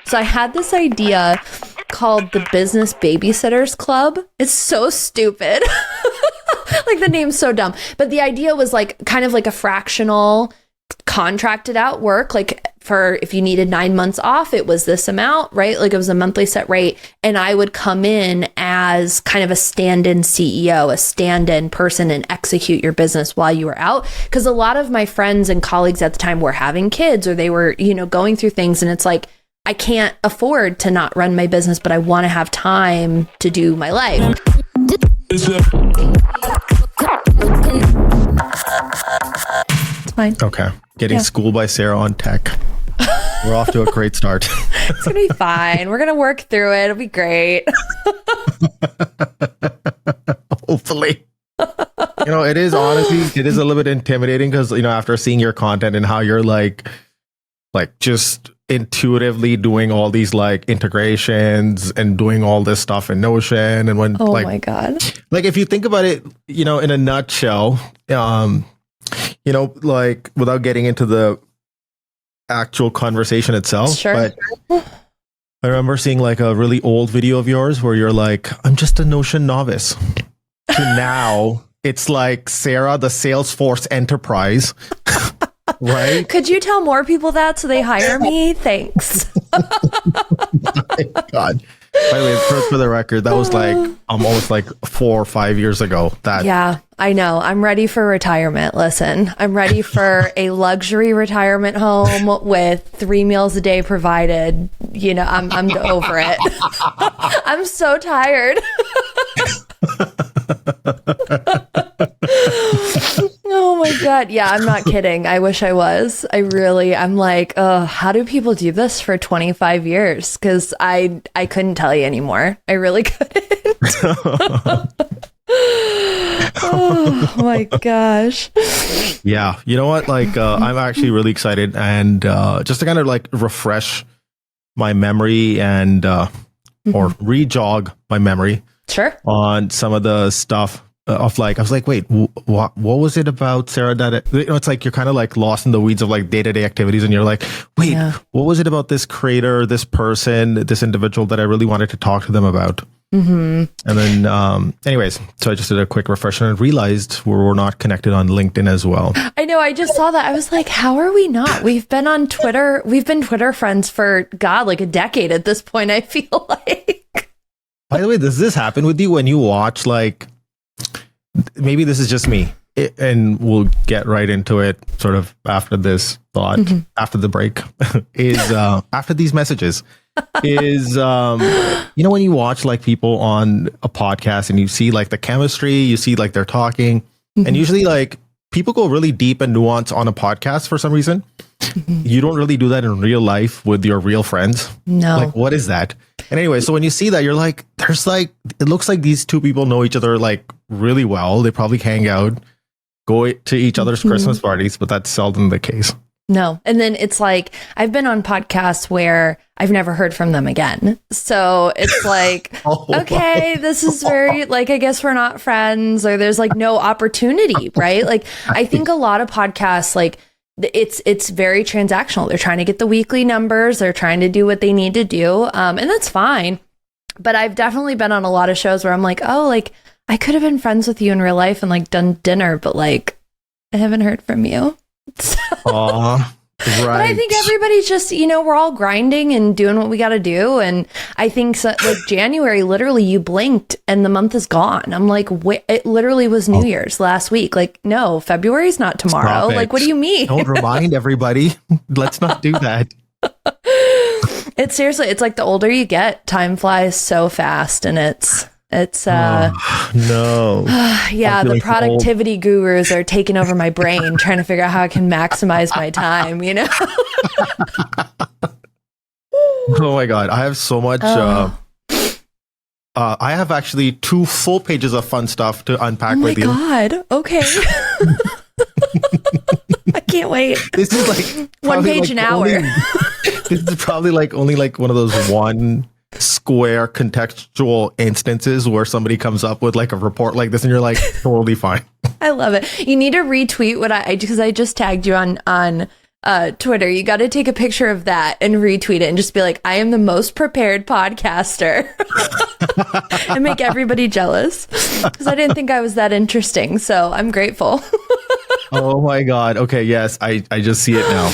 So I had this idea called the Business Babysitters Club. It's so stupid. Like the name's so dumb. But the idea was like kind of like a fractional contracted out work. Like for if you needed 9 months off, it was this amount, right? Like it was a monthly set rate. And I would come in as kind of a stand-in CEO, a stand-in person, and execute your business while you were out. Because a lot of my friends and colleagues at the time were having kids, or they were, going through things. And it's like, I can't afford to not run my business, but I want to have time to do my life. It's fine. Okay. Getting schooled by Sarah on tech. We're off to a great start. It's going to be fine. We're going to work through it. It'll be great. Hopefully. It is honestly, it is a little bit intimidating because, after seeing your content and how you're like just intuitively doing all these like integrations and doing all this stuff in Notion. And when my God. Like if you think about it, in a nutshell, like without getting into the actual conversation itself. Sure. But I remember seeing like a really old video of yours where you're like, I'm just a Notion novice. To now it's like Sarah, the Salesforce enterprise. Right? Could you tell more people that so they hire me? Thanks. My God. By the way, for the record, that was like almost like 4 or 5 years ago. Yeah, I know. I'm ready for retirement. Listen, I'm ready for a luxury retirement home with 3 meals a day provided. I'm over it. I'm so tired. Oh my God. Yeah, I'm not kidding. I wish I was. I'm like, how do people do this for 25 years? Because I couldn't tell you anymore. I really couldn't. Oh my gosh. Yeah. You know what? Like, I'm actually really excited. And just to kind of like refresh my memory and or re-jog my memory. Sure. On some of the stuff of like, I was like, wait, what was it about Sarah that, it's like, you're kind of like lost in the weeds of like day-to-day activities. And you're like, wait, what was it about this creator, this person, this individual that I really wanted to talk to them about? Mm-hmm. And then, anyways, so I just did a quick refresher and realized we're not connected on LinkedIn as well. I know. I just saw that. I was like, how are we not? We've been on Twitter. We've been Twitter friends for like a decade at this point, I feel like. By the way, does this happen with you when you watch, like, maybe this is just me, and we'll get right into it sort of after this thought, after the break, is after these messages, is, when you watch like people on a podcast and you see like the chemistry, you see like they're talking, and usually like people go really deep and nuanced on a podcast for some reason. You don't really do that in real life with your real friends. No. Like, what is that? And anyway, so when you see that, you're like, there's like, it looks like these two people know each other like really well. They probably hang out, go to each other's Christmas parties, but that's seldom the case. No. And then it's like, I've been on podcasts where I've never heard from them again. So it's like, okay, this is very, like, I guess we're not friends, or there's like no opportunity, right? Like, I think a lot of podcasts, like, it's very transactional. They're trying to get the weekly numbers. They're trying to do what they need to do. And that's fine. But I've definitely been on a lot of shows where I'm like, oh, like, I could have been friends with you in real life and like done dinner, but like, I haven't heard from you. So, right. But I think everybody's just, we're all grinding and doing what we got to do. And I think like January, literally you blinked and the month is gone. I'm like, wait, it literally was New Year's last week. Like, no, February's not tomorrow. Like, what do you mean? Don't remind everybody. Let's not do that. It's seriously, it's like the older you get, time flies so fast, and it's no. Yeah, the productivity gurus are taking over my brain, trying to figure out how I can maximize my time, Oh my God, I have so much. I have actually 2 full pages of fun stuff to unpack with you. Oh my God. Okay. I can't wait. This is like 1 page an hour. This is probably like only like one of those one square contextual instances where somebody comes up with like a report like this and you're like, totally fine. I love it. You need to retweet what because I just tagged you on Twitter, you got to take a picture of that and retweet it and just be like, I am the most prepared podcaster and make everybody jealous because I didn't think I was that interesting. So I'm grateful. Oh my God. Okay. Yes. I just see it now.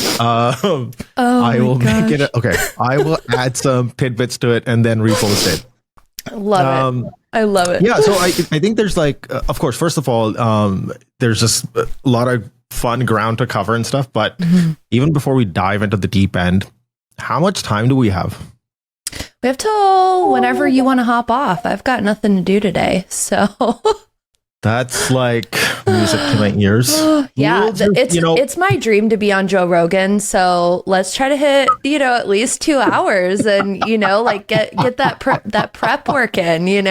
I will make it. Okay. I will add some tidbits to it and then repost it. Love it. I love it. Yeah. So I think there's like, of course, first of all, there's just a lot of fun ground to cover and stuff. But even before we dive into the deep end, how much time do we have? We have till whenever you want to hop off. I've got nothing to do today. So that's like music to my ears. Yeah, it's my dream to be on Joe Rogan. So let's try to hit, at least 2 hours and, like get that prep work in,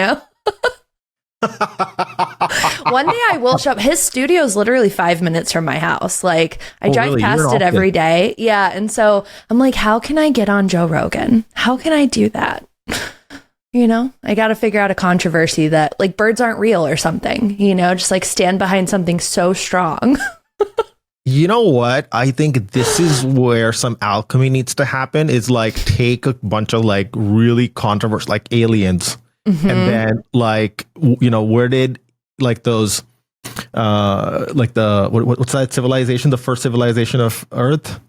One day I will show up. His studio is literally 5 minutes from my house. Like I drive past it every day. Yeah. And so I'm like, how can I get on Joe Rogan? How can I do that? I got to figure out a controversy that like birds aren't real or something, just like stand behind something so strong. You know what? I think this is where some alchemy needs to happen is like take a bunch of like really controversial, like aliens. And then like, where did like those, like the, what's that civilization? The first civilization of Earth?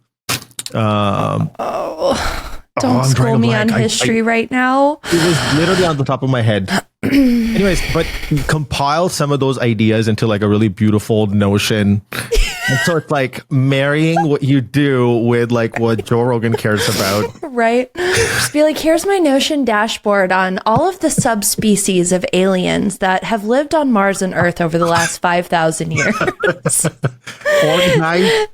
Don't school me on history right now. It was literally on the top of my head. Anyways, but compile some of those ideas into like a really beautiful notion. And so it's like marrying what you do with like what Joe Rogan cares about. Right. Just be like, here's my Notion dashboard on all of the subspecies of aliens that have lived on Mars and Earth over the last 5,000 years.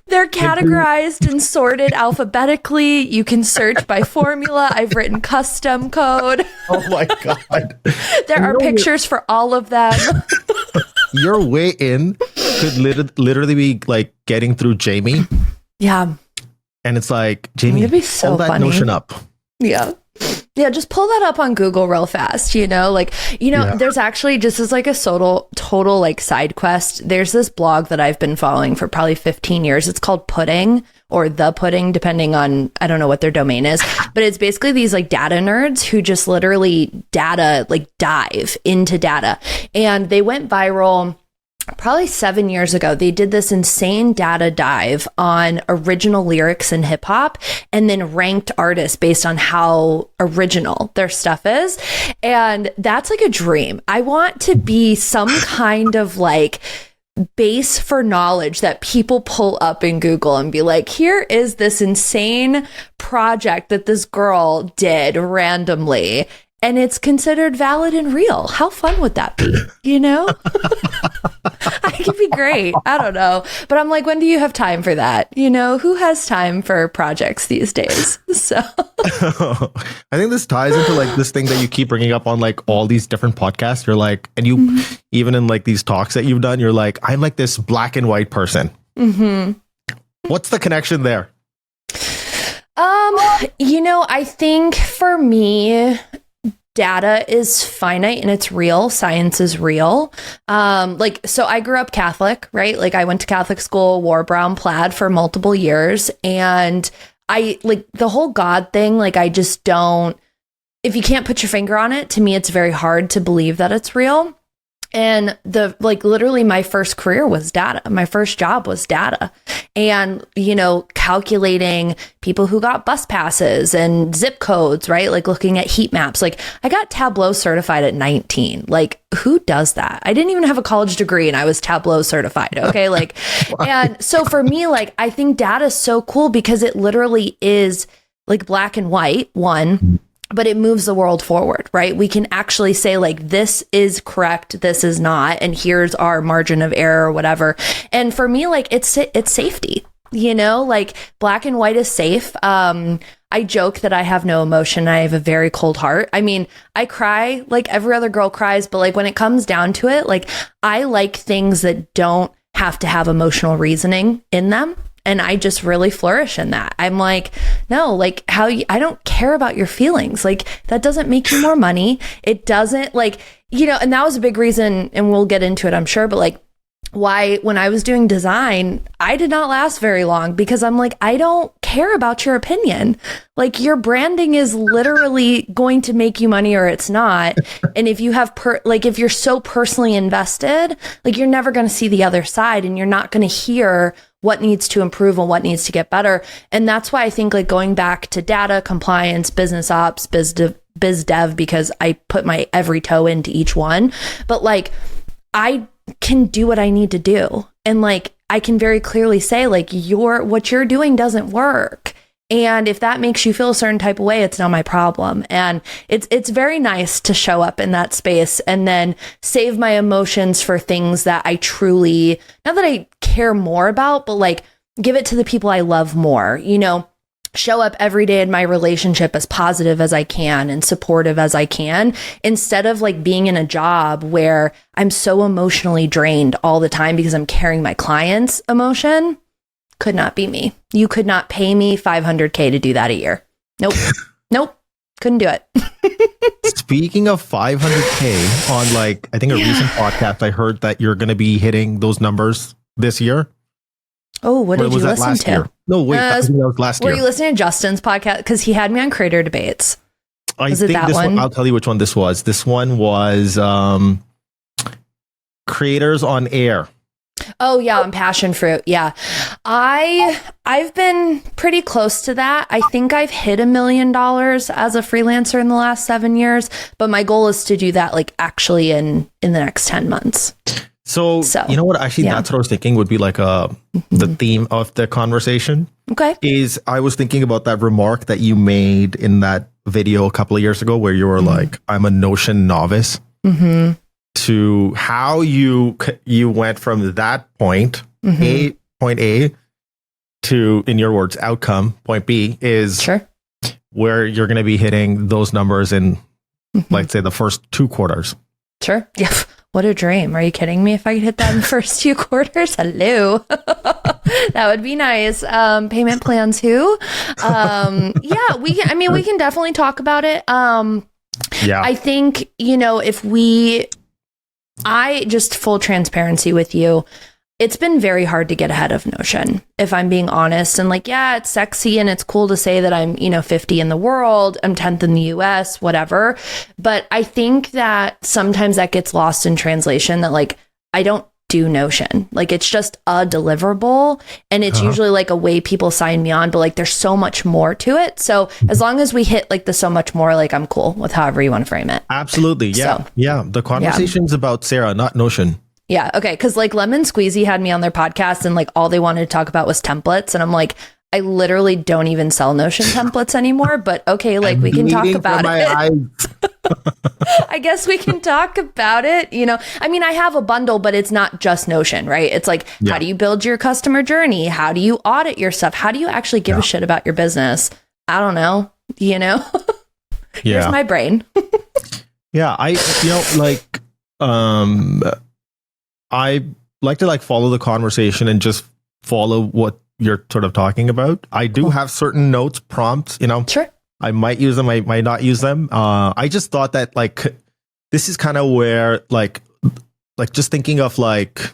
They're categorized and sorted alphabetically. You can search by formula. I've written custom code. Oh my God. There are pictures for all of them. Your way in could literally be like getting through Jamie. Yeah. And it's like, Jamie, it'd be so pull that funny. Notion up. Yeah. Yeah, just pull that up on Google real fast, there's actually just as like a total like side quest. There's this blog that I've been following for probably 15 years. It's called Pudding or The Pudding, depending on, I don't know what their domain is, but it's basically these like data nerds who just literally dive into data. And they went viral probably 7 years ago. They did this insane data dive on original lyrics in hip hop and then ranked artists based on how original their stuff is. And that's like a dream. I want to be some kind of like base for knowledge that people pull up in Google and be like, here is this insane project that this girl did randomly. And it's considered valid and real. How fun would that be? I could be great. I don't know. But I'm like, when do you have time for that? Who has time for projects these days? So I think this ties into like this thing that you keep bringing up on like all these different podcasts. You're like, and you even in like these talks that you've done, you're like, I'm like this black and white person. What's the connection there? I think for me, data is finite and it's real. Science is real. So I grew up Catholic, right? Like I went to Catholic school, wore brown plaid for multiple years. And I like the whole God thing. Like I just don't, if you can't put your finger on it, to me, it's very hard to believe that it's real. And literally my first career was data. My first job was data and, calculating people who got bus passes and zip codes, right? Like looking at heat maps. Like I got Tableau certified at 19. Like who does that? I didn't even have a college degree and I was Tableau certified. Okay. Like, and so for me, like, I think data is so cool because it literally is like black and white, one. But it moves the world forward, right? We can actually say like, this is correct, this is not, and here's our margin of error or whatever. And for me, like it's safety, like black and white is safe. I joke that I have no emotion. I have a very cold heart. I mean, I cry like every other girl cries, but like when it comes down to it, like I like things that don't have to have emotional reasoning in them. And I just really flourish in that. I'm like, no, like I don't care about your feelings. Like that doesn't make you more money. It doesn't and that was a big reason, and we'll get into it, I'm sure. But like why when I was doing design, I did not last very long because I'm like, I don't care about your opinion. Like your branding is literally going to make you money or it's not. And if you have if you're so personally invested, like you're never going to see the other side and you're not going to hear what needs to improve and what needs to get better. And that's why I think like going back to data, compliance, business ops, biz dev, because I put my every toe into each one, but like I can do what I need to do. And like, I can very clearly say like what you're doing doesn't work. And if that makes you feel a certain type of way, it's not my problem. And it's very nice to show up in that space and then save my emotions for things that I truly, not that I care more about, but like give it to the people I love more, you know, show up every day in my relationship as positive as I can and supportive as I can, instead of like being in a job where I'm so emotionally drained all the time because I'm carrying my clients' emotion. Could not be me. You could not pay me $500K to do that a year. Nope. Nope. Couldn't do it. Speaking of 500K on like, I think a recent podcast, I heard that you're going to be hitting those numbers this year. Oh, what did you listen to? Year? No, wait, that was last year. Were you listening to Justin's podcast? Because he had me on Creator Debates. Was it that one? I'll tell you which one this was. This one was Creators on Air. Oh yeah, on Passion Fruit. Yeah. I've been pretty close to that. I think I've hit $1 million as a freelancer in the last 7 years, but my goal is to do that like actually in the next 10 months. So you know what? Actually, that's what I was thinking would be like the theme of the conversation. Okay. Is I was thinking about that remark that you made in that video a couple of years ago where you were like, I'm a Notion novice, to how you went from that point, point A, to, in your words, outcome, point B, is where you're going to be hitting those numbers in, like, say, the first 2 quarters. Sure. Yeah. What a dream. Are you kidding me? If I could hit that in the first 2 quarters, hello. That would be nice. Payment plans, who? Yeah, we can definitely talk about it. I think, you know, just full transparency with you, it's been very hard to get ahead of Notion, if I'm being honest. And like, yeah, it's sexy and it's cool to say that I'm, 50 in the world, I'm 10th in the US, whatever. But I think that sometimes that gets lost in translation, that like, I don't do Notion. Like, it's just a deliverable and it's usually like a way people sign me on, but like, there's so much more to it. So as long as we hit like the so much more, like I'm cool with however you want to frame it. Absolutely. Yeah. So, yeah. The conversation's about Sara, not Notion. Yeah. Okay. Cause like Lemon Squeezy had me on their podcast and like all they wanted to talk about was templates. And I'm like, I literally don't even sell Notion templates anymore, but okay. Like we can talk about it. I guess we can talk about it. I have a bundle, but it's not just Notion, right? It's like, how do you build your customer journey? How do you audit your stuff? How do you actually give a shit about your business? I don't know, Here's my brain. Yeah. I like to like follow the conversation and just follow what you're sort of talking about. I do have certain notes, prompts, Sure. I might use them, I might not use them. I just thought that like, this is kind of where like just thinking of like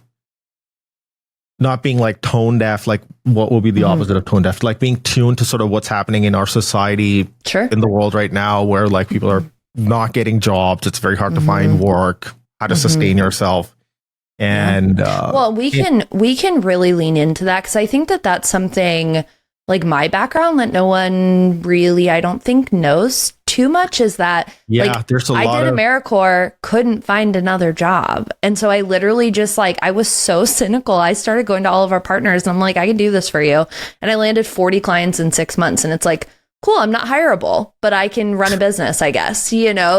not being like tone deaf, like what will be the opposite of tone deaf, like being tuned to sort of what's happening in our society, in the world right now, where like people are not getting jobs. It's very hard to find work, how to sustain yourself. And we can really lean into that, because I think that that's something like my background that no one really, I don't think, knows too much, is that there's a lot I did AmeriCorps, couldn't find another job, and so I literally just like, I was so cynical. I started going to all of our partners and I'm like, I can do this for you, and I landed 40 clients in 6 months, and it's like, cool, I'm not hireable, but I can run a business, I guess,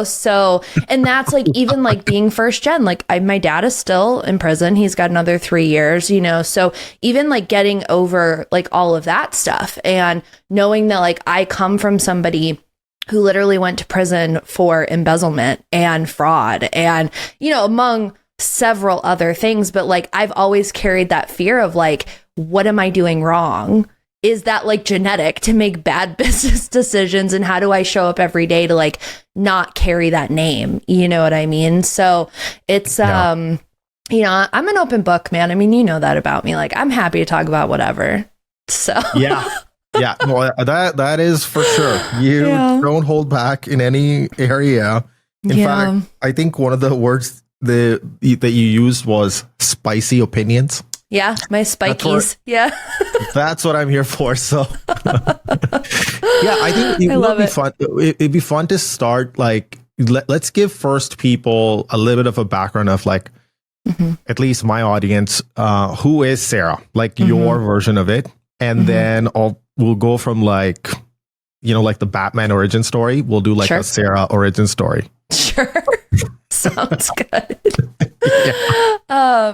so, and that's like, even like being first gen, like my dad is still in prison. He's got another 3 years, so even like getting over like all of that stuff and knowing that like I come from somebody who literally went to prison for embezzlement and fraud and, among several other things, but like, I've always carried that fear of like, what am I doing wrong? Is that like genetic to make bad business decisions? And how do I show up every day to like not carry that name? You know what I mean? So it's, I'm an open book, man. I mean, you know that about me. Like, I'm happy to talk about whatever. So Yeah. Yeah. Well, that is for sure. You don't hold back in any area. In fact, I think one of the words that you used was spicy opinions. Yeah, my spikies. That's what I'm here for. So yeah, I think it would be fun. It'd be fun to start like, let's give first people a little bit of a background of like, at least my audience, who is Sara, like your version of it. And then we'll go from like, like the Batman origin story. We'll do like a Sara origin story. Sure. Sounds good.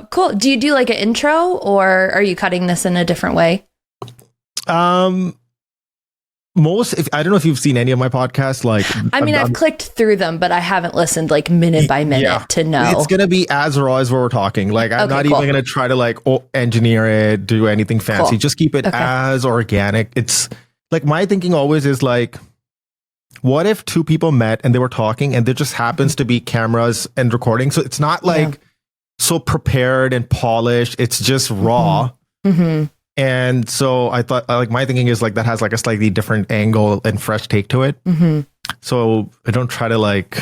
Cool. Do you do like an intro, or are you cutting this in a different way? I don't know if you've seen any of my podcasts. Like, I mean, I've clicked through them, but I haven't listened like minute by minute to know. It's going to be as raw as we're talking. Like, I'm not even going to try to like engineer it, do anything fancy. Just keep it as organic. It's like, my thinking always is like, what if two people met and they were talking and there just happens to be cameras and recording? So it's not like so prepared and polished. It's just raw. And so I thought, like, my thinking is like, that has like a slightly different angle and fresh take to it. So I don't try to like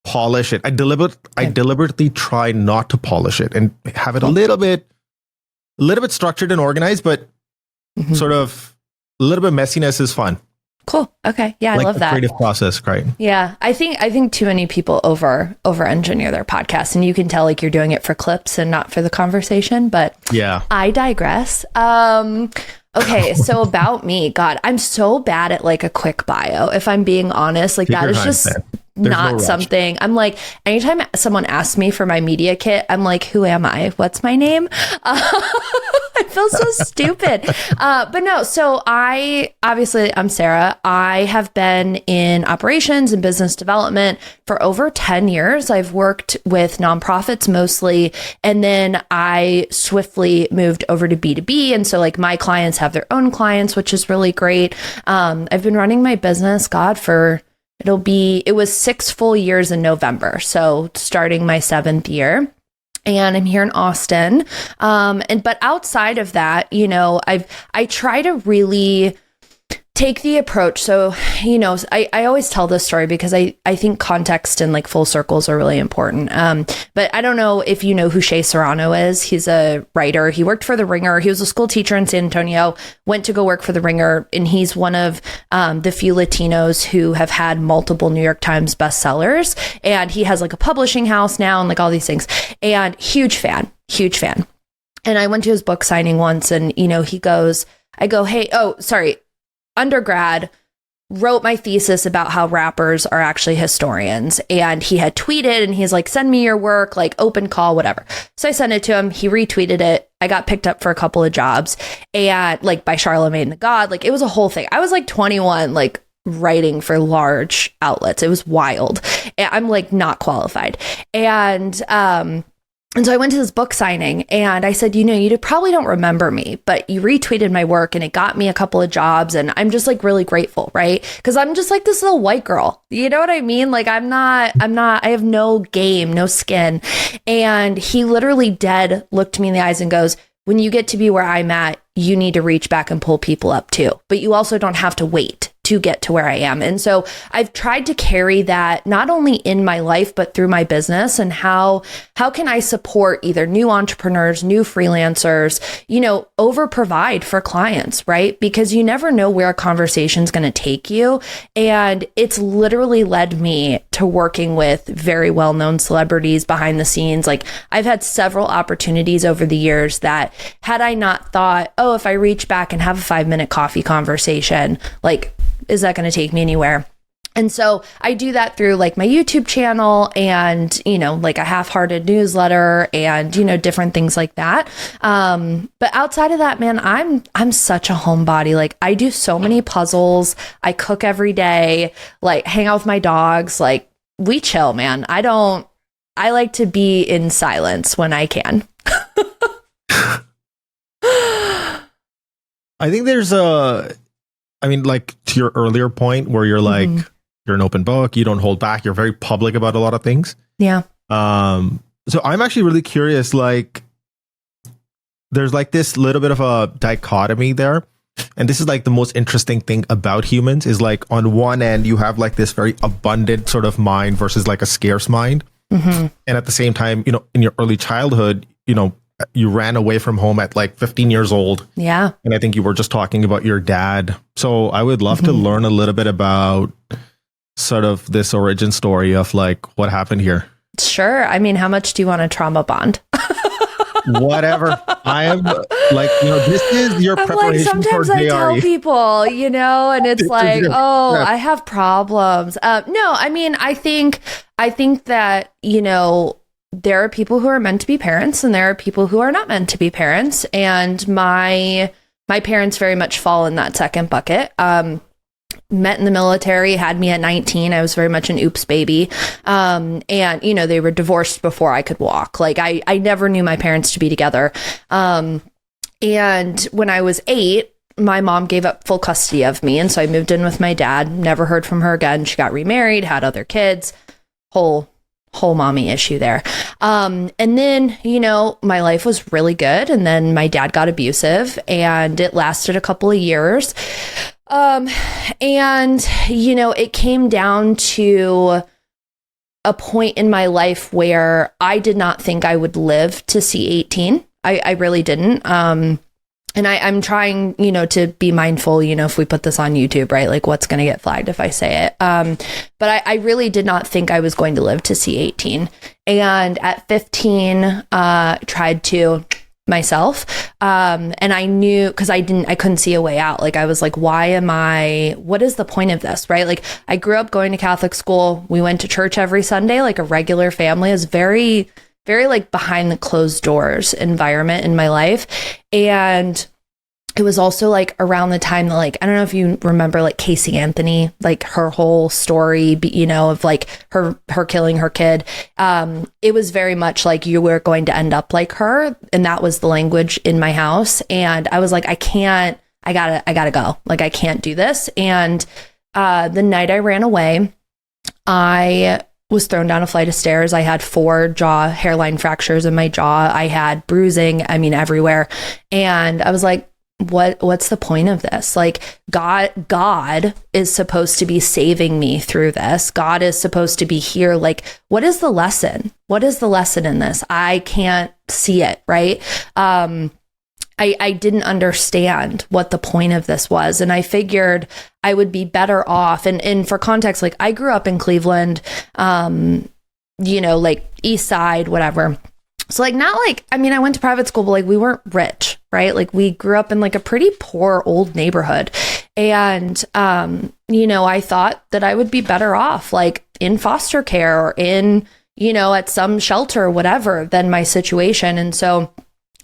polish it. I deliberately try not to polish it and have it a little bit structured and organized, but sort of a little bit messiness is fun. Cool. Okay. Yeah, like I love that. Creative process, right? Yeah, I think too many people over engineer their podcasts, and you can tell like you're doing it for clips and not for the conversation. But yeah, I digress. Okay, so about me, God, I'm so bad at like a quick bio. If I'm being honest, like that is just not something. I'm like, anytime someone asks me for my media kit, I'm like, who am I? What's my name? I feel so stupid. But no, so I'm Sara. I have been in operations and business development for over 10 years. I've worked with nonprofits mostly, and then I swiftly moved over to B2B. And so like my clients have their own clients, which is really great. I've been running my business, God, it was 6 full years in November. So starting my 7th year. And I'm here in Austin. But outside of that, I try to really take the approach. So, I always tell this story because I think context and like full circles are really important. But I don't know if you know who Shea Serrano is. He's a writer. He worked for The Ringer. He was a school teacher in San Antonio, went to go work for The Ringer. And he's one of the few Latinos who have had multiple New York Times bestsellers. And he has like a publishing house now and like all these things. And huge fan. And I went to his book signing once and, undergrad, wrote my thesis about how rappers are actually historians. And he had tweeted and he's like, send me your work, like open call, whatever. So I sent it to him. He retweeted it. I got picked up for a couple of jobs and like by Charlemagne the God, like it was a whole thing. I was like 21, like writing for large outlets. It was wild. I'm like not qualified. And so I went to this book signing and I said, you probably don't remember me, but you retweeted my work and it got me a couple of jobs. And I'm just like really grateful, right? Because I'm just like this little white girl. You know what I mean? Like I have no game, no skin. And he literally looked me in the eyes and goes, when you get to be where I'm at, you need to reach back and pull people up too. But you also don't have to wait to get to where I am. And so I've tried to carry that not only in my life, but through my business. And how can I support either new entrepreneurs, new freelancers, over provide for clients, right? Because you never know where a conversation is going to take you. And it's literally led me to working with very well-known celebrities behind the scenes. Like I've had several opportunities over the years that had I not thought, if I reach back and have a 5-minute coffee conversation, like, is that going to take me anywhere? And so I do that through like my YouTube channel and, like a half-hearted newsletter and, different things like that. But outside of that, man, I'm such a homebody. Like I do so many puzzles. I cook every day, like hang out with my dogs. Like we chill, man. I like to be in silence when I can. I think there's like to your earlier point where you're like, you're an open book, you don't hold back, you're very public about a lot of things. Yeah. So I'm actually really curious, like, there's like this little bit of a dichotomy there. And this is like the most interesting thing about humans is like on one end, you have like this very abundant sort of mind versus like a scarce mind. And at the same time, you know, in your early childhood, you know, you ran away from home at like 15 years old. Yeah. And I think you were just talking about your dad. So I would love to learn a little bit about sort of this origin story of like what happened here. Sure. I mean, how much do you want a trauma bond? Whatever. I am like, you know, this is your preparation sometimes for I JRE. tell people, you know, and it's like, oh, I have problems. No, I mean, I think that, you know, there are people who are meant to be parents and there are people who are not meant to be parents. And my parents very much fall in that second bucket. Met in the military, had me at 19. I was very much an oops baby. And, you know, they were divorced before I could walk. Like I never knew my parents to be together. And when I was 8, my mom gave up full custody of me. And so I moved in with my dad, never heard from her again. She got remarried, had other kids, whole mommy issue there. And then, you know, my life was really good. And then my dad got abusive and it lasted a couple of years. And, you know, it came down to a point in my life where I did not think I would live to see 18. I really didn't. And I'm trying, you know, to be mindful, you know, if we put this on YouTube, right, like what's going to get flagged if I say it. But I really did not think I was going to live to see 18. And at 15, tried to myself. And I knew, cause I couldn't see a way out. Like I was like, what is the point of this? Right? Like I grew up going to Catholic school. We went to church every Sunday, like a regular family. It was very, very like behind the closed doors environment in my life. And it was also like around the time that like, I don't know if you remember like Casey Anthony, like her whole story, you know, of like her killing her kid. It was very much like you were going to end up like her. And that was the language in my house. And I was like, I gotta go. Like, I can't do this. And the night I ran away, I was thrown down a flight of stairs. I had 4 hairline fractures in my jaw. I had bruising, I mean, everywhere. And I was like, what's the point of this? Like God is supposed to be saving me through this. God is supposed to be here. Like, what is the lesson? What is the lesson in this? I can't see it. Right. I didn't understand what the point of this was. And I figured I would be better off. And for context, like I grew up in Cleveland, you know, like East Side, whatever. So like, not like, I mean, I went to private school, but like we weren't rich, right? Like we grew up in like a pretty poor old neighborhood. And, you know, I thought that I would be better off like in foster care or in, you know, at some shelter or whatever than my situation. And so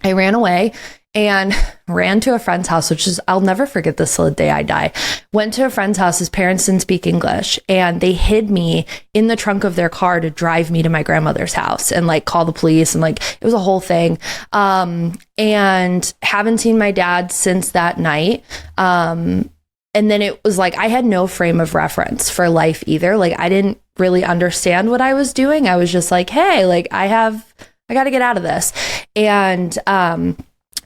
I ran away and ran to a friend's house, which is, I'll never forget this till the day I die. Went to a friend's house. His parents didn't speak English and they hid me in the trunk of their car to drive me to my grandmother's house and like call the police. And like, it was a whole thing. And haven't seen my dad since that night. And then it was like, I had no frame of reference for life either. Like I didn't really understand what I was doing. I was just like, hey, like I got to get out of this. And,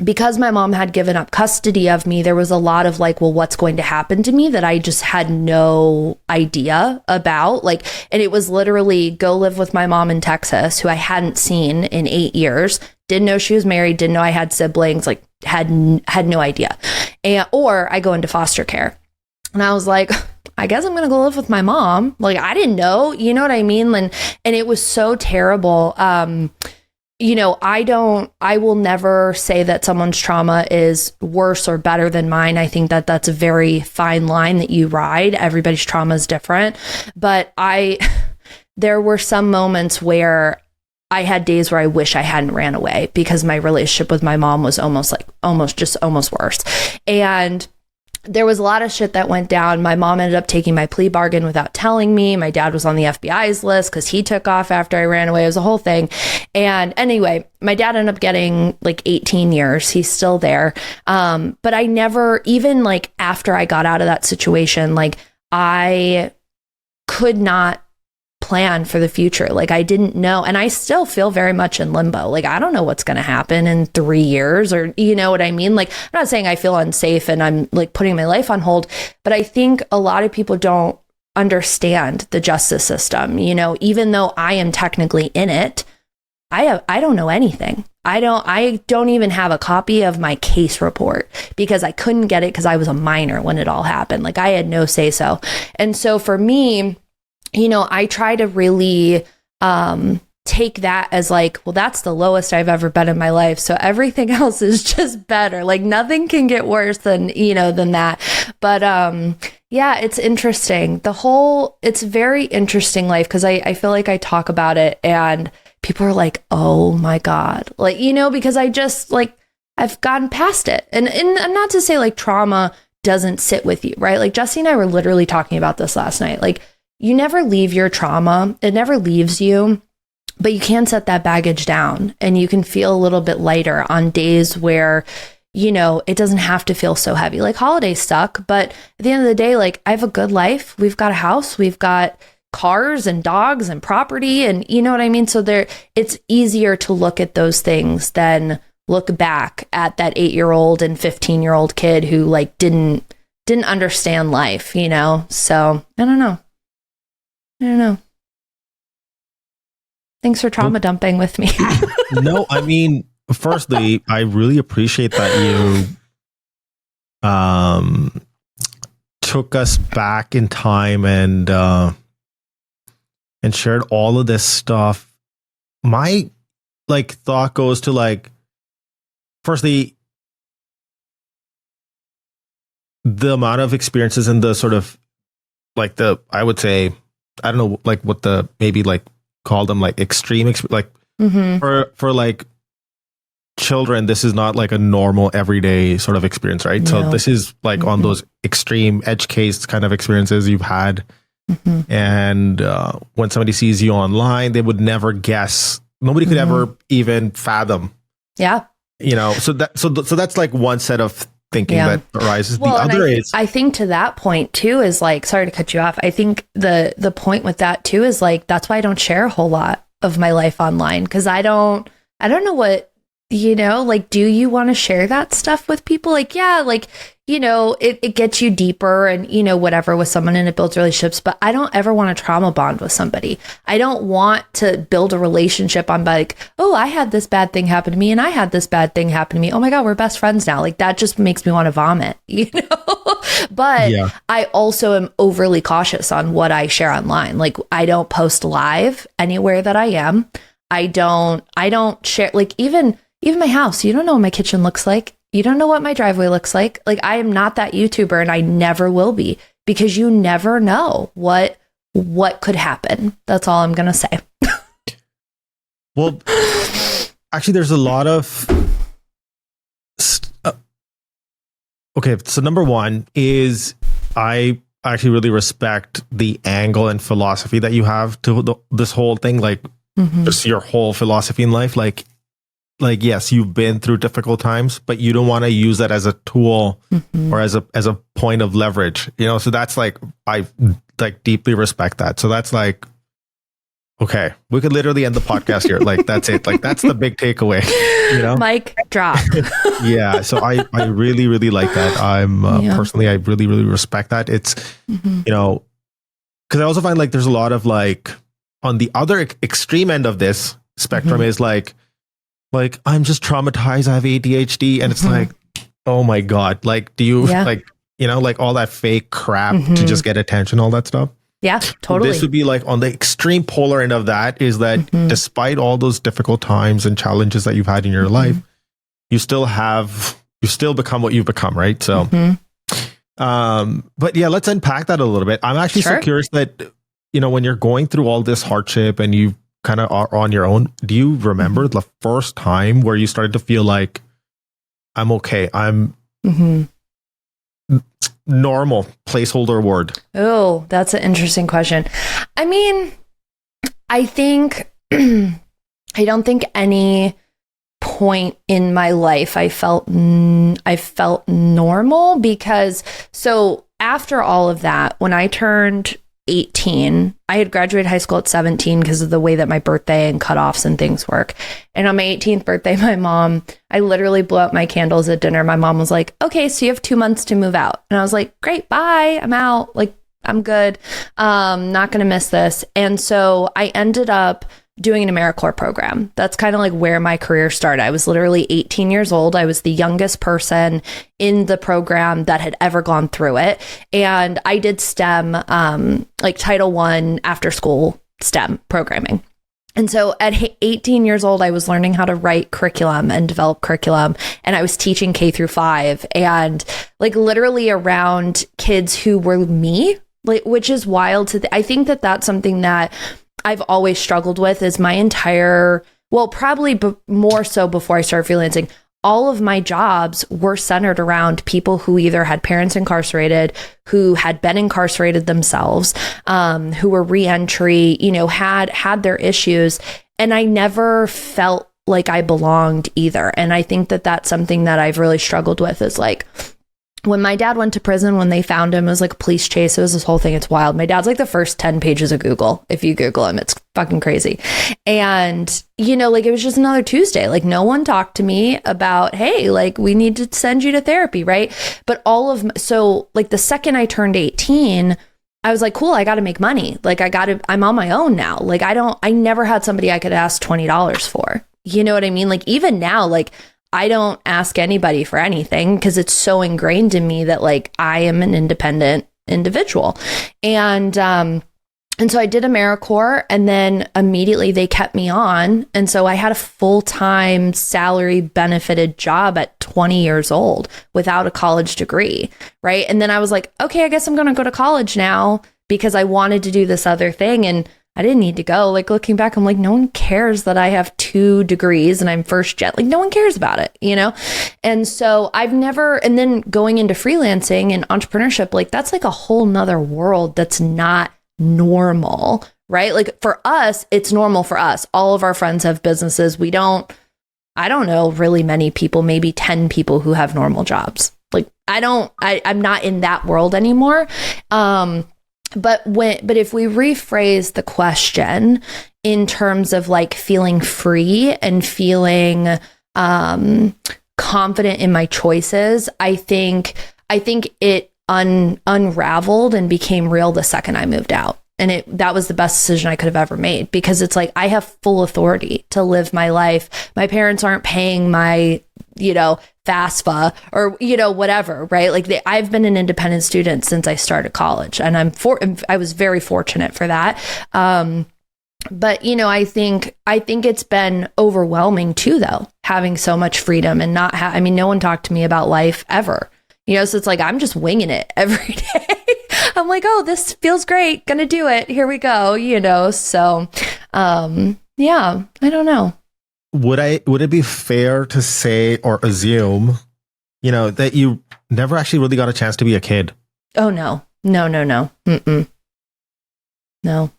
because my mom had given up custody of me, there was a lot of like, well, what's going to happen to me that I just had no idea about. Like, and it was literally go live with my mom in Texas, who I hadn't seen in 8 years, didn't know she was married, didn't know I had siblings, like had no idea. Or I go into foster care. And I was like, I guess I'm going to go live with my mom. Like, I didn't know, you know what I mean? And it was so terrible. You know, I will never say that someone's trauma is worse or better than mine. I think that that's a very fine line that you ride. Everybody's trauma is different. But there were some moments where I had days where I wish I hadn't ran away because my relationship with my mom was almost worse. And there was a lot of shit that went down. My mom ended up taking my plea bargain without telling me. My dad was on the FBI's list because he took off after I ran away. It was a whole thing. And anyway, my dad ended up getting like 18 years. He's still there. But I never, even like after I got out of that situation, like I could not plan for the future. Like I didn't know. And I still feel very much in limbo. Like I don't know what's going to happen in 3 years, or you know what I mean? Like I'm not saying I feel unsafe and I'm like putting my life on hold, but I think a lot of people don't understand the justice system. You know, even though I am technically in it, I don't know anything. I don't even have a copy of my case report because I couldn't get it because I was a minor when it all happened. Like I had no say so. And so for me, you know, I try to really take that as like, well, that's the lowest I've ever been in my life. So everything else is just better. Like nothing can get worse than, you know, than that. But yeah, it's interesting. It's very interesting life because I feel like I talk about it and people are like, oh my God. Like, you know, because I just like, I've gotten past it. And not to say like trauma doesn't sit with you, right? Like Jesse and I were literally talking about this last night. Like you never leave your trauma. It never leaves you, but you can set that baggage down and you can feel a little bit lighter on days where, you know, it doesn't have to feel so heavy. Like holidays suck, but at the end of the day, like I have a good life. We've got a house. We've got cars and dogs and property, and you know what I mean? So it's easier to look at those things than look back at that 8-year-old and 15-year-old kid who like didn't understand life, you know? So I don't know. Thanks for trauma dumping with me. No, I mean, firstly, I really appreciate that you took us back in time and shared all of this stuff. My like thought goes to like, firstly, the amount of experiences and the sort of like I would say, I don't know, like what the maybe like call them like extreme, like for like children, this is not like a normal everyday sort of experience, right? No. So this is like on those extreme edge case kind of experiences you've had. And when somebody sees you online, they would never guess. Nobody could ever even fathom. Yeah. You know, so that's like one set of thinking that arises. Well, the other is, I think to that point too is like, sorry to cut you off. I think the point with that too is like, that's why I don't share a whole lot of my life online. Cause I don't know what, you know, like, do you want to share that stuff with people? Like, yeah, like, you know, it gets you deeper and, you know, whatever with someone and it builds relationships, but I don't ever want to trauma bond with somebody. I don't want to build a relationship on like, oh, I had this bad thing happen to me and I had this bad thing happen to me. Oh my God, we're best friends now. Like that just makes me want to vomit, you know? But I also am overly cautious on what I share online. Like I don't post live anywhere that I am. I don't share, like even my house. You don't know what my kitchen looks like. You don't know what my driveway looks like. Like I am not that YouTuber and I never will be because you never know what could happen. That's all I'm going to say. Well, actually there's a lot of okay, so number one is I actually really respect the angle and philosophy that you have to this whole thing, like just your whole philosophy in life. Like yes, you've been through difficult times, but you don't want to use that as a tool or as a point of leverage, you know? So that's like, I like deeply respect that. So that's like, okay, we could literally end the podcast here. Like that's it. Like that's the big takeaway, you know? Mic drop. Yeah. So I really, really like that. I'm personally, I really, really respect that. It's, you know, cause I also find like, there's a lot of like on the other extreme end of this spectrum is like I'm just traumatized. I have ADHD, and it's like, oh my God, like, do you like, you know, like all that fake crap to just get attention, all that stuff. Yeah, totally. This would be like on the extreme polar end of that is that despite all those difficult times and challenges that you've had in your life, you still become what you've become, right? So, but yeah, let's unpack that a little bit. I'm actually so curious that, you know, when you're going through all this hardship and you kind of are on your own, do you remember the first time where you started to feel like I'm okay, I'm normal, placeholder word? Oh, that's an interesting question. I mean, I think I don't think any point in my life I felt normal, because so after all of that, when I turned 18. I had graduated high school at 17 because of the way that my birthday and cutoffs and things work. And on my 18th birthday, I literally blew out my candles at dinner. My mom was like, okay, so you have 2 months to move out. And I was like, great, bye. I'm out. Like, I'm good. Not going to miss this. And so I ended up doing an AmeriCorps program. That's kind of like where my career started. I was literally 18 years old. I was the youngest person in the program that had ever gone through it. And I did STEM, like Title I after school STEM programming. And so at 18 years old, I was learning how to write curriculum and develop curriculum. And I was teaching K through 5 and like literally around kids who were me, like, which is wild I think that that's something that I've always struggled with is my entire, well, probably more so before I started freelancing, all of my jobs were centered around people who either had parents incarcerated, who had been incarcerated themselves, who were reentry, had their issues. And I never felt like I belonged either. And I think that that's something that I've really struggled with is like, when my dad went to prison, when they found him, it was like a police chase. It was this whole thing. It's wild. My dad's like the first 10 pages of Google. If you Google him, it's fucking crazy. And, like it was just another Tuesday. Like no one talked to me about, hey, like we need to send you to therapy. Right. But so like the second I turned 18, I was like, cool, I got to make money. Like I'm on my own now. Like I never had somebody I could ask $20 for. You know what I mean? Like even now, like I don't ask anybody for anything because it's so ingrained in me that like I am an independent individual. And so I did AmeriCorps and then immediately they kept me on. And so I had a full-time salary benefited job at 20 years old without a college degree. Right. And then I was like, okay, I guess I'm going to go to college now because I wanted to do this other thing. And I didn't need to go. Like looking back, I'm like, no one cares that I have 2 degrees and I'm first gen. Like no one cares about it, And so and then going into freelancing and entrepreneurship, like that's like a whole nother world that's not normal, right? Like for us, it's normal for us. All of our friends have businesses. I don't know really many people, maybe 10 people who have normal jobs. Like I'm not in that world anymore. But if we rephrase the question in terms of like feeling free and feeling confident in my choices, I think it unraveled and became real the second I moved out. And that was the best decision I could have ever made because it's like I have full authority to live my life. My parents aren't paying my, FAFSA or, whatever, right? Like I've been an independent student since I started college and I was very fortunate for that. But, I think it's been overwhelming too, though, having so much freedom and no one talked to me about life ever, so it's like, I'm just winging it every day. I'm like, oh, this feels great. Gonna do it. Here we go. So, yeah, I don't know. Would it be fair to say or assume, that you never actually really got a chance to be a kid? Oh, no. Mm-mm. No.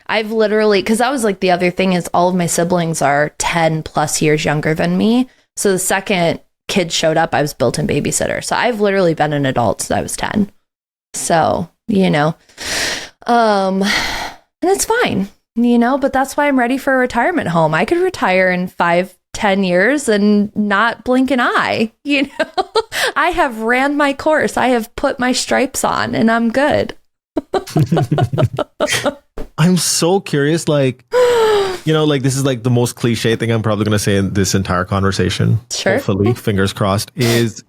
I've literally, because that was like the other thing is all of my siblings are 10 plus years younger than me. So the second kids showed up, I was built-in babysitter. So I've literally been an adult since I was 10. So, and it's fine. But that's why I'm ready for a retirement home. I could retire in 5-10 years and not blink an eye. I have ran my course. I have put my stripes on and I'm good. I'm so curious, like, like this is like the most cliche thing I'm probably going to say in this entire conversation. Sure. Hopefully, fingers crossed, is,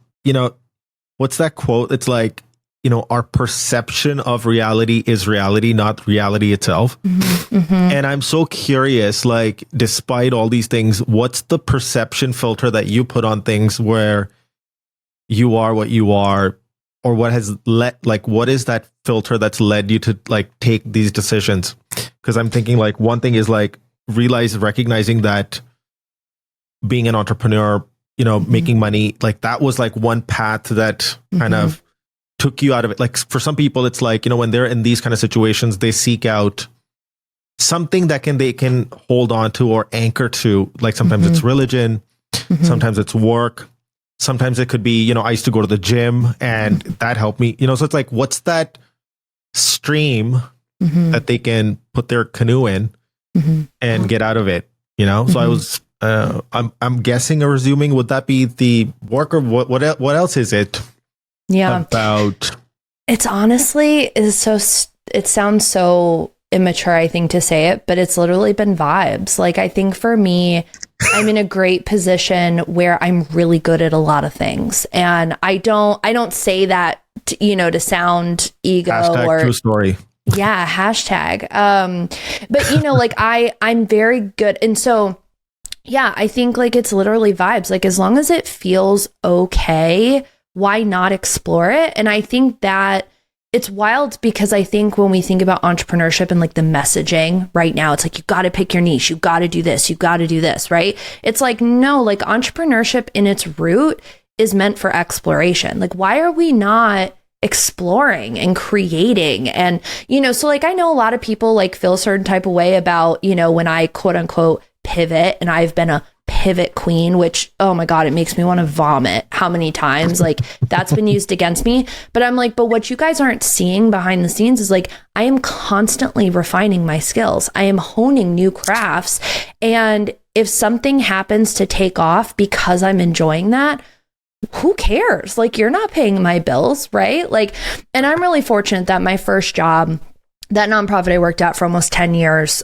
what's that quote? It's like, our perception of reality is reality, not reality itself. Mm-hmm, mm-hmm. And I'm so curious, like, despite all these things, what's the perception filter that you put on things where you are what you are, or what has what is that filter that's led you to like take these decisions? Because I'm thinking like one thing is like recognizing that being an entrepreneur, mm-hmm. making money, like that was like one path that mm-hmm. kind of took you out of it. Like for some people, it's like, when they're in these kind of situations, they seek out something that they can hold on to or anchor to. Like sometimes mm-hmm. it's religion, mm-hmm. sometimes it's work, sometimes it could be, I used to go to the gym and mm-hmm. that helped me, so it's like, what's that stream that they can put their canoe in and get out of it, you know? So I was, I'm guessing or assuming, would that be the work, or what else is it? Yeah. About? It's honestly, it sounds so immature, I think, to say it, but it's literally been vibes. Like, I think for me, I'm in a great position where I'm really good at a lot of things. And I don't say that to sound ego Hashtag or true story. Yeah, hashtag. But like I'm very good. And so, yeah, I think like it's literally vibes. Like, as long as it feels okay, why not explore it? And I think that it's wild, because I think when we think about entrepreneurship and like the messaging right now, it's like, you got to pick your niche, you got to do this, you got to do this, right? It's like, no, like entrepreneurship in its root is meant for exploration. Like, why are we not exploring and creating? And, so like, I know a lot of people like feel a certain type of way about, when I quote unquote pivot, and I've been a pivot queen, which, oh my God, it makes me want to vomit how many times like that's been used against me. But I'm like, but what you guys aren't seeing behind the scenes is like, I am constantly refining my skills. I am honing new crafts. And if something happens to take off because I'm enjoying that, who cares? Like, you're not paying my bills, right? Like, and I'm really fortunate that my first job, that nonprofit I worked at for almost 10 years,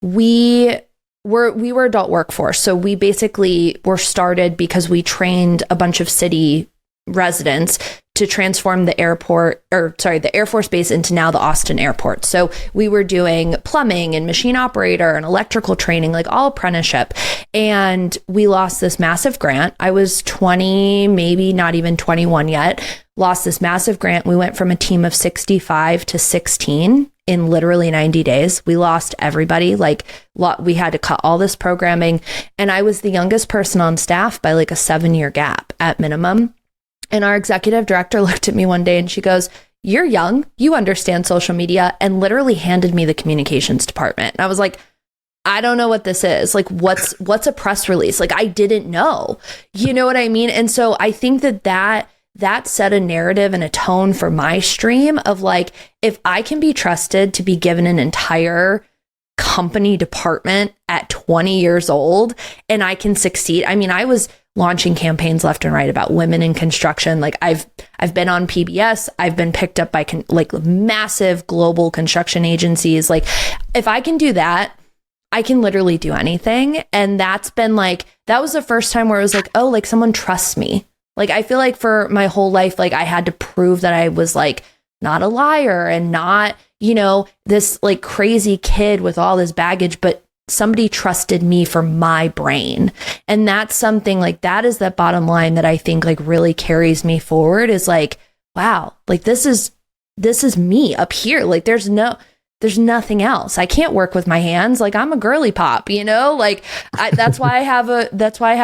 we were adult workforce. So we basically were started because we trained a bunch of city residents to transform the Air Force Base into now the Austin Airport. So we were doing plumbing and machine operator and electrical training, like all apprenticeship. And we lost this massive grant. I was 20, maybe not even 21 yet, lost this massive grant. We went from a team of 65 to 16 in literally 90 days. We lost everybody. Like, we had to cut all this programming. And I was the youngest person on staff by like a 7-year gap at minimum. And our executive director looked at me one day and she goes, "You're young, you understand social media," and literally handed me the communications department. And I was like, I don't know what this is. Like, what's a press release? Like, I didn't know, you know what I mean? And so I think that set a narrative and a tone for my stream of like, if I can be trusted to be given an entire company department at 20 years old and I can succeed. I mean, I was launching campaigns left and right about women in construction. Like, I've been on PBS. I've been picked up by like massive global construction agencies. Like, if I can do that, I can literally do anything. And that's been like, that was the first time where it was like, oh, like someone trusts me. Like, I feel like for my whole life, like I had to prove that I was like not a liar and not, this like crazy kid with all this baggage, but somebody trusted me for my brain. And that's something like, that is that bottom line that I think like really carries me forward, is like, wow, like this is me up here. Like, there's nothing else. I can't work with my hands. Like, I'm a girly pop, like that's why I have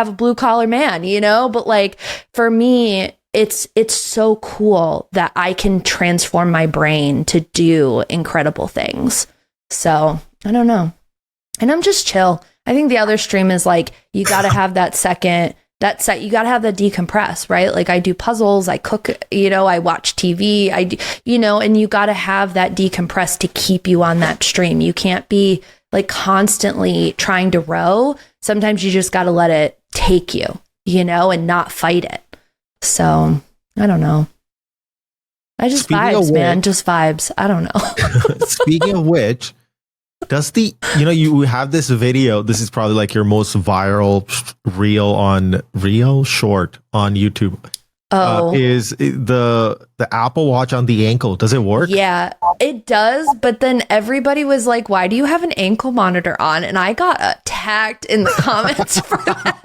a blue collar man, but like for me, it's so cool that I can transform my brain to do incredible things. So I don't know. And I'm just chill. I think the other stream is like, you got to have you got to have that decompress, right? Like, I do puzzles, I cook, I watch TV, I do, and you got to have that decompress to keep you on that stream. You can't be like constantly trying to row. Sometimes you just got to let it take you, and not fight it. So I don't know. I just vibes, man. Just vibes. I don't know. Speaking of which, does you have this video, this is probably like your most viral short on YouTube. Is the Apple Watch on the ankle? Does it work? Yeah, it does. But then everybody was like, "Why do you have an ankle monitor on?" And I got attacked in the comments for that.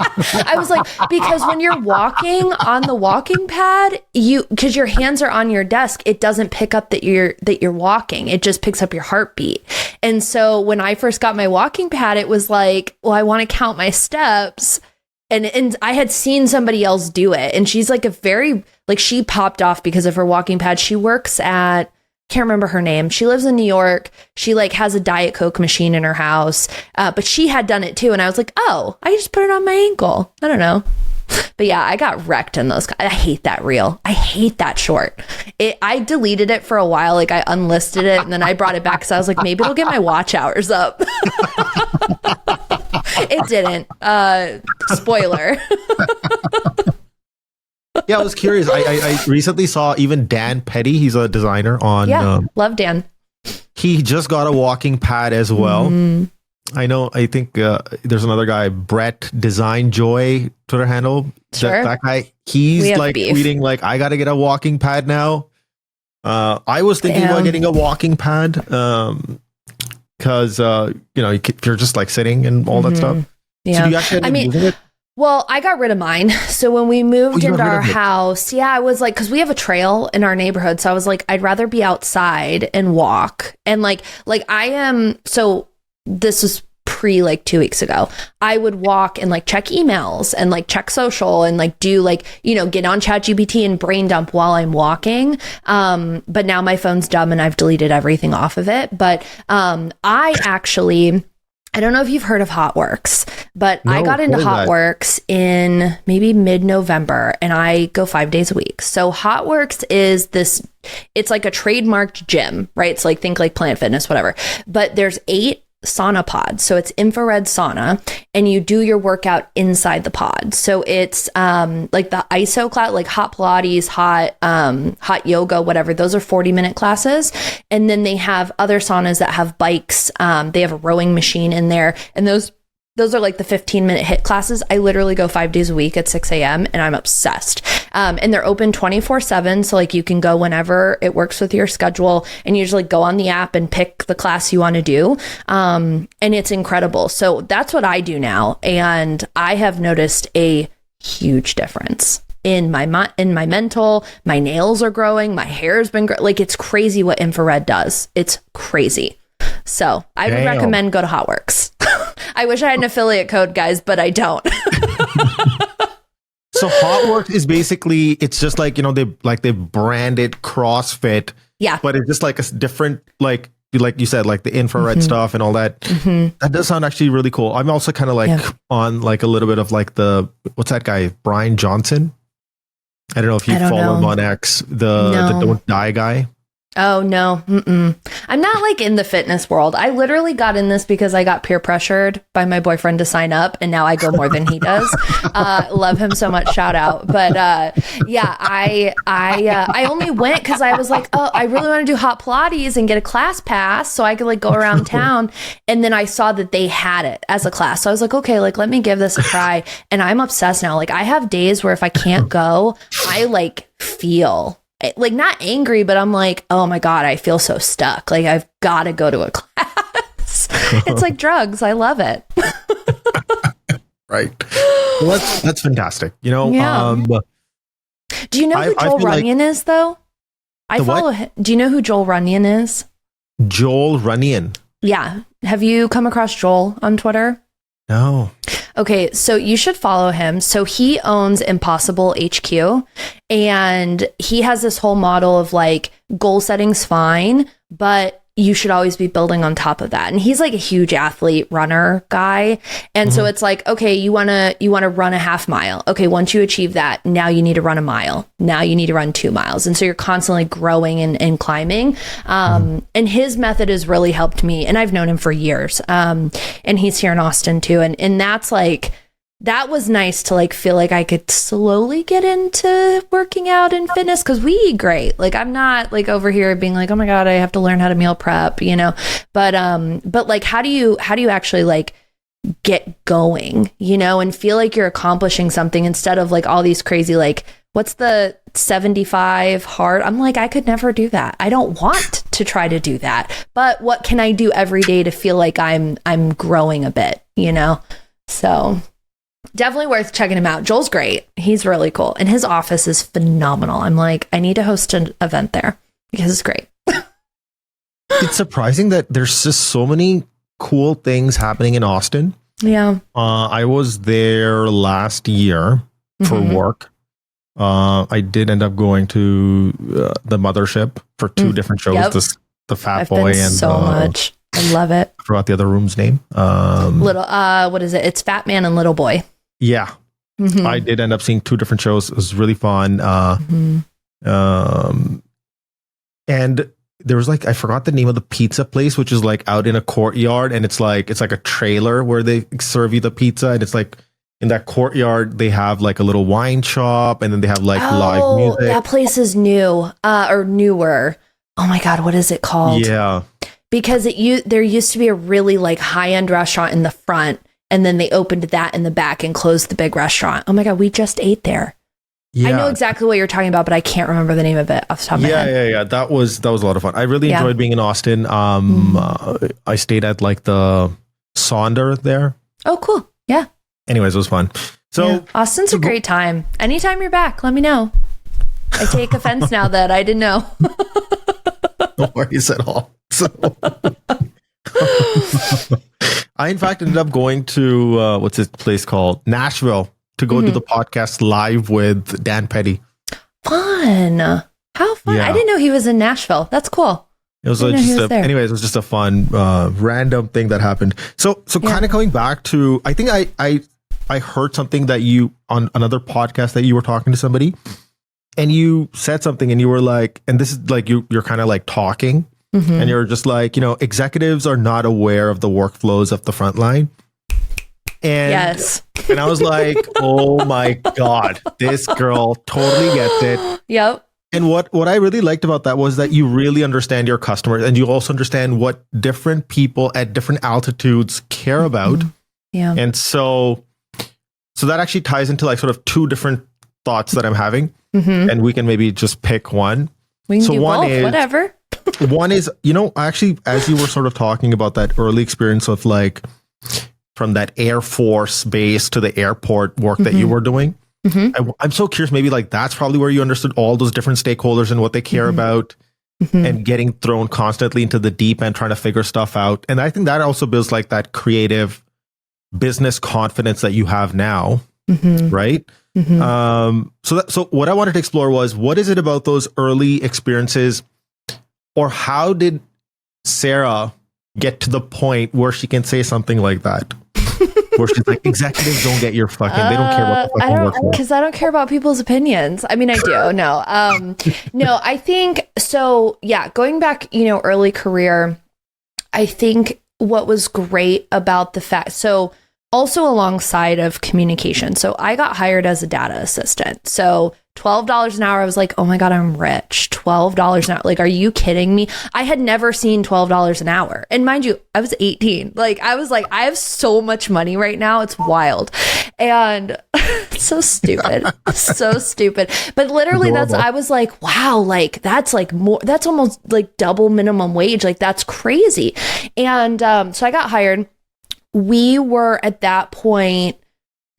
I was like, because when you're walking on the walking pad, because your hands are on your desk, it doesn't pick up that you're walking. It just picks up your heartbeat. And so when I first got my walking pad, it was like, well, I want to count my steps. And I had seen somebody else do it. And she's like she popped off because of her walking pad. She works at, can't remember her name. She lives in New York. She like has a Diet Coke machine in her house. But she had done it too. And I was like, oh, I just put it on my ankle. I don't know. But yeah, I got wrecked in those. I hate that reel. I hate that short. I deleted it for a while. Like I unlisted it and then I brought it back because I was like, maybe it'll get my watch hours up. It didn't. Spoiler. Yeah, I was curious. I recently saw even Dan Petty. He's a designer on. Love Dan. He just got a walking pad as well. I think there's another guy, Brett Design Joy, Twitter handle. Sure. That guy, he's like tweeting like, I got to get a walking pad now. I was thinking about getting a walking pad because, if you're just like sitting and all that stuff. Yeah. So do you actually end up using it? Well, I got rid of mine. So when we moved into our house, I was like, because we have a trail in our neighborhood. So I was like, I'd rather be outside and walk. And like I am. So this was pre like 2 weeks ago. I would walk and like check emails and like check social and like do like, get on ChatGPT and brain dump while I'm walking. But now my phone's dumb and I've deleted everything off of it. But I don't know if you've heard of Hotworks, but I got into Hotworks in maybe mid-November and I go 5 days a week. So Hotworks is it's like a trademarked gym, right? It's like, think like Planet Fitness, whatever. But there's 8 sauna pods. So it's infrared sauna and you do your workout inside the pod. So it's like the ISO class, like hot Pilates, hot yoga, whatever. Those are 40-minute classes. And then they have other saunas that have bikes. They have a rowing machine in there. And those are like the 15-minute HIIT classes. I literally go 5 days a week at 6 a.m. and I'm obsessed. And they're open 24/7. So like you can go whenever it works with your schedule and you just like go on the app and pick the class you want to do. And it's incredible. So that's what I do now. And I have noticed a huge difference in my mental. My nails are growing. My hair's been like, it's crazy what infrared does. It's crazy. So I would recommend go to Hotworks. I wish I had an affiliate code, guys, but I don't. So Hotworks is basically, it's just like, they branded CrossFit. Yeah. But it's just like a different, like you said, like the infrared stuff and all that. That does sound actually really cool. I'm also kind of like on like a little bit of like what's that guy? Brian Johnson? I don't know if you follow him on X, the Don't Die guy. Oh, no. I'm not like in the fitness world. I literally got in this because I got peer pressured by my boyfriend to sign up. And now I go more than he does. Love him so much. Shout out. But I only went because I was like, oh, I really want to do hot Pilates and get a class pass so I could like go around town. And then I saw that they had it as a class. So I was like, okay, like let me give this a try. And I'm obsessed now. Like I have days where if I can't go, I like feel like not angry, but I'm like, oh my God, I feel so stuck. Like I've got to go to a class. It's like drugs. I love it. Right. Well, that's fantastic. Do you know who Joel Runyon is though? I follow him. Do you know who Joel Runyon is? Joel Runyon. Yeah. Have you come across Joel on Twitter? No. Okay, so you should follow him. So he owns Impossible HQ and he has this whole model of like goal setting's fine, but you should always be building on top of that. And he's like a huge athlete runner guy. And so it's like, okay, you want to run a half mile. Okay, once you achieve that, now you need to run a mile. Now you need to run 2 miles. And so you're constantly growing and climbing. And his method has really helped me. And I've known him for years. And he's here in Austin too. And that's like, that was nice to like feel like I could slowly get into working out and fitness because we eat great. Like I'm not like over here being like, oh my God, I have to learn how to meal prep, but like how do you actually like get going, and feel like you're accomplishing something instead of like all these crazy like what's the 75 hard? I'm like, I could never do that. I don't want to try to do that. But what can I do every day to feel like I'm growing a bit, So definitely worth checking him out. Joel's great. He's really cool. And his office is phenomenal. I'm like, I need to host an event there because it's great. It's surprising that there's just so many cool things happening in Austin. Yeah. I was there last year for work. I did end up going to the Mothership for 2 different shows. Yep. The Fat I've Boy been and so much. I love it. I forgot the other room's name. What is it? It's Fat Man and Little Boy. Yeah. I did end up seeing 2 different shows. It was really fun. And there was like, I forgot the name of the pizza place, which is like out in a courtyard, and it's like a trailer where they serve you the pizza, and it's like in that courtyard they have like a little wine shop, and then they have like live music. That place is new, or newer. Oh my God, what is it called? Yeah. Because there used to be a really like high-end restaurant in the front, and then they opened that in the back and closed the big restaurant. Oh my God, we just ate there. Yeah. I know exactly what you're talking about, but I can't remember the name of it off the top of my head. Yeah. That was a lot of fun. I really enjoyed being in Austin. I stayed at like the Sonder there. Oh, cool. Yeah. Anyways, it was fun. So Austin's a great time. Anytime you're back, let me know. I take offense now that I didn't know. No worries at all. So I in fact ended up going to what's this place called? Nashville, to go do the podcast live with Dan Petty. Fun. How fun. Yeah. I didn't know he was in Nashville. That's cool. It was anyways, it was just a fun random thing that happened. So kind of coming back to, I think I heard something that you on another podcast that you were talking to somebody, and you said something, and you were like, and this is like you're kind of like talking, and you're just like, executives are not aware of the workflows of the front line. And yes. And I was like, oh my God, this girl totally gets it. Yep. And what I really liked about that was that you really understand your customers, and you also understand what different people at different altitudes care about. Yeah. And so that actually ties into like sort of 2 different thoughts that I'm having, and we can maybe just pick one. We can do both, whatever. One is, actually, as you were sort of talking about that early experience of like from that Air Force base to the airport work that you were doing, I'm so curious, maybe like that's probably where you understood all those different stakeholders and what they care about, and getting thrown constantly into the deep end, trying to figure stuff out. And I think that also builds like that creative business confidence that you have now, right? So what I wanted to explore was, what is it about those early experiences, or how did Sara get to the point where she can say something like that? Where she's like, executives don't get your fucking, they don't care about the fucking work. Because I don't care about people's opinions. I mean, I do. No. No, I think so. Yeah. Going back, early career, I think what was great about the fact, so also alongside of communication. So I got hired as a data assistant. So $12 an hour, I was like, oh my God, I'm rich. $12 an hour. Like, are you kidding me? I had never seen $12 an hour. And mind you, I was 18. Like, I was like, I have so much money right now. It's wild. And it's so stupid. So stupid. But literally I was like, wow, like that's like more, that's almost like double minimum wage. Like that's crazy. And so I got hired. We were at that point,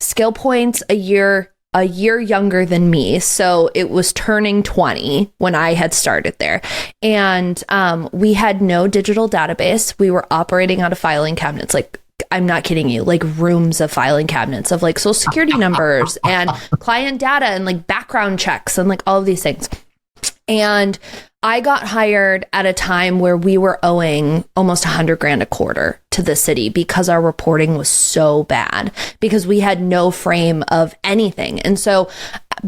skill points a year younger than me. So it was turning 20 when I had started there. And we had no digital database. We were operating out of filing cabinets. Like, I'm not kidding you, like rooms of filing cabinets of like social security numbers and client data and like background checks and like all of these things. And I got hired at a time where we were owing almost $100,000 a quarter to the city because our reporting was so bad, because we had no frame of anything. And so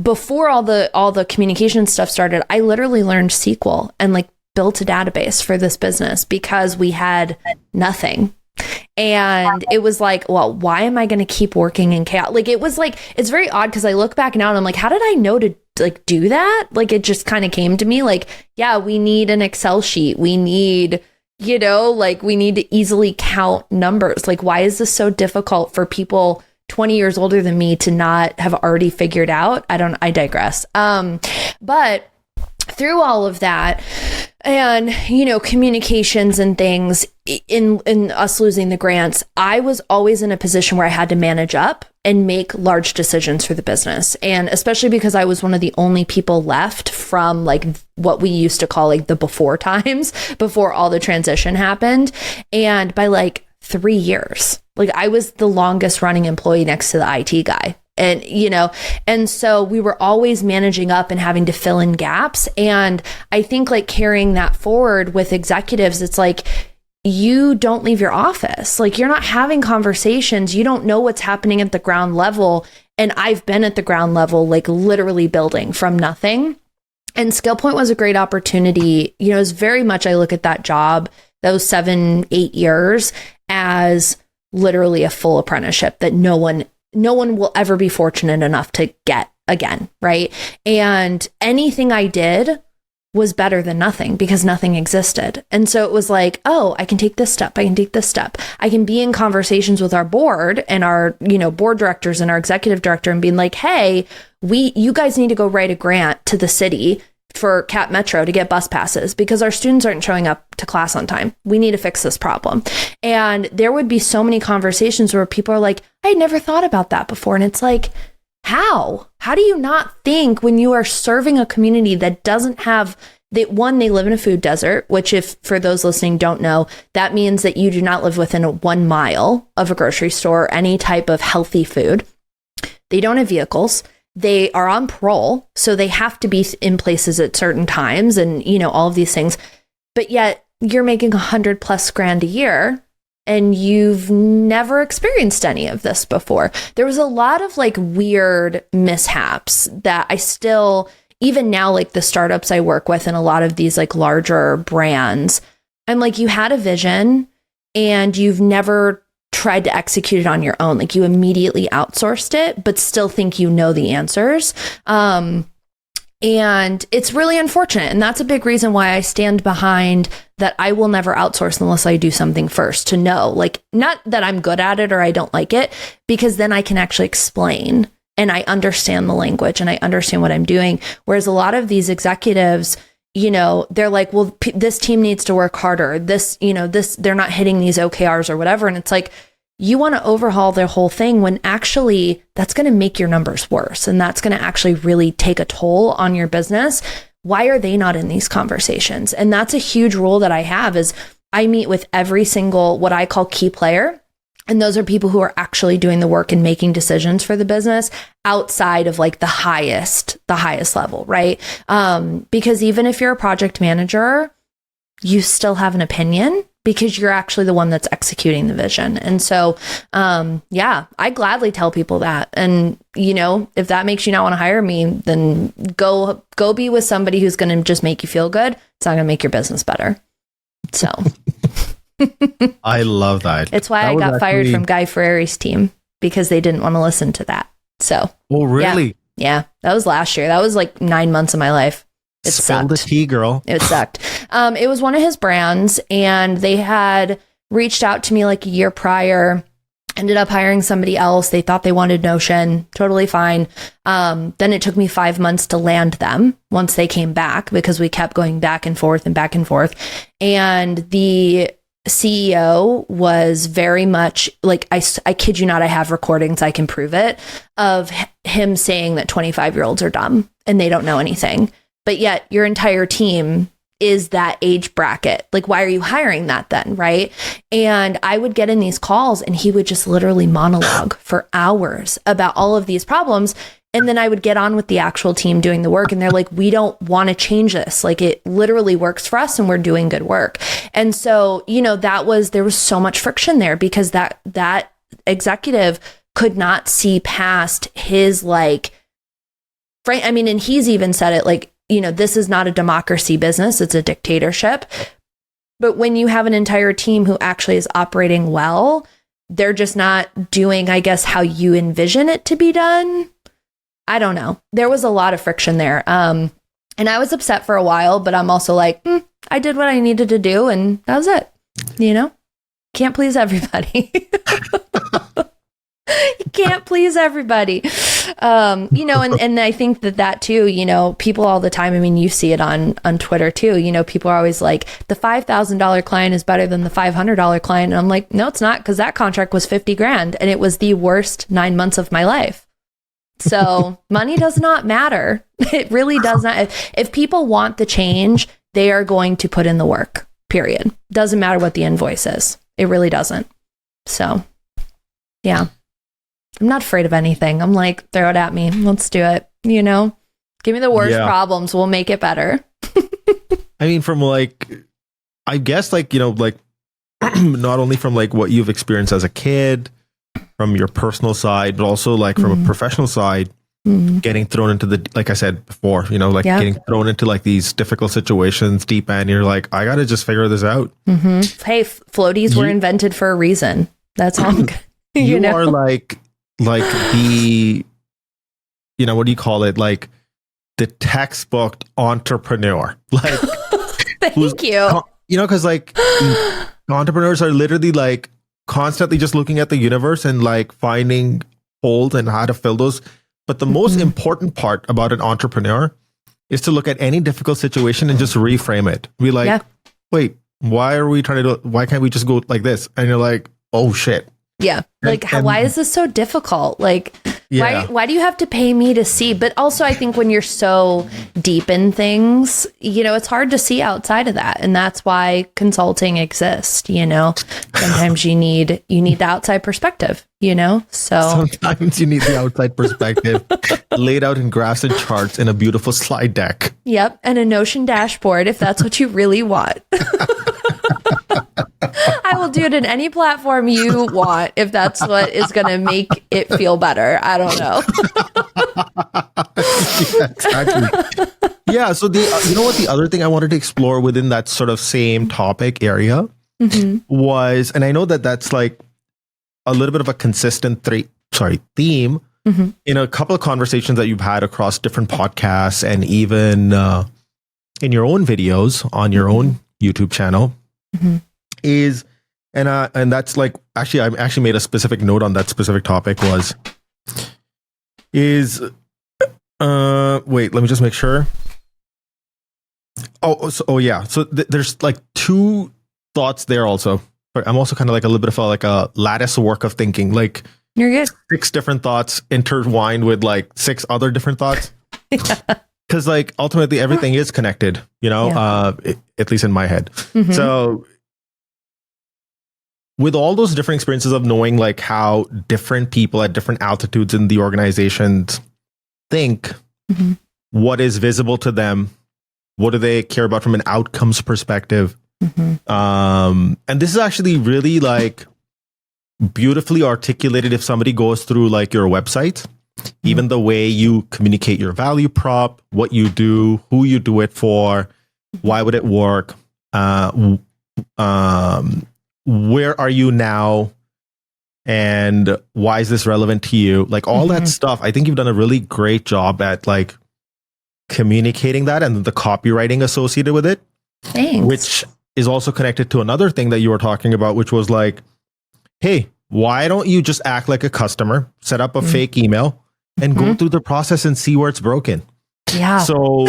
before all the communication stuff started, I literally learned SQL and like built a database for this business because we had nothing. And it was like, well, why am I going to keep working in chaos? Like, it was like, it's very odd because I look back now and I'm like, how did I know to like do that? Like, it just kind of came to me like, yeah, we need an Excel sheet. We need, like we need to easily count numbers. Like, why is this so difficult for people 20 years older than me to not have already figured out? I digress. But through all of that and, communications and things in us losing the grants, I was always in a position where I had to manage up and make large decisions for the business. And especially because I was one of the only people left from like what we used to call like the before times, before all the transition happened. And by like 3 years, like I was the longest running employee next to the IT guy. And, and so we were always managing up and having to fill in gaps. And I think like carrying that forward with executives, it's like, you don't leave your office. Like, you're not having conversations. You don't know what's happening at the ground level. And I've been at the ground level, like literally building from nothing. And ScalePoint was a great opportunity. You know, it's very much, I look at that job, those 7-8 years, as literally a full apprenticeship that no one will ever be fortunate enough to get again. Right. And anything I did was better than nothing because nothing existed. And so it was like, oh, I can take this step. I can take this step. I can be in conversations with our board and our, you know, board directors and our executive director and being like, hey, you guys need to go write a grant to the city for Cap Metro to get bus passes because our students aren't showing up to class on time. We need to fix this problem. And there would be so many conversations where people are like, I never thought about that before. And it's like, how do you not think when you are serving a community that doesn't have they live in a food desert, which, if for those listening don't know, that means that you do not live within 1 mile of a grocery store or any type of healthy food. They don't have vehicles. They are on parole, so they have to be in places at certain times and, you know, all of these things. But yet you're making $100,000+ a year and you've never experienced any of this before. There was a lot of like weird mishaps that I still, even now, like the startups I work with and a lot of these like larger brands, I'm like, you had a vision and you've never tried to execute it on your own. Like, you immediately outsourced it, but still think you know the answers. And it's really unfortunate. And that's a big reason why I stand behind that I will never outsource unless I do something first, to know, like, not that I'm good at it or I don't like it, because then I can actually explain and I understand the language and I understand what I'm doing. Whereas a lot of these executives, you know, they're like, well, this team needs to work harder. This, you know, they're not hitting these OKRs or whatever. And it's like, you want to overhaul their whole thing when actually that's going to make your numbers worse. And that's going to actually really take a toll on your business. Why are they not in these conversations? And that's a huge rule that I have is I meet with every single, what I call key player. And those are people who are actually doing the work and making decisions for the business outside of like the highest level, right? Because even if you're a project manager, you still have an opinion because you're actually the one that's executing the vision. And so, yeah, I gladly tell people that. And, you know, if that makes you not want to hire me, then go be with somebody who's going to just make you feel good. It's not going to make your business better. So I love that. It's why I got fired from Guy Fieri's team, because they didn't want to listen to that. So, oh, really? Yeah, that was last year. That was like 9 months of my life. It Spill sucked. the tea, girl. It sucked. It was one of his brands, and they had reached out to me like a year prior, ended up hiring somebody else. They thought they wanted Notion. Totally fine. Then it took me 5 months to land them once they came back, because we kept going back and forth and back and forth. And the CEO was very much like, I kid you not, I have recordings, I can prove it, of him saying that 25-year-olds are dumb and they don't know anything. But yet your entire team is that age bracket. Like, why are you hiring that then? Right. And I would get in these calls and he would just literally monologue for hours about all of these problems. And then I would get on with the actual team doing the work. And they're like, we don't want to change this. Like, it literally works for us and we're doing good work. And so, you know, there was so much friction there, because that executive could not see past his like, I mean, and he's even said it like, you know, this is not a democracy business, it's a dictatorship. But when you have an entire team who actually is operating well, they're just not doing, I guess, how you envision it to be done. I don't know. There was a lot of friction there. And I was upset for a while, but I'm also like, I did what I needed to do and that was it. You know, can't please everybody. You can't please everybody. You know, and I think that too, you know, people all the time, I mean, you see it on Twitter too, you know, people are always like, the $5,000 client is better than the $500 client. And I'm like, no, it's not, because that contract was $50,000 and it was the worst 9 months of my life. So money does not matter. It really does not. If people want the change, they are going to put in the work, period. Doesn't matter what the invoice is. It really doesn't. So, yeah. I'm not afraid of anything. I'm like, throw it at me. Let's do it. You know, give me the worst problems. We'll make it better. I mean, from like, I guess like, you know, like not only from like what you've experienced as a kid, from your personal side, but also like from a professional side, getting thrown into the, like I said before, you know, like getting thrown into like these difficult situations, deep end. You're like, I got to just figure this out. Hey, floaties were invented for a reason. That's all. You know? Are like the, you know, what do you call it? Like the textbook entrepreneur. Like, thank you. You know, because like entrepreneurs are literally like constantly just looking at the universe and like finding holes and how to fill those. But the most important part about an entrepreneur is to look at any difficult situation and just reframe it. Be like, wait, why can't we just go like this? And you're like, oh shit. Yeah. Like, why is this so difficult? Like, why do you have to pay me to see? But also, I think when you're so deep in things, you know, it's hard to see outside of that. And that's why consulting exists, you know? Sometimes you need the outside perspective, you know? So sometimes you need the outside perspective laid out in graphs and charts in a beautiful slide deck. Yep. And a Notion dashboard if that's what you really want. I will do it in any platform you want if that's what is going to make it feel better. I don't know. Yeah, exactly. Yeah. So you know what? The other thing I wanted to explore within that sort of same topic area was, and I know that that's like a little bit of a consistent theme in a couple of conversations that you've had across different podcasts and even in your own videos on your own YouTube channel. Is and that's like actually I actually made a specific note on that specific topic wait, let me just make sure. So there's like two thoughts there also. But I'm also kind of like a little bit of like a lattice work of thinking, like you're good. 6 different thoughts intertwined with like 6 other different thoughts. Because like ultimately everything is connected, you know, at least in my head. So with all those different experiences of knowing like how different people at different altitudes in the organizations think, what is visible to them, what do they care about from an outcomes perspective. And this is actually really like beautifully articulated if somebody goes through like your website, even the way you communicate your value prop, what you do, who you do it for, why would it work, where are you now, and why is this relevant to you? Like all that stuff. I think you've done a really great job at like communicating that and the copywriting associated with it. Thanks. Which is also connected to another thing that you were talking about, which was like, hey, why don't you just act like a customer, set up a fake email and go through the process and see where it's broken? Yeah. So,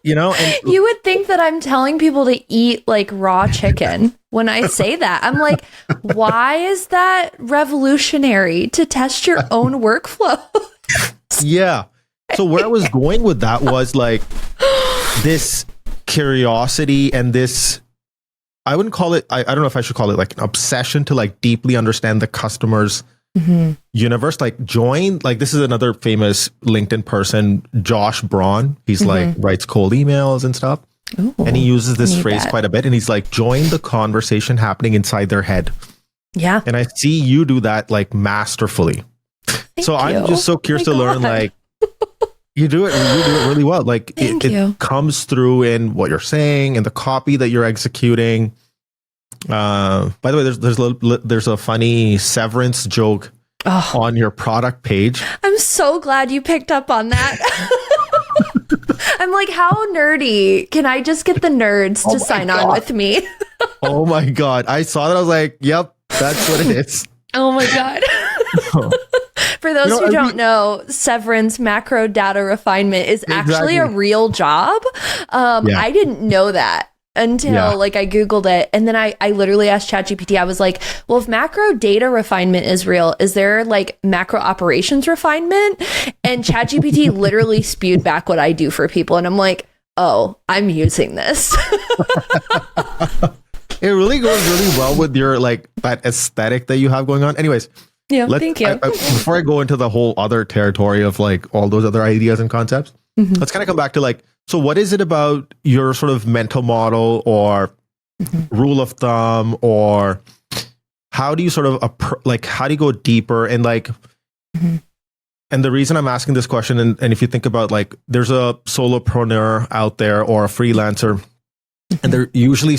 you know, and you would think that I'm telling people to eat like raw chicken when I say that. I'm like, why is that revolutionary to test your own workflow? Yeah. So where I was going with that was like this curiosity and this, I wouldn't call it, I don't know if I should call it like an obsession to like deeply understand the customer's universe. Like this is another famous LinkedIn person, Josh Braun. He's like writes cold emails and stuff. Ooh, and he uses this phrase quite a bit. And he's like, join the conversation happening inside their head. Yeah. And I see you do that like masterfully. I'm just so curious to learn, like, you do it really well. Like it comes through in what you're saying and the copy that you're executing. By the way, there's a funny severance joke on your product page. I'm so glad you picked up on that. I'm like, how nerdy? Can I just get the nerds to sign on with me? Oh my God. I saw that. I was like, yep, that's what it is. Oh my God. For those who don't know, severance macro data refinement is actually a real job. I didn't know that until like I Googled it. And then I literally asked ChatGPT, I was like, well, if macro data refinement is real, is there like macro operations refinement? And ChatGPT literally spewed back what I do for people. And I'm like, oh, I'm using this. It really goes really well with your like that aesthetic that you have going on. Anyways. Yeah, thank you. Before I go into the whole other territory of like all those other ideas and concepts, let's kind of come back to like, so what is it about your sort of mental model or rule of thumb, or how do you sort of like, how do you go deeper and like, and the reason I'm asking this question, and if you think about like, there's a solopreneur out there or a freelancer, and they're usually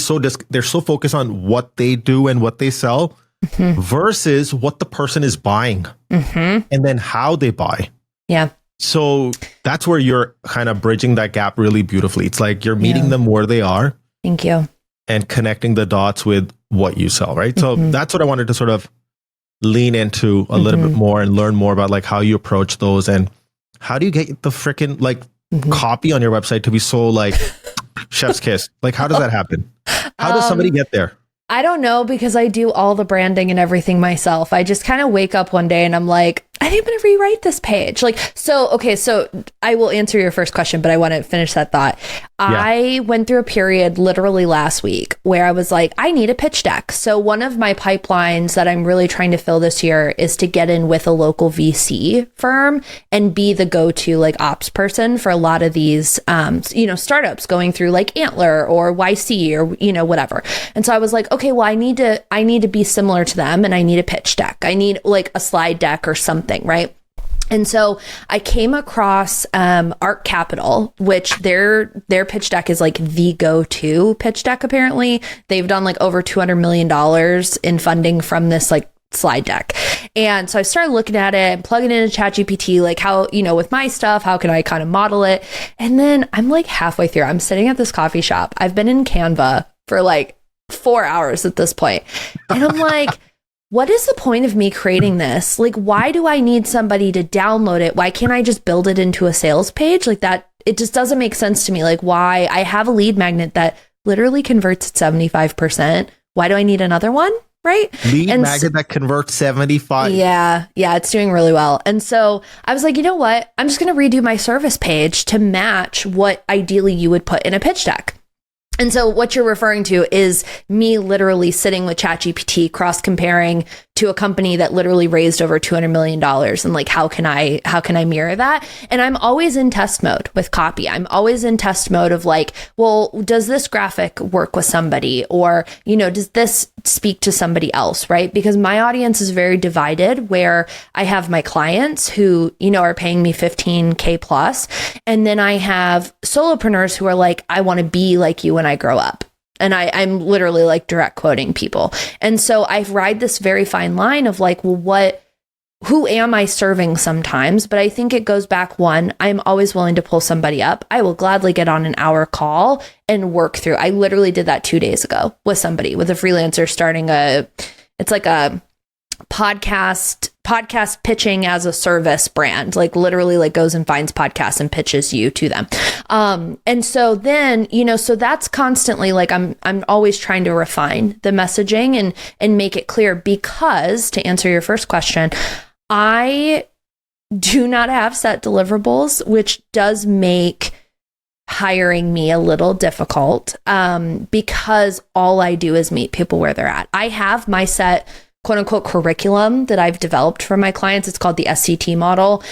they're so focused on what they do and what they sell versus what the person is buying and then how they buy. Yeah. So that's where you're kind of bridging that gap really beautifully. It's like you're meeting them where they are. Thank you. And connecting the dots with what you sell, right? So that's what I wanted to sort of lean into a little bit more and learn more about, like how you approach those and how do you get the freaking like copy on your website to be so like chef's kiss. Like how does that happen? How does somebody get there? I don't know, because I do all the branding and everything myself. I just kind of wake up one day and I'm like, I think I'm going to rewrite this page. Like, so I will answer your first question, but I want to finish that thought. Yeah. I went through a period literally last week where I was like, I need a pitch deck. So one of my pipelines that I'm really trying to fill this year is to get in with a local VC firm and be the go-to like ops person for a lot of these, startups going through like Antler or YC or, whatever. And so I was like, okay, well, I need to be similar to them, and I need a pitch deck. I need like a slide deck or something, right? And so I came across Art Capital, which their pitch deck is like the go-to pitch deck. Apparently, they've done like over $200 million in funding from this like slide deck. And so I started looking at it and plugging it into ChatGPT, like how, with my stuff, how can I kind of model it? And then I'm like halfway through. I'm sitting at this coffee shop. I've been in Canva for like 4 hours at this point. And I'm like, what is the point of me creating this? Like, why do I need somebody to download it? Why can't I just build it into a sales page? Like that, it just doesn't make sense to me. Like, why I have a lead magnet that literally converts at 75%. Why do I need another one? Right? Lead magnet that converts 75. Yeah, it's doing really well. And so I was like, you know what? I'm just going to redo my service page to match what ideally you would put in a pitch deck. And so what you're referring to is me literally sitting with ChatGPT, cross-comparing to a company that literally raised over $200 million. And like, how can I mirror that? And I'm always in test mode with copy. I'm always in test mode of like, well, does this graphic work with somebody? Or, does this speak to somebody else, right? Because my audience is very divided, where I have my clients who, are paying me $15K plus. And then I have solopreneurs who are like, I want to be like you when I grow up. And I'm literally like direct quoting people. And so I ride this very fine line of like, well, who am I serving sometimes? But I think it goes back, one, I'm always willing to pull somebody up. I will gladly get on an hour call and work through. I literally did that 2 days ago with a freelancer starting it's like a podcast pitching as a service brand, like literally like goes and finds podcasts and pitches you to them. And so then, so that's constantly like, I'm always trying to refine the messaging and make it clear, because to answer your first question, I do not have set deliverables, which does make hiring me a little difficult, because all I do is meet people where they're at. I have my set quote unquote curriculum that I've developed for my clients. It's called the SCT model,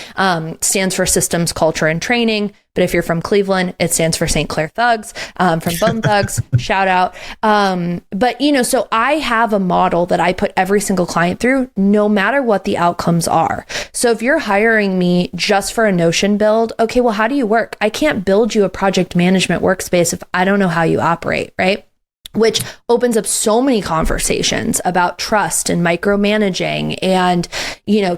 stands for Systems, Culture, and Training. But if you're from Cleveland, it stands for St. Clair Thugs, from Bone Thugs, shout out. But, so I have a model that I put every single client through, no matter what the outcomes are. So if you're hiring me just for a Notion build, okay, well, how do you work? I can't build you a project management workspace if I don't know how you operate, right? Which opens up so many conversations about trust and micromanaging and,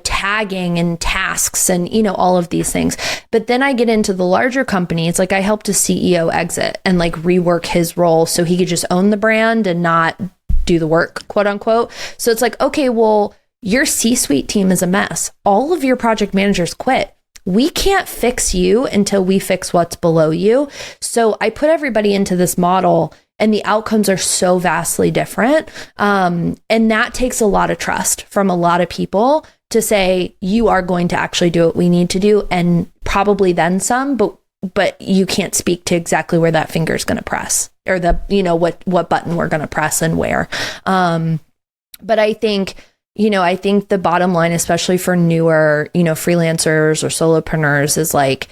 tagging and tasks and, all of these things. But then I get into the larger companies, like I helped a CEO exit and like rework his role so he could just own the brand and not do the work, quote unquote. So it's like, okay, well, your C-suite team is a mess. All of your project managers quit. We can't fix you until we fix what's below you. So I put everybody into this model, and the outcomes are so vastly different. And that takes a lot of trust from a lot of people to say, you are going to actually do what we need to do, and probably then some, but you can't speak to exactly where that finger is going to press, or what button we're going to press and where. But I think, I think the bottom line, especially for newer, freelancers or solopreneurs, is like,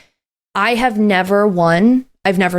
I've never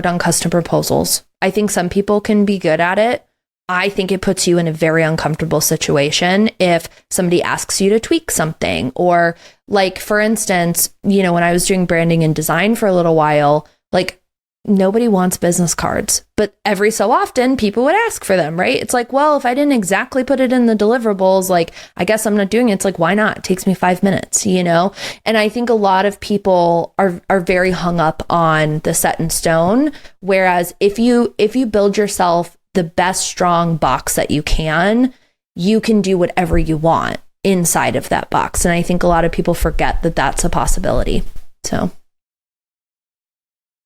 done custom proposals. I think some people can be good at it. I think it puts you in a very uncomfortable situation if somebody asks you to tweak something, or like, for instance, you know, when I was doing branding and design for a little while, like, nobody wants business cards, but every so often people would ask for them, right? It's like, well, if I didn't exactly put it in the deliverables, like, I guess I'm not doing it. It's like, why not? It takes me 5 minutes, you know? And I think a lot of people are very hung up on the set in stone. Whereas if you build yourself the best strong box that you can do whatever you want inside of that box. And I think a lot of people forget that that's a possibility. So.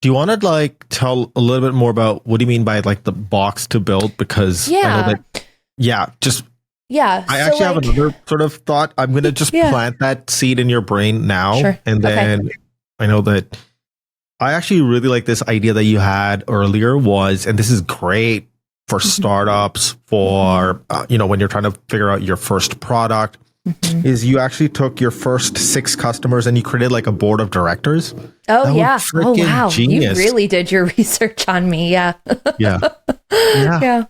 Do you want to like tell a little bit more about what do you mean by like the box to build? Because I know that, I actually have another sort of thought. I'm going to just plant that seed in your brain now. Sure. And then I know that I actually really like this idea that you had earlier was, and this is great for startups, for, you know, when you're trying to figure out your first product, is you actually took your first 6 customers and you created like a board of directors. Oh, yeah. Oh, wow. Genius. You really did your research on me. Yeah. Yeah.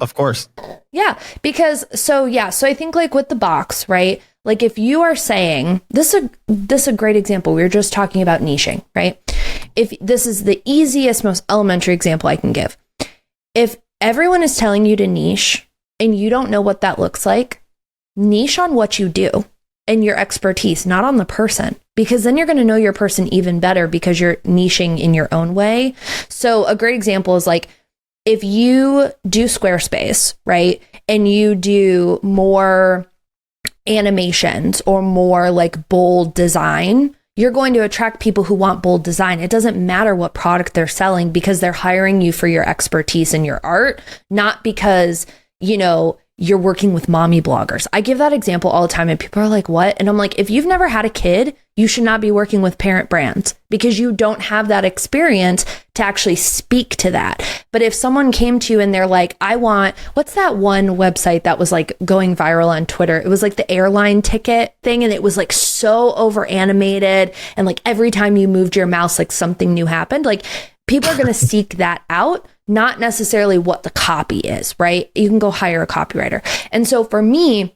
Of course. Yeah. Because so I think like with the box, right? Like if you are saying this is a great example. We were just talking about niching, right? If this is the easiest, most elementary example I can give. If everyone is telling you to niche and you don't know what that looks like, niche on what you do and your expertise, not on the person, because then you're going to know your person even better because you're niching in your own way. So a great example is like, if you do Squarespace, right, and you do more animations or more like bold design, you're going to attract people who want bold design. It doesn't matter what product they're selling because they're hiring you for your expertise and your art, not because, you know, you're working with mommy bloggers. I give that example all the time and people are like, what? And I'm like, if you've never had a kid, you should not be working with parent brands because you don't have that experience to actually speak to that. But if someone came to you and they're like, I want, what's that one website that was like going viral on Twitter? It was like the airline ticket thing. And it was like so over animated. And like every time you moved your mouse, like something new happened. Like people are going to seek that out, not necessarily what the copy is, right? You can go hire a copywriter. And so for me,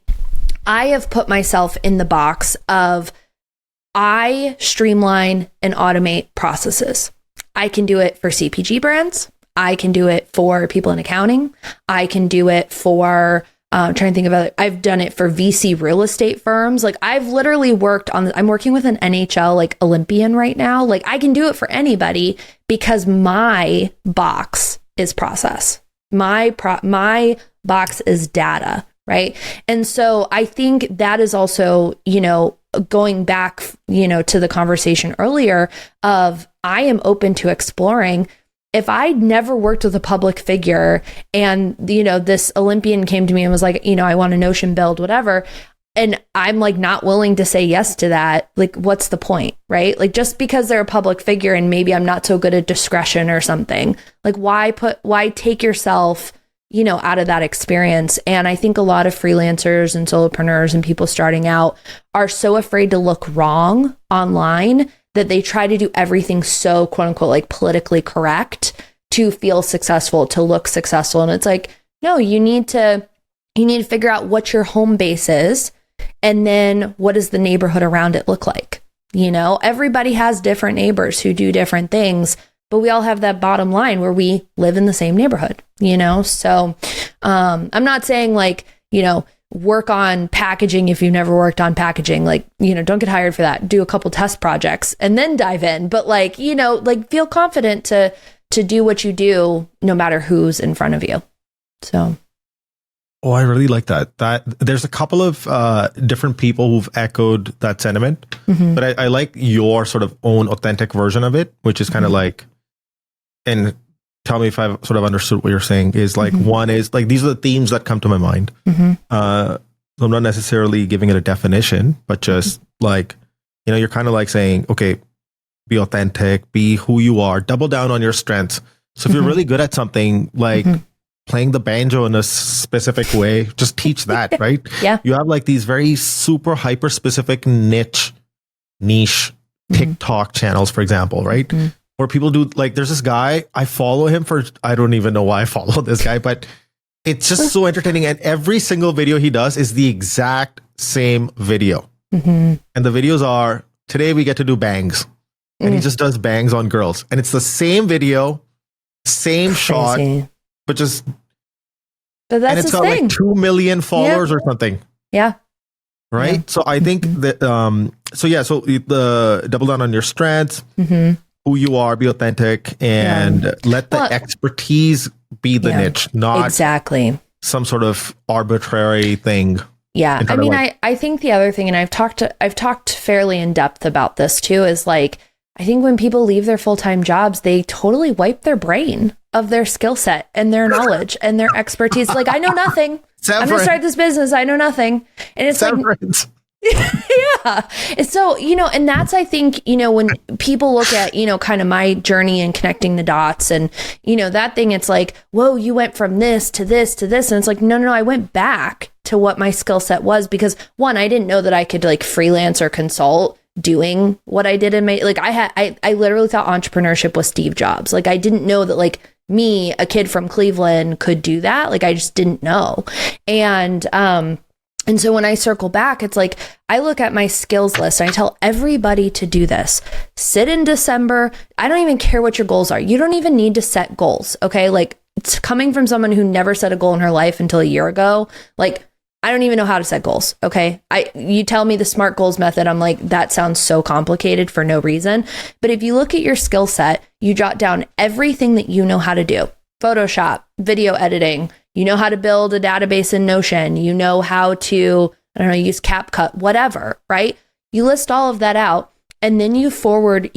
I have put myself in the box of I streamline and automate processes. I can do it for CPG brands. I can do it for people in accounting. I can do it for trying to think about it. I've done it for VC real estate firms. Like I've literally worked on, I'm working with an NHL like Olympian right now. Like I can do it for anybody because my box is process. My box is data, right? And so I think that is also, you know, going back, you know, to the conversation earlier of I am open to exploring. If I'd never worked with a public figure and, you know, this Olympian came to me and was like, you know, I want a Notion build, whatever. And I'm like not willing to say yes to that. Like, what's the point, right? Like just because they're a public figure and maybe I'm not so good at discretion or something, like why take yourself, you know, out of that experience? And I think a lot of freelancers and solopreneurs and people starting out are so afraid to look wrong online that they try to do everything so quote unquote like politically correct to feel successful, to look successful. And it's like, no, you need to figure out what your home base is. And then what does the neighborhood around it look like? You know, everybody has different neighbors who do different things, but we all have that bottom line where we live in the same neighborhood, you know? So I'm not saying like, you know, work on packaging if you've never worked on packaging, like, you know, don't get hired for that. Do a couple test projects and then dive in. But like, you know, like feel confident to do what you do no matter who's in front of you. So. Oh, I really like that. That there's a couple of different people who've echoed that sentiment, but I like your sort of own authentic version of it, which is kind of like, and tell me if I've sort of understood what you're saying, is like one is like, these are the themes that come to my mind. So I'm not necessarily giving it a definition, but just like, you know, you're kind of like saying, okay, be authentic, be who you are, double down on your strengths. So if you're really good at something like playing the banjo in a specific way, just teach that, right? Yeah. You have like these very super hyper specific niche TikTok channels, for example, right? Where people do like, there's this guy, I follow him for, I don't even know why I follow this guy, but It's just so entertaining. And every single video he does is the exact same video. And the videos are, today we get to do bangs. And he just does bangs on girls. And it's the same video, same shot, but just... But that's and it's got thing. like 2 million followers or something. Yeah. Right. Yeah. So I think that, so the double down on your strengths, who you are, be authentic, and let the expertise be the niche, not exactly some sort of arbitrary thing. Yeah. I mean, I think the other thing, and I've talked fairly in depth about this too, is like, I think when people leave their full-time jobs, they totally wipe their brain of their skill set and their knowledge and their expertise. Like, I know nothing. I'm going to start this business. I know nothing. And it's like, yeah. And so, and that's, I think, when people look at, kind of my journey and connecting the dots and, that thing, it's like, whoa, you went from this to this to this. And it's like, no, I went back to what my skill set was because one, I didn't know that I could like freelance or consult doing what I did in my, like I literally thought entrepreneurship was Steve Jobs. Like I didn't know that like me, a kid from Cleveland, could do that. Like I just didn't know. And so when I circle back, it's like, I look at my skills list and I tell everybody to do this. Sit in December. I don't even care what your goals are. You don't even need to set goals. Okay. Like it's coming from someone who never set a goal in her life until a year ago. Like, I don't even know how to set goals. Okay. You tell me the SMART goals method. I'm like, that sounds so complicated for no reason. But if you look at your skill set, you jot down everything that you know how to do. Photoshop, video editing, you know how to build a database in Notion, you know how to, use CapCut, whatever, right? You list all of that out and then you forward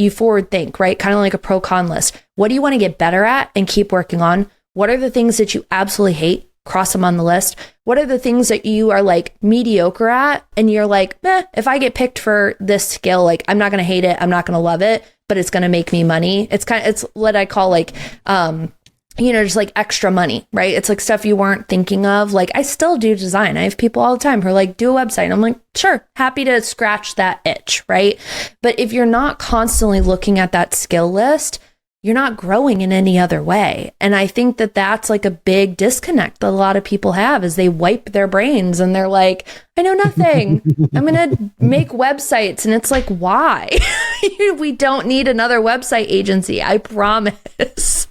think, right? Kind of like a pro con list. What do you want to get better at and keep working on? What are the things that you absolutely hate? Cross them on the list. What are the things that you are like mediocre at? And you're like, if I get picked for this skill, like I'm not going to hate it. I'm not going to love it, but it's going to make me money. It's what I call like, just like extra money, right? It's like stuff you weren't thinking of. Like I still do design. I have people all the time who are like, do a website. I'm like, sure, happy to scratch that itch, right? But if you're not constantly looking at that skill list, you're not growing in any other way. And I think that that's like a big disconnect that a lot of people have is they wipe their brains and they're like, I know nothing. I'm going to make websites. And it's like, why? We don't need another website agency. I promise.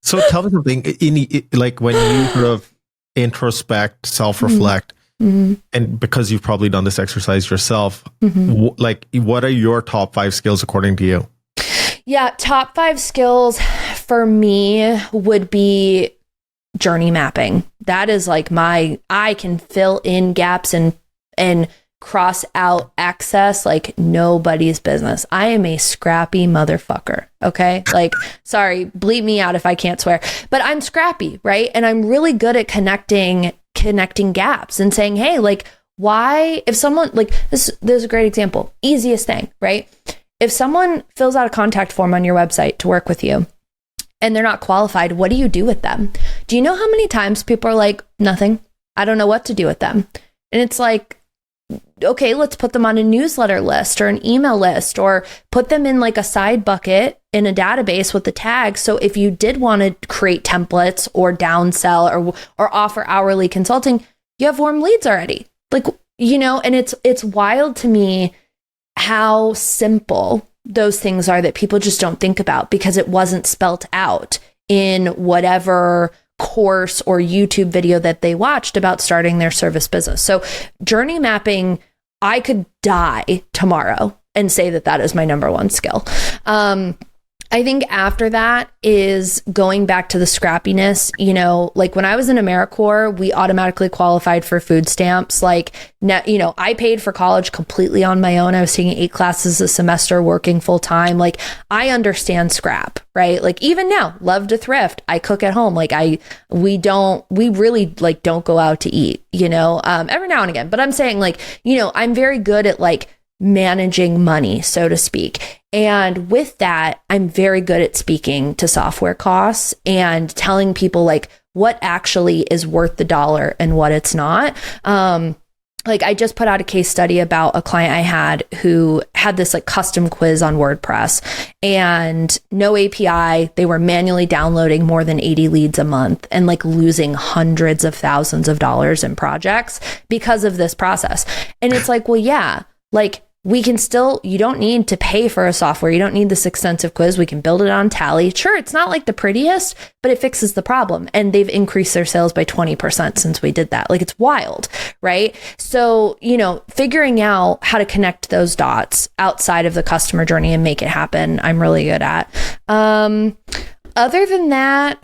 So tell me something, like when you sort of introspect, self-reflect, and because you've probably done this exercise yourself, like what are your top 5 skills according to you? Yeah, top 5 skills for me would be journey mapping. That is like I can fill in gaps and cross out access like nobody's business. I am a scrappy motherfucker. Okay. Like, sorry, bleep me out if I can't swear, but I'm scrappy. Right. And I'm really good at connecting gaps and saying, hey, like why, if someone like this is a great example, easiest thing, right? If someone fills out a contact form on your website to work with you and they're not qualified, what do you do with them? Do you know how many times people are like, nothing, I don't know what to do with them? And it's like, okay, let's put them on a newsletter list or an email list or put them in like a side bucket in a database with the tag. So if you did want to create templates or downsell or offer hourly consulting, you have warm leads already. Like, and it's wild to me how simple those things are that people just don't think about because it wasn't spelt out in whatever course or YouTube video that they watched about starting their service business. So journey mapping, I could die tomorrow and say that is my number 1 skill. I think after that is going back to the scrappiness, like when I was in AmeriCorps, we automatically qualified for food stamps. Like, I paid for college completely on my own. I was taking 8 classes a semester, working full time. Like I understand scrap, right? Like even now, love to thrift. I cook at home. Like we really like don't go out to eat, every now and again, but I'm saying like, I'm very good at like managing money, so to speak. And with that, I'm very good at speaking to software costs and telling people like what actually is worth the dollar and what it's not. like I just put out a case study about a client I had who had this like custom quiz on WordPress and no API. They were manually downloading more than 80 leads a month and like losing hundreds of thousands of dollars in projects because of this process. And it's like, well, yeah, like we can still, you don't need to pay for a software. You don't need this extensive quiz. We can build it on Tally. Sure, it's not like the prettiest, but it fixes the problem. And they've increased their sales by 20% since we did that. Like it's wild, right? So, you know, figuring out how to connect those dots outside of the customer journey and make it happen, I'm really good at. Other than that,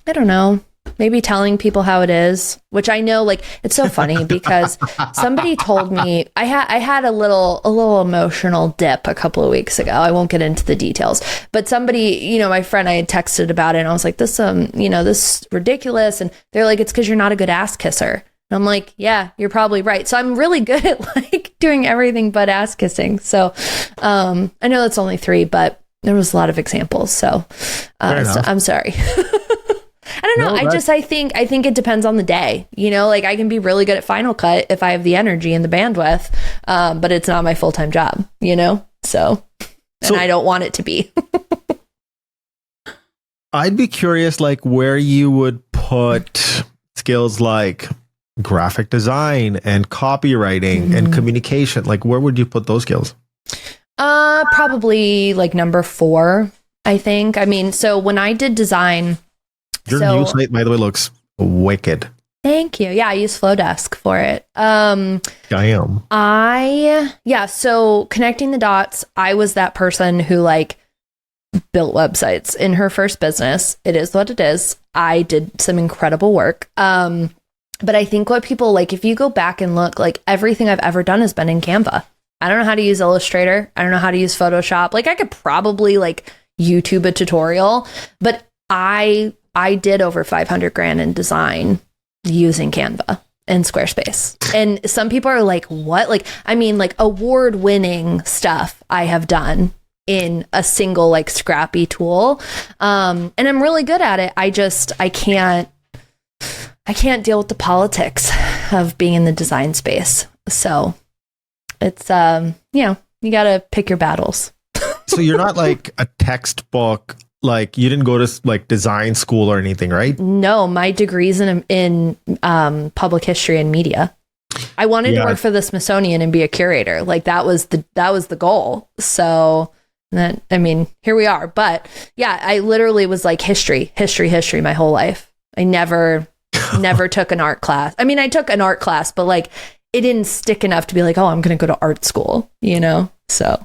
I don't know. Maybe telling people how it is, which I know, like, it's so funny because somebody told me I had a little emotional dip a couple of weeks ago. I won't get into the details, but somebody, you know, my friend, I had texted about it and I was like, this, you know, this is ridiculous. And they're like, it's because you're not a good ass kisser. And I'm like, yeah, you're probably right. So I'm really good at like doing everything but ass kissing. So I know that's only 3, but there was a lot of examples. So I'm sorry. I don't know. No, I think it depends on the day, you know, like I can be really good at Final Cut if I have the energy and the bandwidth, but it's not my full-time job, you know? So I don't want it to be. I'd be curious, like where you would put skills like graphic design and copywriting and communication. Like where would you put those skills? Probably like number 4, I think. I mean, so when I did design, your new site, by the way, looks wicked. Thank you. Yeah, I use Flowdesk for it. So connecting the dots, I was that person who like built websites in her first business. It is what it is. I did some incredible work. But I think what people like, if you go back and look, like everything I've ever done has been in Canva. I don't know how to use Illustrator. I don't know how to use Photoshop. Like I could probably like YouTube a tutorial, but I did over 500 grand in design using Canva and Squarespace. And some people are like, what? Like, I mean, like award-winning stuff I have done in a single like scrappy tool. And I'm really good at it. I can't deal with the politics of being in the design space. So it's, you know, you got to pick your battles. So you're not like a textbook, like you didn't go to like design school or anything, right? No, my degree's in public history and media. I wanted to work for the Smithsonian and be a curator. Like that was the goal. So that, I mean, here we are. But yeah, I literally was like history my whole life. I never took an art class. I mean, I took an art class, but like it didn't stick enough to be like, oh, I'm going to go to art school, you know? So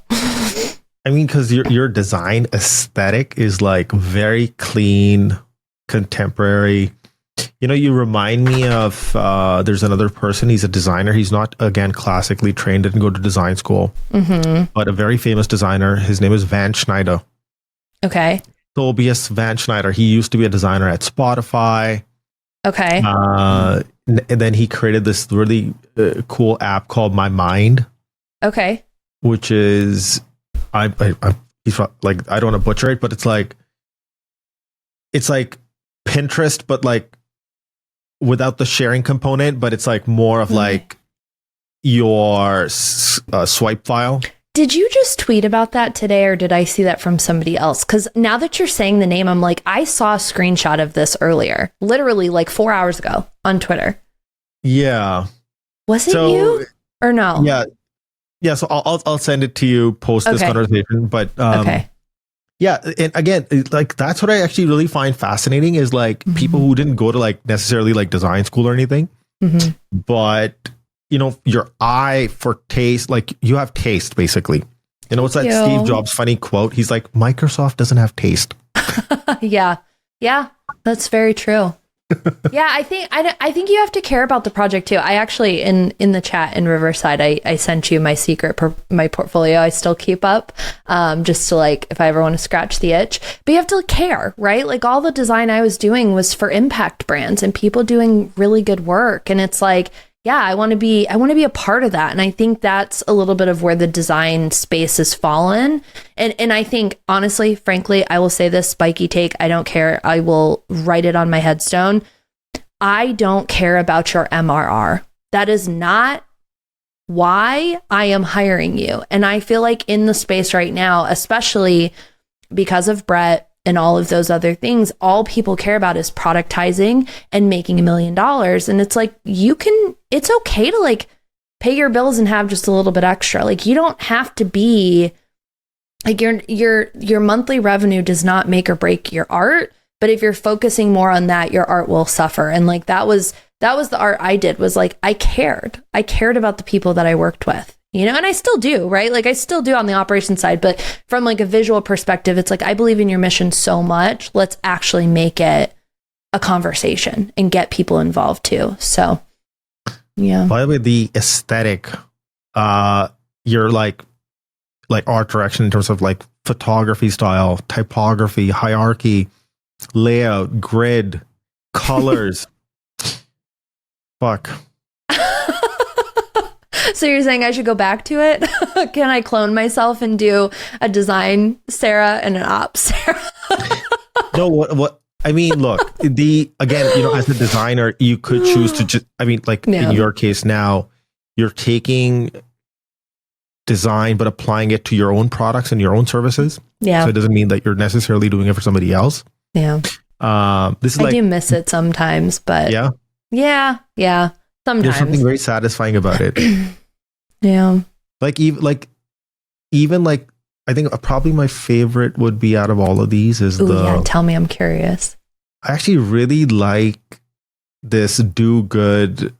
I mean, because your design aesthetic is like very clean, contemporary. You know, you remind me of, there's another person, he's a designer. He's not, again, classically trained, didn't go to design school, but a very famous designer. His name is Van Schneider. Okay. Tobias Van Schneider. He used to be a designer at Spotify. Okay. And then he created this really cool app called My Mind. Okay. Which is... he's like, I don't want to butcher it, but it's like Pinterest, but like without the sharing component, but it's like more of like your swipe file. Did you just tweet about that today or did I see that from somebody else? Because now that you're saying the name, I'm like, I saw a screenshot of this earlier, literally like 4 hours ago on Twitter. Yeah. Was it you or no? Yeah. Yeah, so I'll send it to you post this conversation. But yeah, and again, like that's what I actually really find fascinating is like people who didn't go to like necessarily like design school or anything, but you know, your eye for taste, like you have taste basically. You know, what's that Steve Jobs funny quote? He's like, Microsoft doesn't have taste. Yeah, that's very true. Yeah, I think you have to care about the project too. I actually in the chat in Riverside, I sent you my my portfolio. I still keep up, just to like if I ever want to scratch the itch. But you have to care, right? Like all the design I was doing was for impact brands and people doing really good work, and it's like, yeah, I want to be a part of that. And I think that's a little bit of where the design space has fallen. And I think, honestly, frankly, I will say this spiky take. I don't care. I will write it on my headstone. I don't care about your MRR. that is not why I am hiring you. And I feel like in the space right now, especially because of Brett and all of those other things, all people care about is productizing and making $1 million. And it's like, it's okay to like pay your bills and have just a little bit extra. Like, you don't have to be like, your monthly revenue does not make or break your art. But if you're focusing more on that, your art will suffer. And like, that was the art I did, was like, I cared about the people that I worked with, you know, and I still do, right? Like, I still do on the operation side, but from like a visual perspective, it's like, I believe in your mission so much. Let's actually make it a conversation and get people involved too. So, yeah. By the way, the aesthetic, your like art direction in terms of like photography style, typography, hierarchy, layout, grid, colors. Fuck. So you're saying I should go back to it? Can I clone myself and do a design Sarah and an ops Sarah? No, what I mean, look, again, you know, as a designer, you could choose to just, I mean, like in your case now, you're taking design but applying it to your own products and your own services. Yeah. So it doesn't mean that you're necessarily doing it for somebody else. Yeah. This is I do miss it sometimes, but yeah. Sometimes there's something very satisfying about it. Yeah. Like even like I think probably my favorite would be out of all of these is tell me, I'm curious. I actually really like this do good.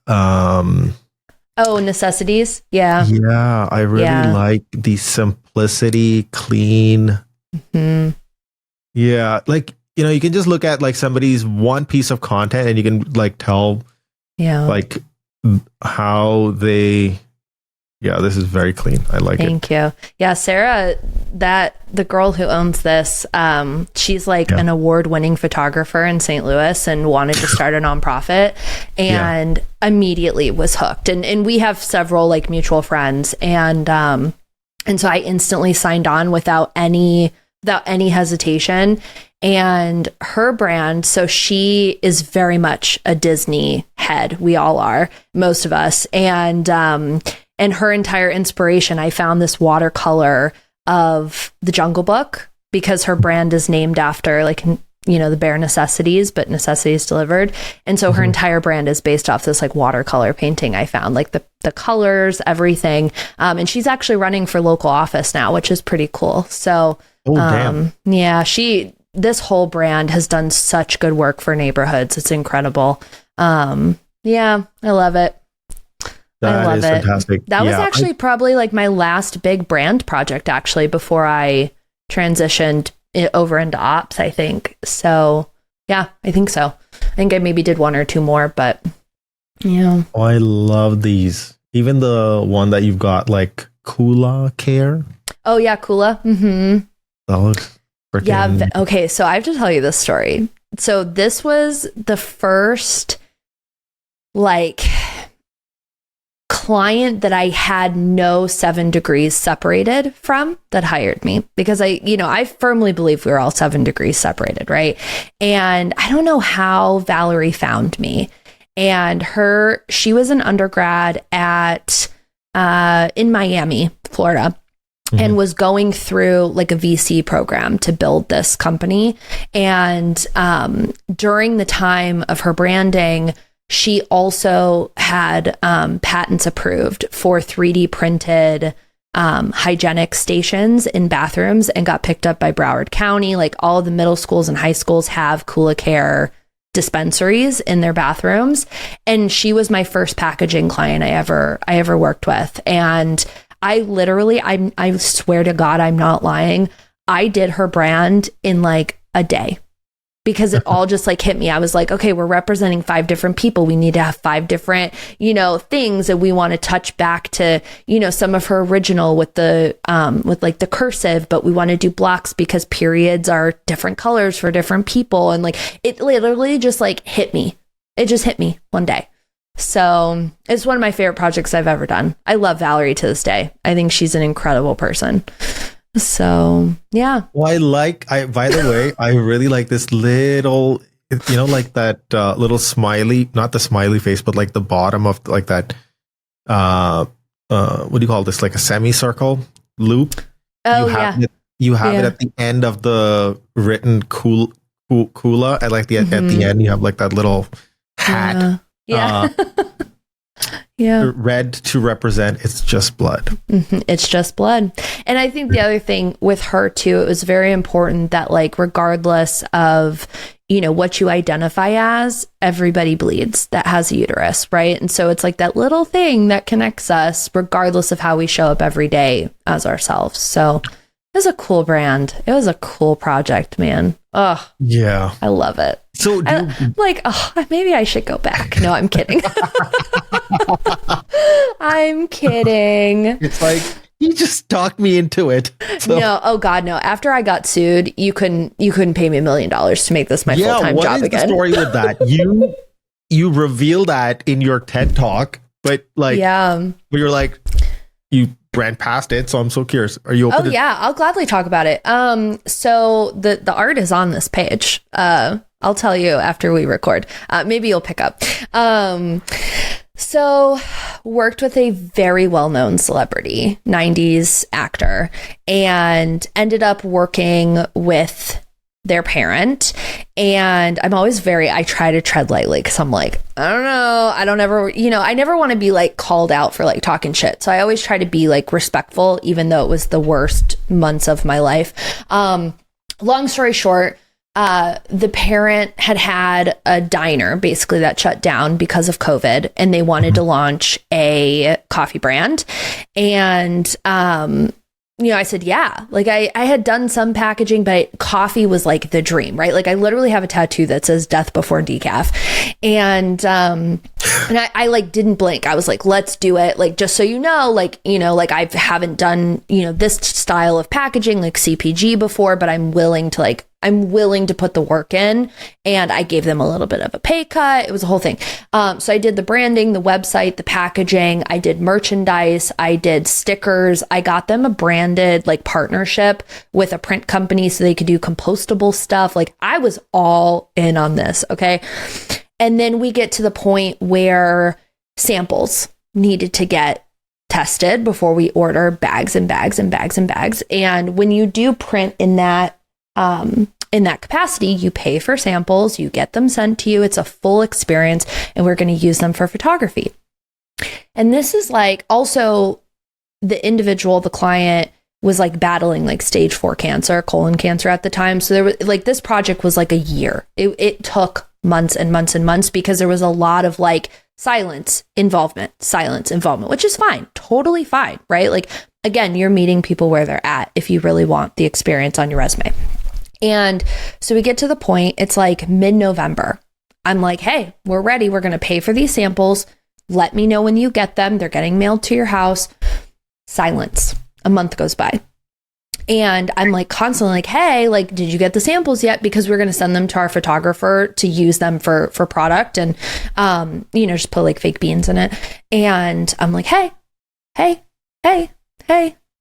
Necessities. Yeah. Yeah. I really like the simplicity, clean. Mm-hmm. Yeah. Like, you know, you can just look at like somebody's one piece of content and you can like tell like how they, this is very clean. I like it. Thank you. Yeah. Sarah, the girl who owns this, she's like an award-winning photographer in St. Louis and wanted to start a nonprofit and immediately was hooked. And we have several like mutual friends. And so I instantly signed on without any hesitation. And her brand, so she is very much a Disney head. We all are, most of us. And her entire inspiration, I found this watercolor of the Jungle Book because her brand is named after like, you know, the bare necessities, but necessities delivered. And so her entire brand is based off this like watercolor painting I found, like the colors, everything. And she's actually running for local office now, which is pretty cool. So, this whole brand has done such good work for neighborhoods. It's incredible. I love it. That is fantastic. That was actually probably like my last big brand project actually before I transitioned over into ops, I think. So yeah, I think so. I think I maybe did one or two more, but yeah. Oh, I love these. Even the one that you've got like Kula Care. Oh yeah, Kula. Mm-hmm. That looks freaking... Yeah. Okay. So I have to tell you this story. So this was the first like client that I had no 7 degrees separated from that hired me because I firmly believe we were all 7 degrees separated. Right. And I don't know how Valerie found me, and she was an undergrad in Miami, Florida. And was going through like a VC program to build this company. And during the time of her branding, she also had patents approved for 3D printed hygienic stations in bathrooms and got picked up by Broward County. Like all of the middle schools and high schools have Kula Care dispensaries in their bathrooms. And she was my first packaging client I ever worked with. And I literally, I swear to God, I'm not lying. I did her brand in like a day because it all just like hit me. I was like, okay, we're representing 5 different people. We need to have 5 different, things that we want to touch back to, some of her original with the, with like the cursive, but we want to do blocks because periods are different colors for different people. And like, it literally just like hit me. It just hit me one day. So it's one of my favorite projects I've ever done. I love Valerie to this day. I think she's an incredible person. So yeah. Well, by the way, I really like this little, like that little smiley, not the smiley face, but like the bottom of like that what do you call this? Like a semicircle loop. Oh, You have it at the end of the written kula, and like at the end you have like that little hat. Yeah. Yeah. Red to represent it's just blood. It's just blood. And I think the other thing with her too, it was very important that like regardless of, you know, what you identify as, everybody bleeds that has a uterus, right? And so it's like that little thing that connects us regardless of how we show up every day as ourselves. So it was a cool brand. It was a cool project, man. Oh, yeah. I love it. So maybe I should go back. No, I'm kidding. I'm kidding. It's like, you just talked me into it. So. No, oh God, no. After I got sued, you couldn't pay me $1 million to make this my full-time job again. What is the story with that? You reveal that in your TED talk, but like, you're like, you ran past it, so I'm so curious. Are you open? I'll gladly talk about it. So the art is on this page. I'll tell you after we record. Maybe you'll pick up. So worked with a very well-known celebrity, 90s actor, and ended up working with their parent. And I'm always I try to tread lightly because I'm like, I don't know. I never want to be like called out for like talking shit. So I always try to be like respectful, even though it was the worst months of my life. Long story short, the parent had a diner basically that shut down because of COVID, and they wanted to launch a coffee brand. And, I said, yeah, like I had done some packaging, but coffee was like the dream, right? Like I literally have a tattoo that says death before decaf. And I like didn't blink. I was like, let's do it. Like, just so you know, like I haven't done, this style of packaging, like CPG before, but I'm willing to put the work in. And I gave them a little bit of a pay cut. It was a whole thing. So I did the branding, the website, the packaging. I did merchandise. I did stickers. I got them a branded like partnership with a print company so they could do compostable stuff. Like I was all in on this. Okay. And then we get to the point where samples needed to get tested before we order bags and bags and bags and bags. And when you do print in that capacity, you pay for samples, you get them sent to you. It's a full experience, and we're going to use them for photography. And this is like also the individual, the client was like battling like stage 4 cancer, colon cancer at the time. So there was like, this project was like a year. It took months and months and months because there was a lot of like silence involvement, which is fine, totally fine, right? Like, again, you're meeting people where they're at if you really want the experience on your resume. And so we get to the point, it's like mid-November. I'm like, hey, we're ready. We're going to pay for these samples. Let me know when you get them. They're getting mailed to your house. Silence. A month goes by. And I'm like constantly like, hey, like, did you get the samples yet? Because we're going to send them to our photographer to use them for product and, just put like fake beans in it. And I'm like, hey,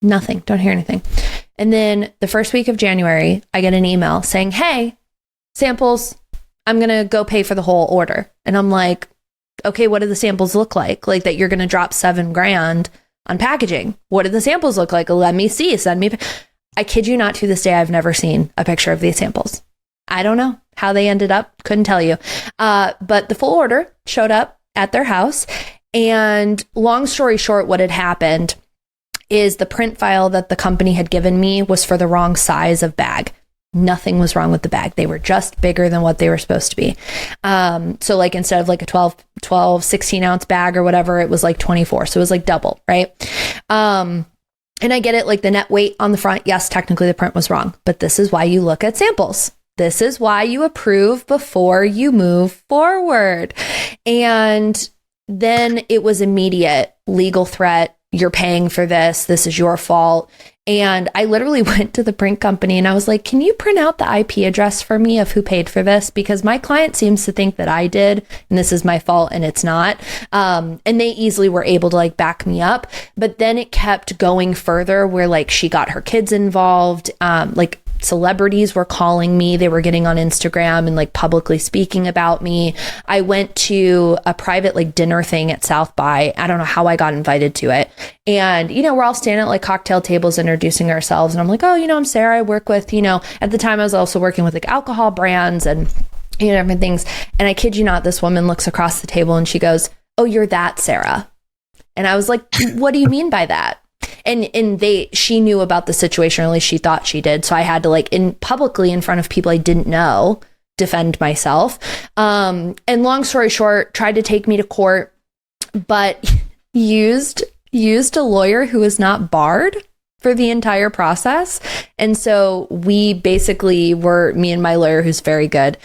nothing. Don't hear anything. And then the first week of January, I get an email saying, hey, samples, I'm going to go pay for the whole order. And I'm like, okay, what do the samples look like? Like that you're going to drop $7,000 on packaging. What do the samples look like? Let me see. Send me. I kid you not, to this day, I've never seen a picture of these samples. I don't know how they ended up. Couldn't tell you. But the full order showed up at their house. And long story short, what had happened is the print file that the company had given me was for the wrong size of bag. Nothing was wrong with the bag. They were just bigger than what they were supposed to be. So like instead of like a 16 ounce bag or whatever, it was like 24. So it was like double, right? And I get it, like the net weight on the front. Yes, technically the print was wrong, but this is why you look at samples. This is why you approve before you move forward. And then it was immediate legal threat. You're paying for this. This is your fault. And I literally went to the print company and I was like, can you print out the IP address for me of who paid for this? Because my client seems to think that I did, and this is my fault, and it's not. And they easily were able to like back me up. But then it kept going further where like she got her kids involved. Like celebrities were calling me. They were getting on Instagram and like publicly speaking about me. I went to a private like dinner thing at South by. I don't know how I got invited to it. And, we're all standing at like cocktail tables introducing ourselves. And I'm like, oh, I'm Sarah. I work with, at the time I was also working with like alcohol brands and, different things. And I kid you not, this woman looks across the table and she goes, oh, you're that Sarah. And I was like, what do you mean by that? And she knew about the situation, or at least she thought she did. So I had to like publicly in front of people I didn't know, defend myself. And long story short, tried to take me to court, but used a lawyer who was not barred for the entire process. And so we basically were, me and my lawyer, who's very good,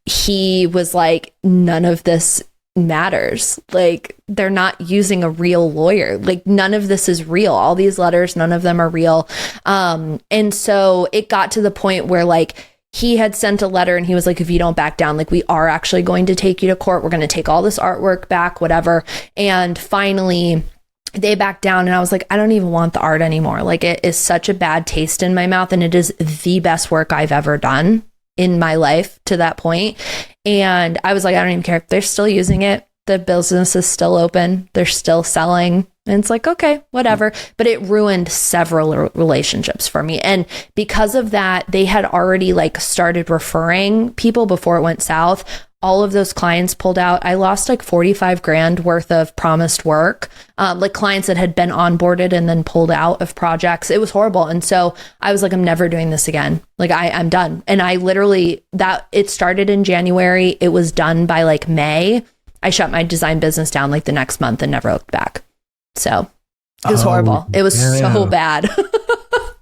he was like, none of this matters. Like, they're not using a real lawyer. Like, none of this is real. All these letters, none of them are real. And so it got to the point where like he had sent a letter and he was like, if you don't back down, like we are actually going to take you to court. We're going to take all this artwork back, whatever. And finally they backed down and I was like, I don't even want the art anymore. Like, it is such a bad taste in my mouth, and it is the best work I've ever done in my life to that point. And I was like, I don't even care if they're still using it. The business is still open. They're still selling. And it's like, okay, whatever. But it ruined several relationships for me. And because of that, they had already like started referring people before it went south. All of those clients pulled out. I lost like 45 grand worth of promised work, like clients that had been onboarded and then pulled out of projects. It was horrible. And so I was like, I'm never doing this again. Like I'm done. And I literally, it started in January. It was done by like May. I shut my design business down like the next month and never looked back. So it was horrible. It was so bad.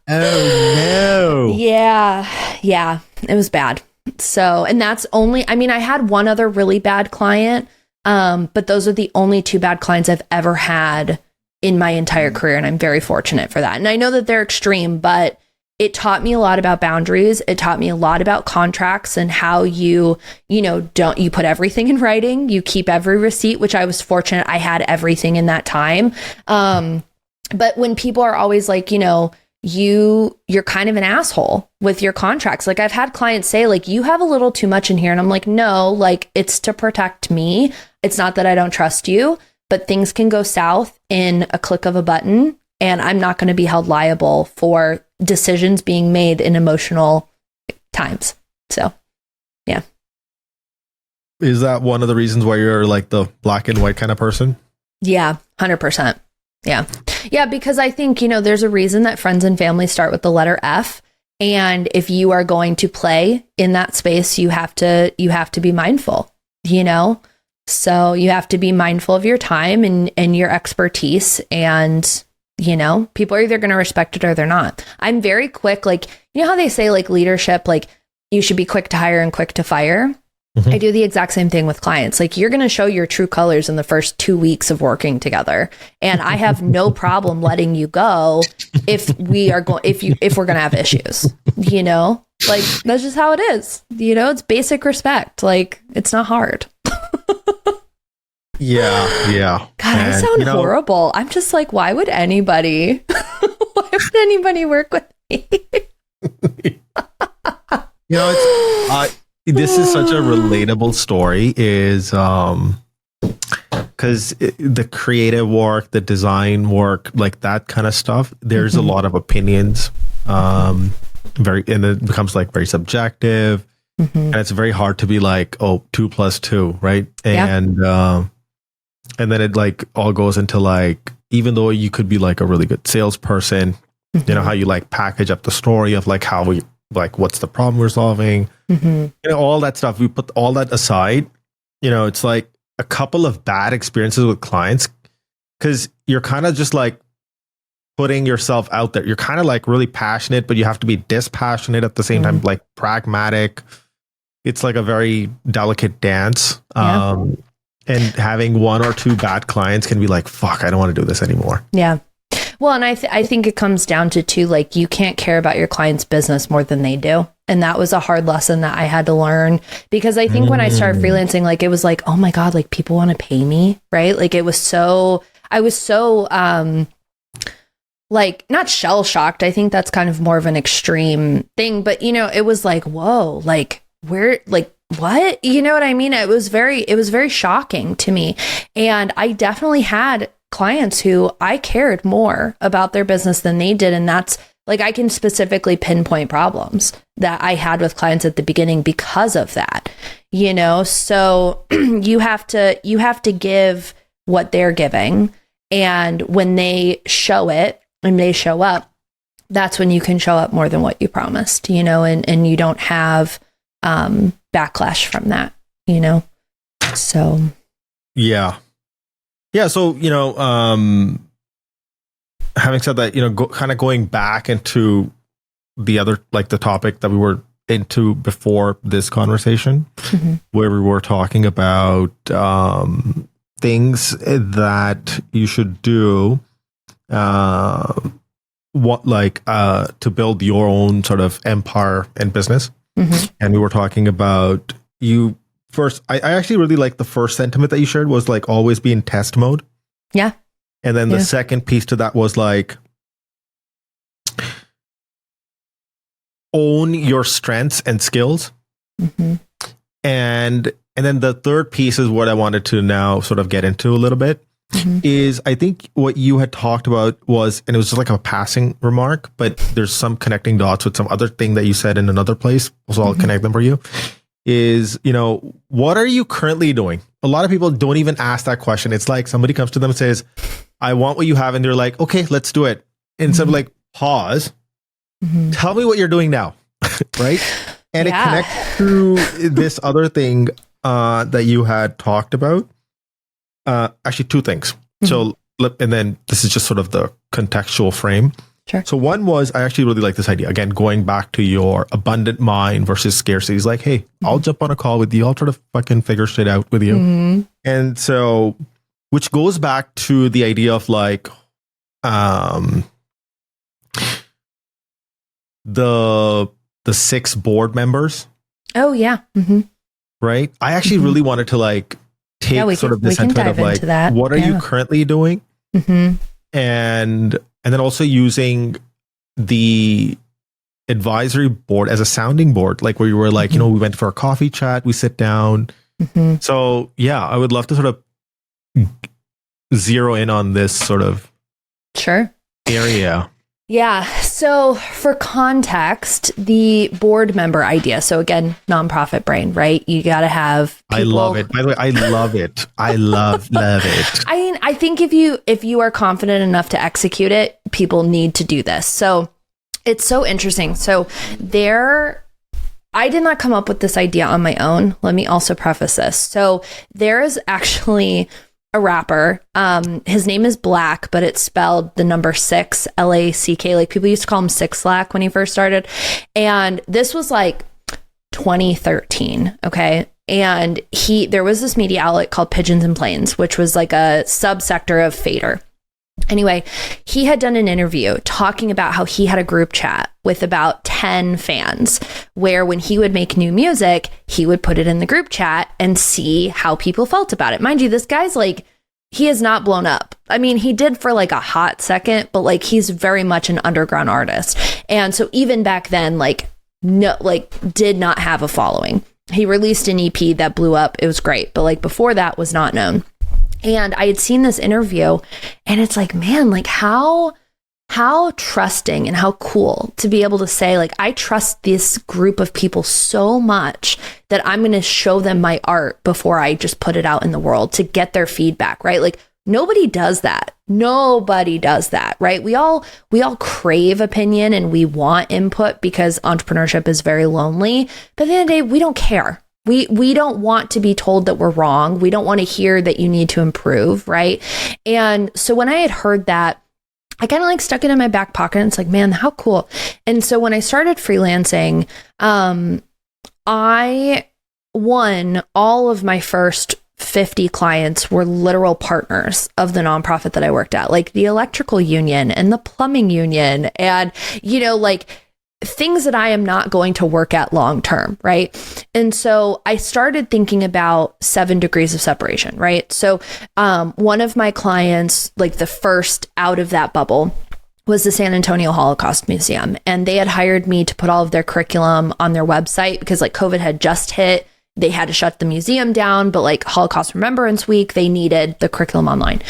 Oh no. Yeah. It was bad. So, and that's only, I mean, I had one other really bad client, but those are the only two bad clients I've ever had in my entire career. And I'm very fortunate for that. And I know that they're extreme, but it taught me a lot about boundaries. It taught me a lot about contracts and how you put everything in writing. You keep every receipt, which I was fortunate. I had everything in that time. But when people are always like, you're kind of an asshole with your contracts. Like, I've had clients say like, you have a little too much in here. And I'm like, no, like, it's to protect me. It's not that I don't trust you, but things can go south in a click of a button. And I'm not going to be held liable for decisions being made in emotional times. So, yeah. Is that one of the reasons why you're like the black and white kind of person? Yeah, 100%. Yeah, because I think, there's a reason that friends and family start with the letter F. And if you are going to play in that space, you have to be mindful, So you have to be mindful of your time and your expertise. And, people are either going to respect it or they're not. I'm very quick. Like, how they say like leadership, like you should be quick to hire and quick to fire. I do the exact same thing with clients. Like, you're going to show your true colors in the first 2 weeks of working together. And I have no problem letting you go if we're going to have issues, like that's just how it is. It's basic respect. Like, it's not hard. Yeah. God, I sound horrible. I'm just like, why would anybody work with me? This is such a relatable story, is because the creative work, the design work, like that kind of stuff, there's a lot of opinions, and it becomes like very subjective, and it's very hard to be like, oh, 2 + 2, right? And then it like all goes into like, even though you could be like a really good salesperson, how you like package up the story of like how we like, what's the problem we're solving, all that stuff. We put all that aside. It's like a couple of bad experiences with clients, because you're kind of just like putting yourself out there. You're kind of like really passionate, but you have to be dispassionate at the same time, like pragmatic. It's like a very delicate dance. And having 1 or 2 bad clients can be like, fuck, I don't want to do this anymore. Yeah. Well, and I think it comes down to too, like, you can't care about your client's business more than they do. And that was a hard lesson that I had to learn, because I think when I started freelancing, like, it was like, oh my God, like people want to pay me, right? Like I was so like not shell shocked. I think that's kind of more of an extreme thing, but you know, it was like, whoa, like where, like what, you know what I mean? It was very shocking to me. And I definitely had clients who I cared more about their business than they did. And that's like, I can specifically pinpoint problems that I had with clients at the beginning because of that, you know? So you have to give what they're giving. And when they show it and they show up, that's when you can show up more than what you promised, you know, and you don't have backlash from that, you know? So. Yeah. Yeah. So, you know, having said that, you know, kind of going back into the other, like the topic that we were into before this conversation, where we were talking about things that you should do, to build your own sort of empire and business. And we were talking about you first. I actually really like the first sentiment that you shared was like always be in test mode. Yeah. And then the second piece to that was like own your strengths and skills. And then the third piece is what I wanted to now sort of get into a little bit. Is I think what you had talked about was, and it was just like a passing remark, but there's some connecting dots with some other thing that you said in another place. So I'll connect them for you. Is, you know, what are you currently doing? A lot of people don't even ask that question. It's like somebody comes to them and says, I want what you have. And they're like, okay, let's do it. Instead of like, pause, tell me what you're doing now. Right. And it connects to this other thing that you had talked about. Actually, two things. So, and then this is just sort of the contextual frame. Sure. So one was, I actually really like this idea. Again, going back to your abundant mind versus scarcity. It's like, hey, I'll jump on a call with you. I'll try to fucking figure shit out with you. And so, which goes back to the idea of like, the 6 board members. Oh yeah. Right. I actually really wanted to like take sort of this sentiment of like, what are you currently doing? And then also using the advisory board as a sounding board, like where you were like, you know, we went for a coffee chat, we sit down. So yeah, I would love to sort of zero in on this sort of area. Yeah. So for context, the board member idea. So again, nonprofit brain, right? You got to have people. I love it. By the way, I love it. I love it. I mean, I think if you are confident enough to execute it, people need to do this. So it's so interesting. So I did not come up with this idea on my own. Let me also preface this. So there is actually a rapper. His name is Black, but it's spelled the number 6, LACK. Like people used to call him Six Lack when he first started. And this was like 2013. Okay. And there was this media outlet called Pigeons and Planes, which was like a subsector of Fader. Anyway, he had done an interview talking about how he had a group chat with about 10 fans where when he would make new music, he would put it in the group chat and see how people felt about it. Mind you, this guy's like, he has not blown up. I mean, he did for like a hot second, but like he's very much an underground artist. And so even back then, like, no, like did not have a following. He released an EP that blew up. It was great. But like before that was not known. And I had seen this interview and it's like, man, like how trusting and how cool to be able to say, like, I trust this group of people so much that I'm going to show them my art before I just put it out in the world to get their feedback, right? Like nobody does that. Nobody does that, right? We all crave opinion and we want input because entrepreneurship is very lonely. But at the end of the day, we don't care. We don't want to be told that we're wrong. We don't want to hear that you need to improve, right? And so when I had heard that, I kind of like stuck it in my back pocket. And it's like, man, how cool. And so when I started freelancing, I won all of my first 50 clients were literal partners of the nonprofit that I worked at, like the electrical union and the plumbing union and, you know, like things that I am not going to work at long term, right? And so I started thinking about 7 degrees of separation, right? So one of my clients, like the first out of that bubble, was the San Antonio Holocaust Museum. And they had hired me to put all of their curriculum on their website because like COVID had just hit. They had to shut the museum down, but like Holocaust Remembrance Week, they needed the curriculum online.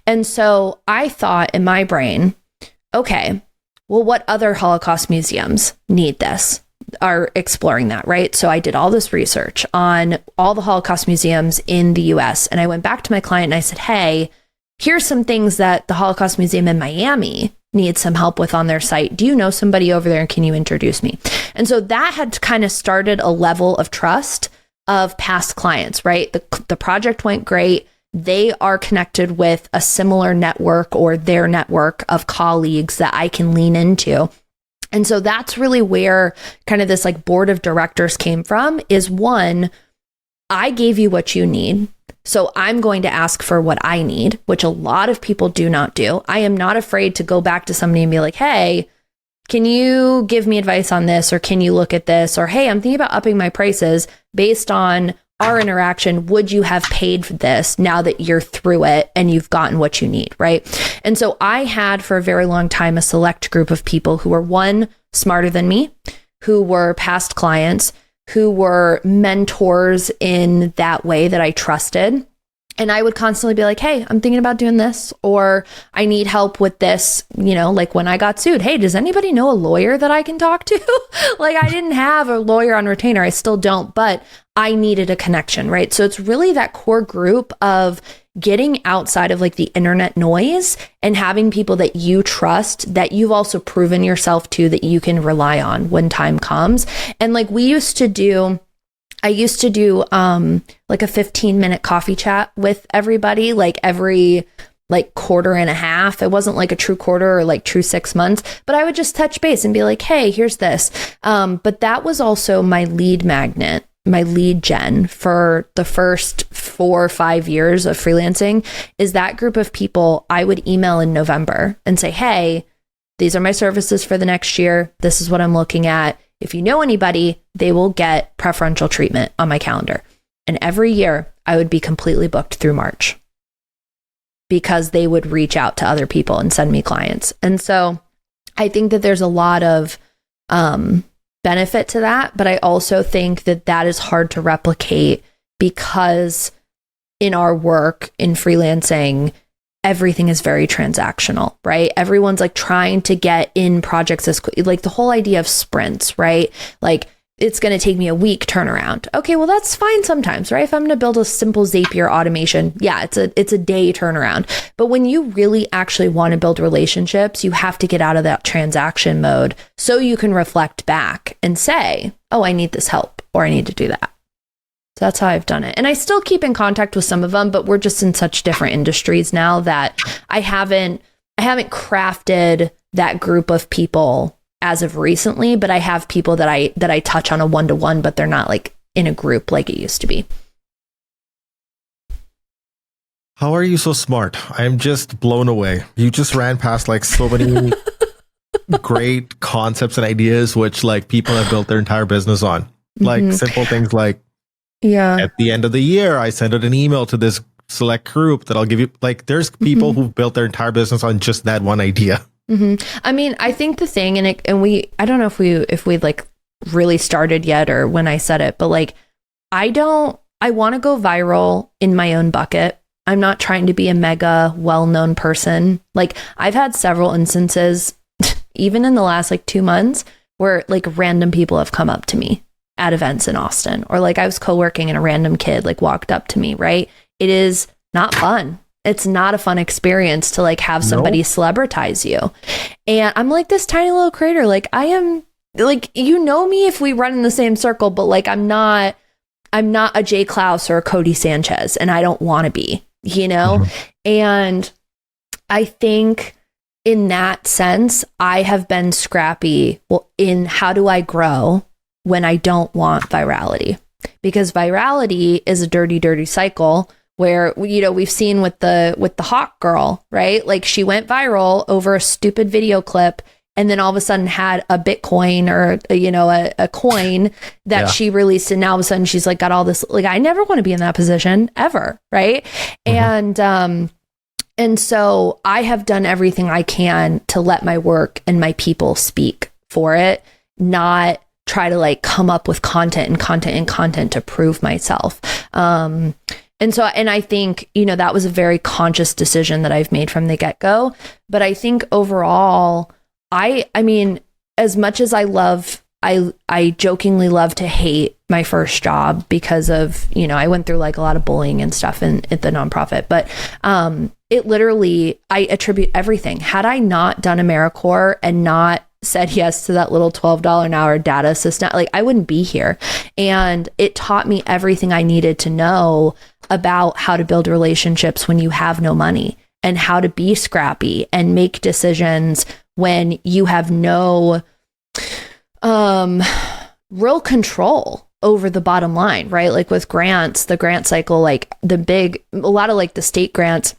And so I thought in my brain, okay, well, what other Holocaust museums need this? Are exploring that, right? So I did all this research on all the Holocaust museums in the US. And I went back to my client and I said, hey, here's some things that the Holocaust Museum in Miami needs some help with on their site. Do you know somebody over there? And can you introduce me? And so that had kind of started a level of trust of past clients, right? The project went great. They are connected with a similar network or their network of colleagues that I can lean into. And so that's really where kind of this like board of directors came from is one, I gave you what you need. So I'm going to ask for what I need, which a lot of people do not do. I am not afraid to go back to somebody and be like, hey, can you give me advice on this? Or can you look at this? Or, hey, I'm thinking about upping my prices based on our interaction. Would you have paid for this now that you're through it and you've gotten what you need, right? And so I had for a very long time a select group of people who were one, smarter than me, who were past clients, who were mentors in that way that I trusted. And I would constantly be like, hey, I'm thinking about doing this, or I need help with this, you know, like when I got sued, hey, does anybody know a lawyer that I can talk to? Like I didn't have a lawyer on retainer. I still don't, but I needed a connection, right? So it's really that core group of getting outside of like the internet noise and having people that you trust, that you've also proven yourself to, that you can rely on when time comes. And like I used to do like a 15-minute coffee chat with everybody, like every like quarter and a half. It wasn't like a true quarter or like true 6 months, but I would just touch base and be like, hey, here's this. But that was also my lead magnet, my lead gen for the first 4 or 5 years of freelancing, is that group of people I would email in November and say, hey, these are my services for the next year. This is what I'm looking at. If you know anybody, they will get preferential treatment on my calendar. And every year I would be completely booked through March because they would reach out to other people and send me clients. And so I think that there's a lot of benefit to that, but I also think that that is hard to replicate because in our work in freelancing, everything is very transactional, right? Everyone's like trying to get in projects as like the whole idea of sprints, right? Like it's going to take me a week turnaround. Okay, well that's fine sometimes, right? If I'm going to build a simple Zapier automation, yeah, it's a day turnaround. But when you really actually want to build relationships, you have to get out of that transaction mode so you can reflect back and say, oh, I need this help or I need to do that. So that's how I've done it. And I still keep in contact with some of them, but we're just in such different industries now that I haven't crafted that group of people as of recently, but I have people that I touch on a one-to-one, but they're not like in a group like it used to be. How are you so smart? I'm just blown away. You just ran past like so many great concepts and ideas, which like people have built their entire business on. Like simple things like, yeah, at the end of the year, I send out an email to this select group that I'll give you. Like there's people who've built their entire business on just that one idea. I mean, I think the thing, I don't know if we like really started yet or when I said it, but like, I want to go viral in my own bucket. I'm not trying to be a mega well-known person. Like I've had several instances, even in the last like 2 months, where like random people have come up to me at events in Austin, or like I was co-working and a random kid like walked up to me, right? It is not fun. It's not a fun experience to like have somebody celebritize you. And I'm like this tiny little creator. Like I am like, you know me if we run in the same circle, but like I'm not a Jay Klaus or a Cody Sanchez, and I don't want to be, you know? And I think in that sense, I have been scrappy. Well, in how do I grow when I don't want virality? Because virality is a dirty, dirty cycle where, you know, we've seen with the Hawk girl, right? Like she went viral over a stupid video clip and then all of a sudden had a Bitcoin or, you know, a coin that she released. And now all of a sudden she's like got all this, like, I never want to be in that position ever. Right. And And so I have done everything I can to let my work and my people speak for it, not try to like come up with content to prove myself. And I think, that was a very conscious decision that I've made from the get-go. But I think overall, I mean, as much as I jokingly love to hate my first job because of, I went through like a lot of bullying and stuff at the nonprofit, but it literally, I attribute everything. Had I not done AmeriCorps and not said yes to that little $12 an hour data assistant, like I wouldn't be here. And it taught me everything I needed to know about how to build relationships when you have no money, and how to be scrappy and make decisions when you have no real control over the bottom line, right? Like with grants, the grant cycle, like a lot of like the state grants,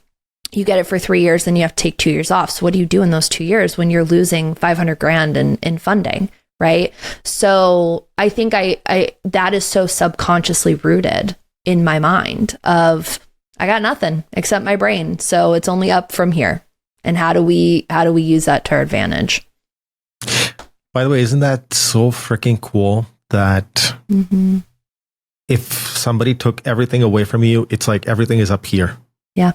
you get it for 3 years, then you have to take 2 years off. So what do you do in those 2 years when you're losing 500 grand in funding, right? So I think that is so subconsciously rooted in my mind of, I got nothing except my brain. So it's only up from here. And how do we use that to our advantage? By the way, isn't that so freaking cool that if somebody took everything away from you, it's like everything is up here. Yeah.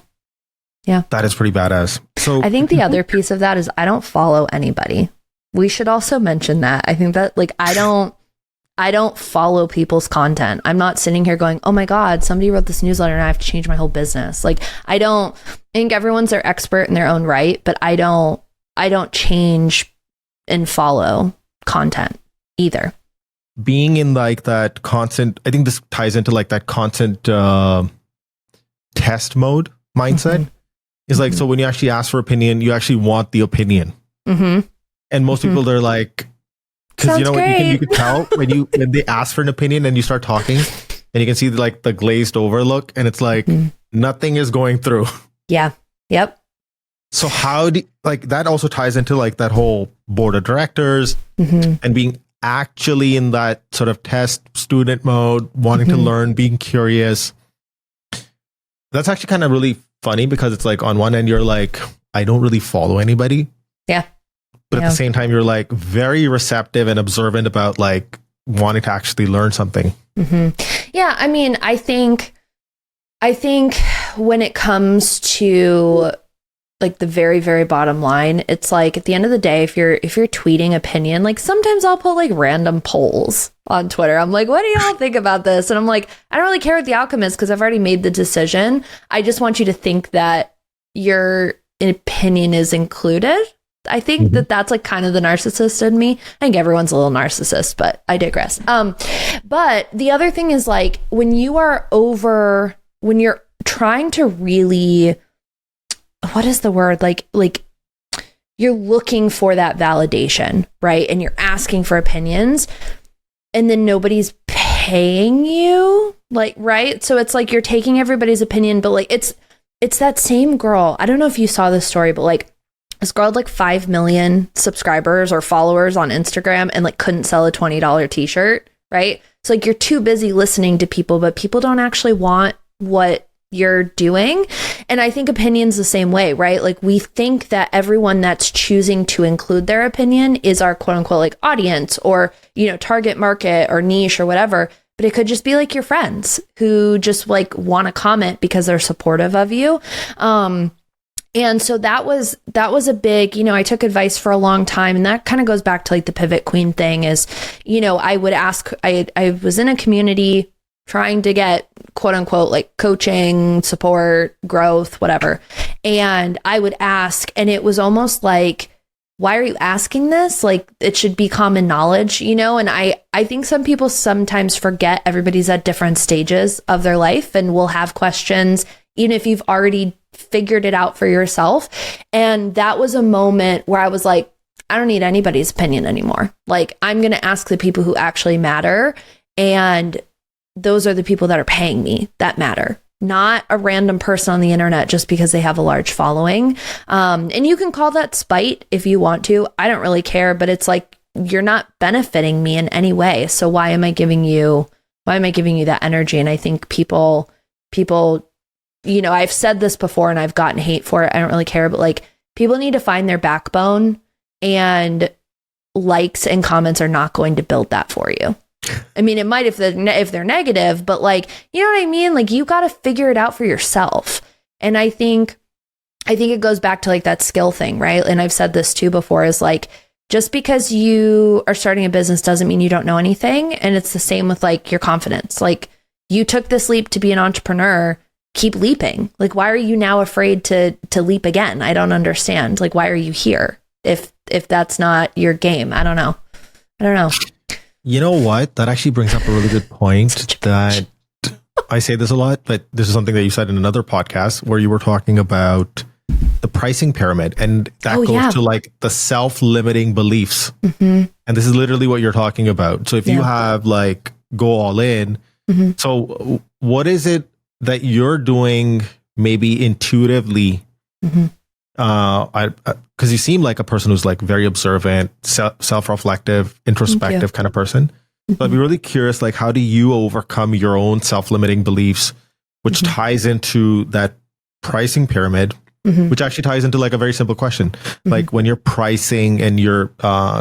Yeah. That is pretty badass. So I think the other piece of that is I don't follow anybody. We should also mention that. I think that like I don't follow people's content. I'm not sitting here going, oh my God, somebody wrote this newsletter and I have to change my whole business. Like I think everyone's their expert in their own right, but I don't change and follow content either. Being in like that constant, I think this ties into like that constant test mode mindset. Is like, so when you actually ask for opinion, you actually want the opinion. And most people, they're like, because you can tell when they ask for an opinion and you start talking and you can see like the glazed overlook and it's like nothing is going through. Yeah. Yep. So how do like that also ties into like that whole board of directors and being actually in that sort of test student mode, wanting to learn, being curious. That's actually kind of really funny because it's like on one end you're like, I don't really follow anybody. Yeah. But at the same time, you're like very receptive and observant about like wanting to actually learn something. Yeah. I mean, I think when it comes to like the very, very bottom line, it's like at the end of the day, if you're tweeting opinion, like sometimes I'll put like random polls on Twitter. I'm like, what do y'all think about this? And I'm like, I don't really care what the outcome is because I've already made the decision. I just want you to think that your opinion is included. I think that's like kind of the narcissist in me. I think everyone's a little narcissist, but I digress. But the other thing is like when you're trying to really, what is the word? Like you're looking for that validation, right? And you're asking for opinions and then nobody's paying you, like, right? So it's like you're taking everybody's opinion, but like it's that same girl. I don't know if you saw this story, but like this girl had like 5 million subscribers or followers on Instagram and like couldn't sell a $20 t-shirt, right? So like you're too busy listening to people, but people don't actually want what you're doing. And I think opinions the same way, right? Like we think that everyone that's choosing to include their opinion is our quote unquote like audience or, target market or niche or whatever. But it could just be like your friends who just like want to comment because they're supportive of you. And so that was a big, I took advice for a long time. And that kind of goes back to like the pivot queen thing is, I would ask, I was in a community trying to get quote unquote like coaching, support, growth, whatever. And I would ask, and it was almost like, why are you asking this? Like it should be common knowledge, and I think some people sometimes forget everybody's at different stages of their life and will have questions, even if you've already figured it out for yourself. And that was a moment where I was like, I don't need anybody's opinion anymore. Like I'm going to ask the people who actually matter. And those are the people that are paying me that matter, not a random person on the internet just because they have a large following. And you can call that spite if you want to. I don't really care, but it's like, you're not benefiting me in any way. So why am I giving you that energy? And I think people I've said this before and I've gotten hate for it. I don't really care, but like people need to find their backbone, and likes and comments are not going to build that for you. I mean, it might if they're negative, but like, you know what I mean? Like you got to figure it out for yourself. And I think it goes back to like that skill thing, right? And I've said this too before, is like, just because you are starting a business doesn't mean you don't know anything. And it's the same with like your confidence. Like you took this leap to be an entrepreneur, keep leaping. Like, why are you now afraid to leap again? I don't understand. Like, why are you here if that's not your game? I don't know. You know what? That actually brings up a really good point that I say this a lot, but this is something that you said in another podcast where you were talking about the pricing pyramid, and that goes to like the self-limiting beliefs. Mm-hmm. And this is literally what you're talking about. So if you have like go all in, so what is it that you're doing maybe intuitively? Because you seem like a person who's like very observant, self-reflective, introspective kind of person. So I'd be really curious, like, how do you overcome your own self-limiting beliefs, which ties into that pricing pyramid, which actually ties into like a very simple question. Like when you're pricing and you're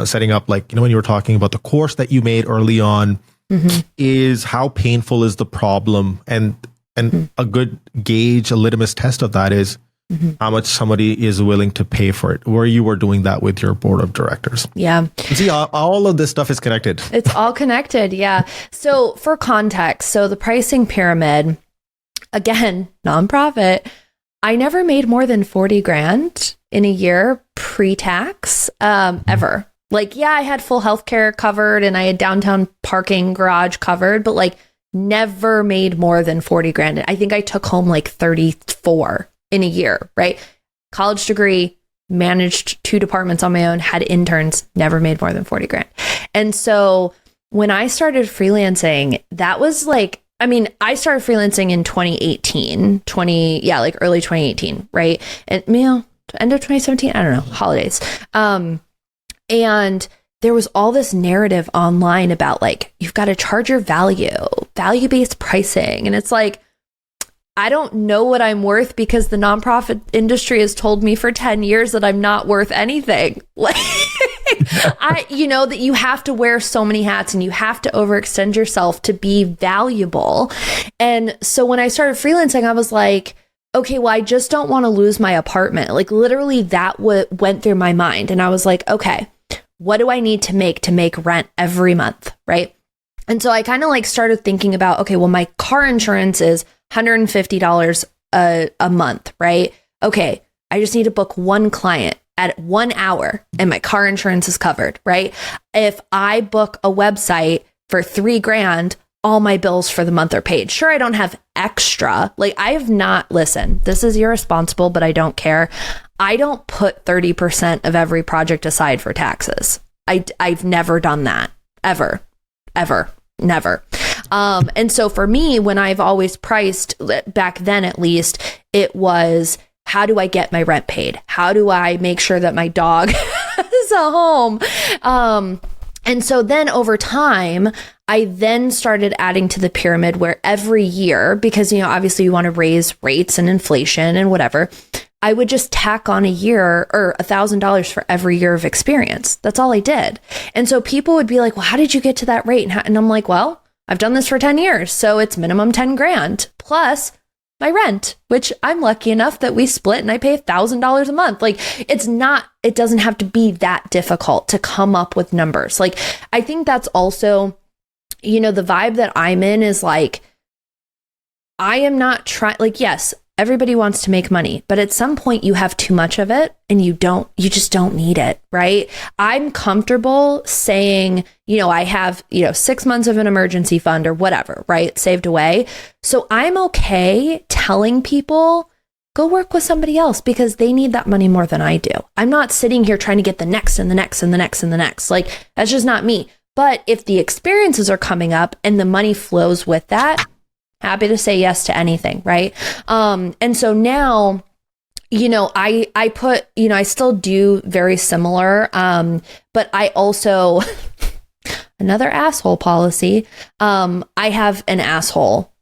setting up, like, when you were talking about the course that you made early on, is how painful is the problem? And a good gauge, a litmus test of that is how much somebody is willing to pay for it, where you were doing that with your board of directors. Yeah. See, all of this stuff is connected. It's all connected. Yeah. So for context, the pricing pyramid, again, nonprofit, I never made more than 40 grand in a year pre-tax, ever. Like, yeah, I had full healthcare covered and I had downtown parking garage covered, but like never made more than 40 grand. I think I took home like 34 in a year, right? College degree, managed 2 departments on my own, had interns, never made more than 40 grand. And so when I started freelancing, that was like, I started freelancing in 2018, early 2018, right? And end of 2017, I don't know, holidays. And there was all this narrative online about like, you've got to charge your value-based pricing. And it's like, I don't know what I'm worth because the nonprofit industry has told me for 10 years that I'm not worth anything. Like, that you have to wear so many hats and you have to overextend yourself to be valuable. And so when I started freelancing, I was like, okay, well, I just don't want to lose my apartment. Like literally that went through my mind. And I was like, okay, what do I need to make rent every month? Right. And so I kind of like started thinking about, okay, well, my car insurance is $150 a month, right? Okay, I just need to book one client at 1 hour and my car insurance is covered, right? If I book a website for 3 grand, all my bills for the month are paid. Sure, I don't have extra. Like I have not, listen, this is irresponsible, but I don't care. I don't put 30% of every project aside for taxes. I've never done that, ever, never. And so for me, when I've always priced back then, at least, it was, how do I get my rent paid? How do I make sure that my dog has a home? And so then over time, I then started adding to the pyramid where every year, because, obviously you want to raise rates and inflation and whatever, I would just tack on a year or $1,000 for every year of experience. That's all I did. And so people would be like, well, how did you get to that rate? And I'm like, well, I've done this for 10 years. So it's minimum 10 grand plus my rent, which I'm lucky enough that we split and I pay $1,000 a month. Like it doesn't have to be that difficult to come up with numbers. Like, I think that's also, the vibe that I'm in is like, I am not trying, like, yes, everybody wants to make money, but at some point you have too much of it and you just don't need it, right? I'm comfortable saying, I have, 6 months of an emergency fund or whatever, right? Saved away. So I'm okay telling people, go work with somebody else because they need that money more than I do. I'm not sitting here trying to get the next and the next and the next and the next. Like, that's just not me. But if the experiences are coming up and the money flows with that, happy to say yes to anything, right? And so now, I put, I still do very similar, but I also, another asshole policy, I have an asshole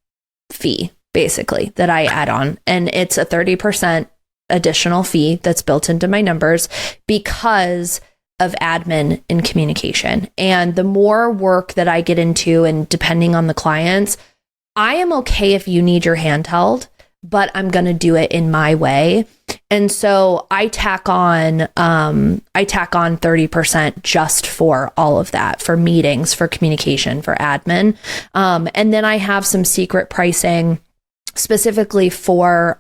fee, basically, that I add on. And it's a 30% additional fee that's built into my numbers because of admin and communication. And the more work that I get into, and depending on the clients, I am okay if you need your hand held, but I'm going to do it in my way. And so I tack on 30% just for all of that, for meetings, for communication, for admin. And then I have some secret pricing specifically for,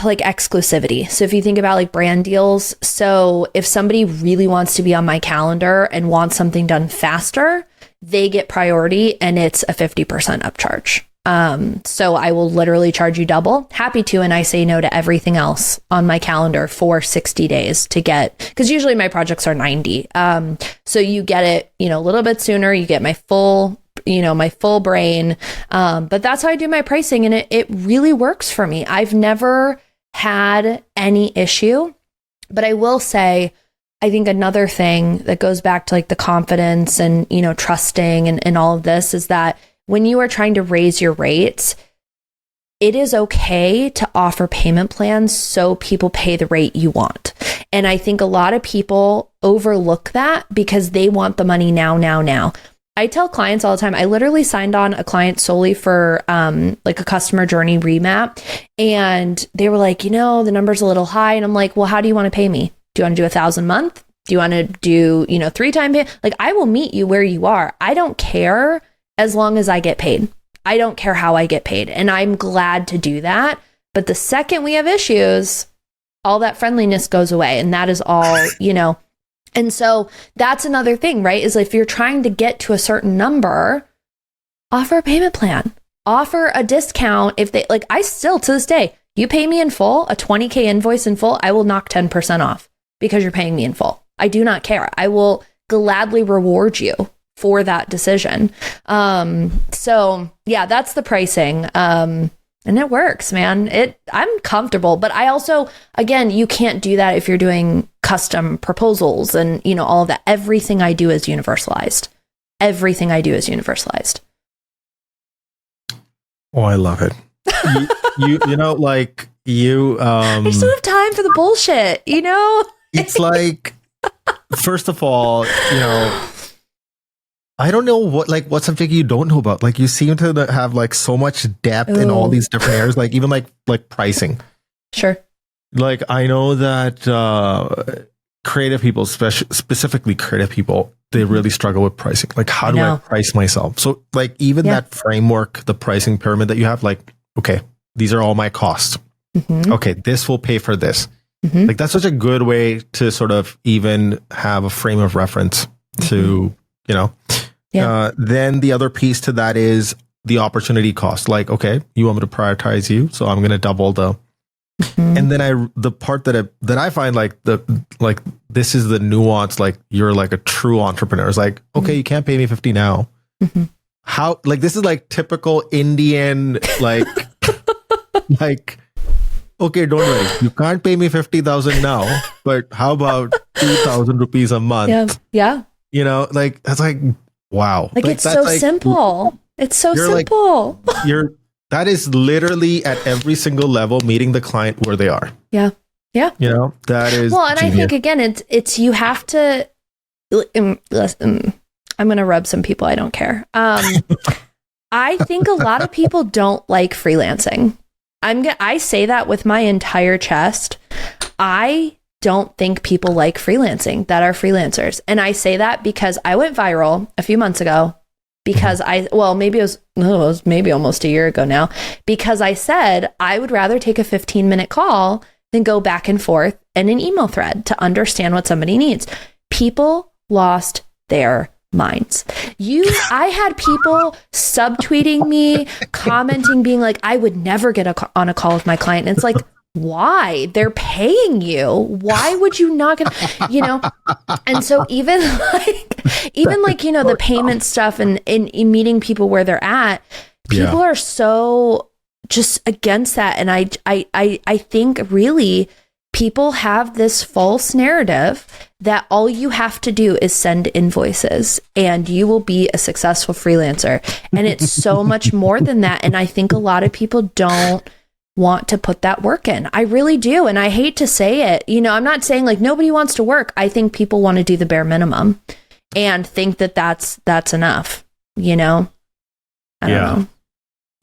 like exclusivity. So if you think about like brand deals, so if somebody really wants to be on my calendar and wants something done faster, they get priority, and it's a 50% upcharge. So I will literally charge you double. Happy to, and I say no to everything else on my calendar for 60 days to get, because usually my projects are 90. So you get it, a little bit sooner. You get my full brain. But that's how I do my pricing, and it really works for me. I've never had any issue, but I will say, I think another thing that goes back to like the confidence and, trusting and all of this is that when you are trying to raise your rates, it is okay to offer payment plans so people pay the rate you want. And I think a lot of people overlook that because they want the money now. I tell clients all the time, I literally signed on a client solely for like a customer journey remap. And they were like, the number's a little high. And I'm like, well, how do you want to pay me? Do you want to do $1,000 a month? Do you want to do, 3-time pay? Like, I will meet you where you are. I don't care as long as I get paid. I don't care how I get paid. And I'm glad to do that. But the second we have issues, all that friendliness goes away. And that is all, And so that's another thing, right? Is if you're trying to get to a certain number, offer a payment plan, offer a discount. If they I still to this day, you pay me in full, a $20,000 invoice in full, I will knock 10% off because you're paying me in full. I do not care. I will gladly reward you for that decision. So yeah, that's the pricing. And it works, man. I'm comfortable, but I also, again, you can't do that if you're doing custom proposals and, all of that. Everything I do is universalized. Oh, I love it. you I still have time for the bullshit, It's like, first of all, I don't know what subject you don't know about. Like, you seem to have like so much depth in all these different areas, like even like pricing. Sure. Like, I know that creative people, specifically creative people, they really struggle with pricing. Like, how do I price myself? So like, even that framework, the pricing pyramid that you have, like, okay, these are all my costs. Mm-hmm. Okay, this will pay for this. Mm-hmm. Like, that's such a good way to sort of even have a frame of reference to, then the other piece to that is the opportunity cost. Like, okay, you want me to prioritize you, so I'm going to double the, and then the part that I find like this is the nuance, like you're like a true entrepreneur. It's like, okay, you can't pay me 50 now. How, like, this is like typical Indian, like, like, okay, don't worry, you can't pay me 50,000 now, but how about 2,000 rupees a month? Yeah. Like, that's like, wow. Like it's so like, simple. It's so simple. Like, that is literally at every single level meeting the client where they are. Yeah. Yeah. That is well, and genius. I think again, it's you have to. I'm going to rub some people. I don't care. I think a lot of people don't like freelancing. I say that with my entire chest. I don't think people like freelancing that are freelancers. And I say that because I went viral a few months ago because maybe it was maybe almost a year ago now, because I said I would rather take a 15-minute call than go back and forth in an email thread to understand what somebody needs. People lost their minds. I had people subtweeting me, commenting, being like, I would never get on a call with my client. And it's like, why? They're paying you. Why would you not get, And so even like, the payment stuff and in meeting people where they're at, people are so just against that. And I think really people have this false narrative that all you have to do is send invoices and you will be a successful freelancer. And it's so much more than that. And I think a lot of people don't want to put that work in. I really do. And I hate to say it. You know, I'm not saying like nobody wants to work. I think people want to do the bare minimum and think that that's enough, you know? I don't know.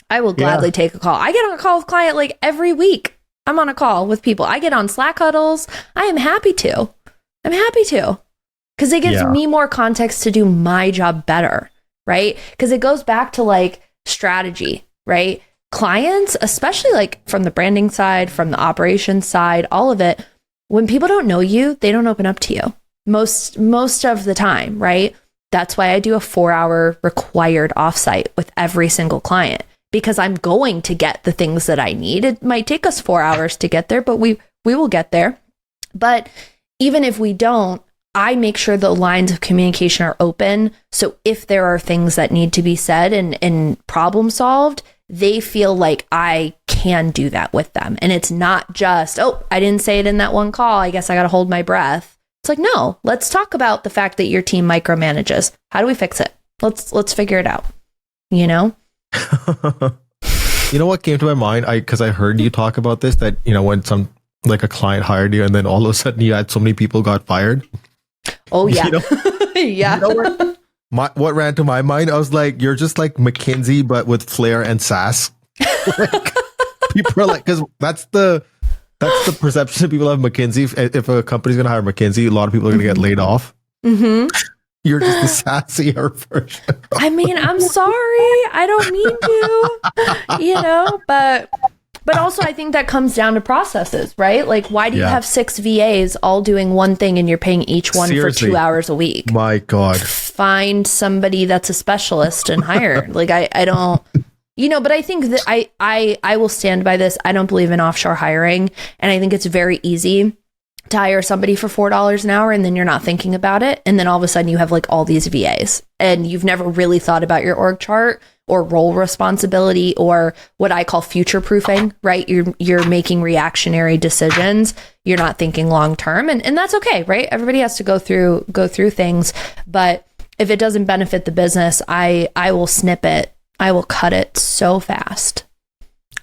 I will gladly take a call. I get on a call with client like every week. I'm on a call with people. I get on Slack huddles. I am happy to. Because it gives me more context to do my job better, right? Because it goes back to like strategy, right? Clients, especially like from the branding side, from the operations side, all of it, when people don't know you, they don't open up to you most of the time, right? That's why I do a 4-hour required offsite with every single client, because I'm going to get the things that I need. It might take us 4 hours to get there, but we will get there. But even if we don't, I make sure the lines of communication are open. So if there are things that need to be said and problem solved, they feel like I can do that with them. And it's not just, oh, I didn't say it in that one call, I guess I got to hold my breath. It's like, no, let's talk about the fact that your team micromanages. How do we fix it? Let's figure it out, you know? You know what came to my mind? Because I heard you talk about this, that, you know, when some like a client hired you and then all of a sudden you had so many people got fired. Oh yeah. You know, yeah. You know what ran to my mind? I was like, you're just like McKinsey, but with flair and sass. Like, people are like, because that's the perception people have of McKinsey. If a company's going to hire McKinsey, a lot of people are going to get laid off. Mm-hmm. You're just the sassier version. I mean, I'm sorry. I don't mean to, you know, but also I think that comes down to processes, right? Like, why do you have 6 VAs all doing one thing and you're paying each one Seriously. for 2 hours a week? My God. Find somebody that's a specialist and hire. Like, I don't, you know, but I think that I will stand by this. I don't believe in offshore hiring. And I think it's very easy to hire somebody for $4 an hour and then you're not thinking about it. And then all of a sudden you have like all these VAs and you've never really thought about your org chart or role responsibility or what I call future proofing, right? You're making reactionary decisions. You're not thinking long term, and that's okay, right? Everybody has to go through things, but if it doesn't benefit the business, I will snip it. I will cut it so fast.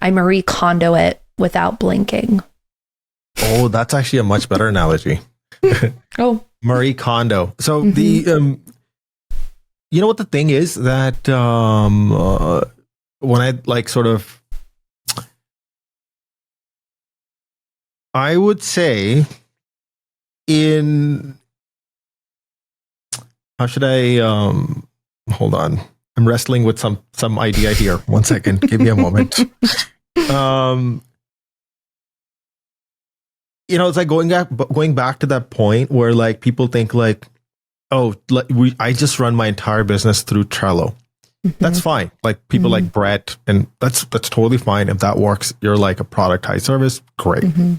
I Marie Kondo it without blinking. Oh, that's actually a much better analogy. Oh, Marie Kondo. So the you know what the thing is that when I like sort of, I would say how should I hold on. I'm wrestling with some idea here. 1 second. Give me a moment. You know, it's like going back to that point where like people think like, oh, I just run my entire business through Trello. Mm-hmm. That's fine. Like people like Brett, and that's totally fine. If that works, you're like a productized service. Great. Mm-hmm.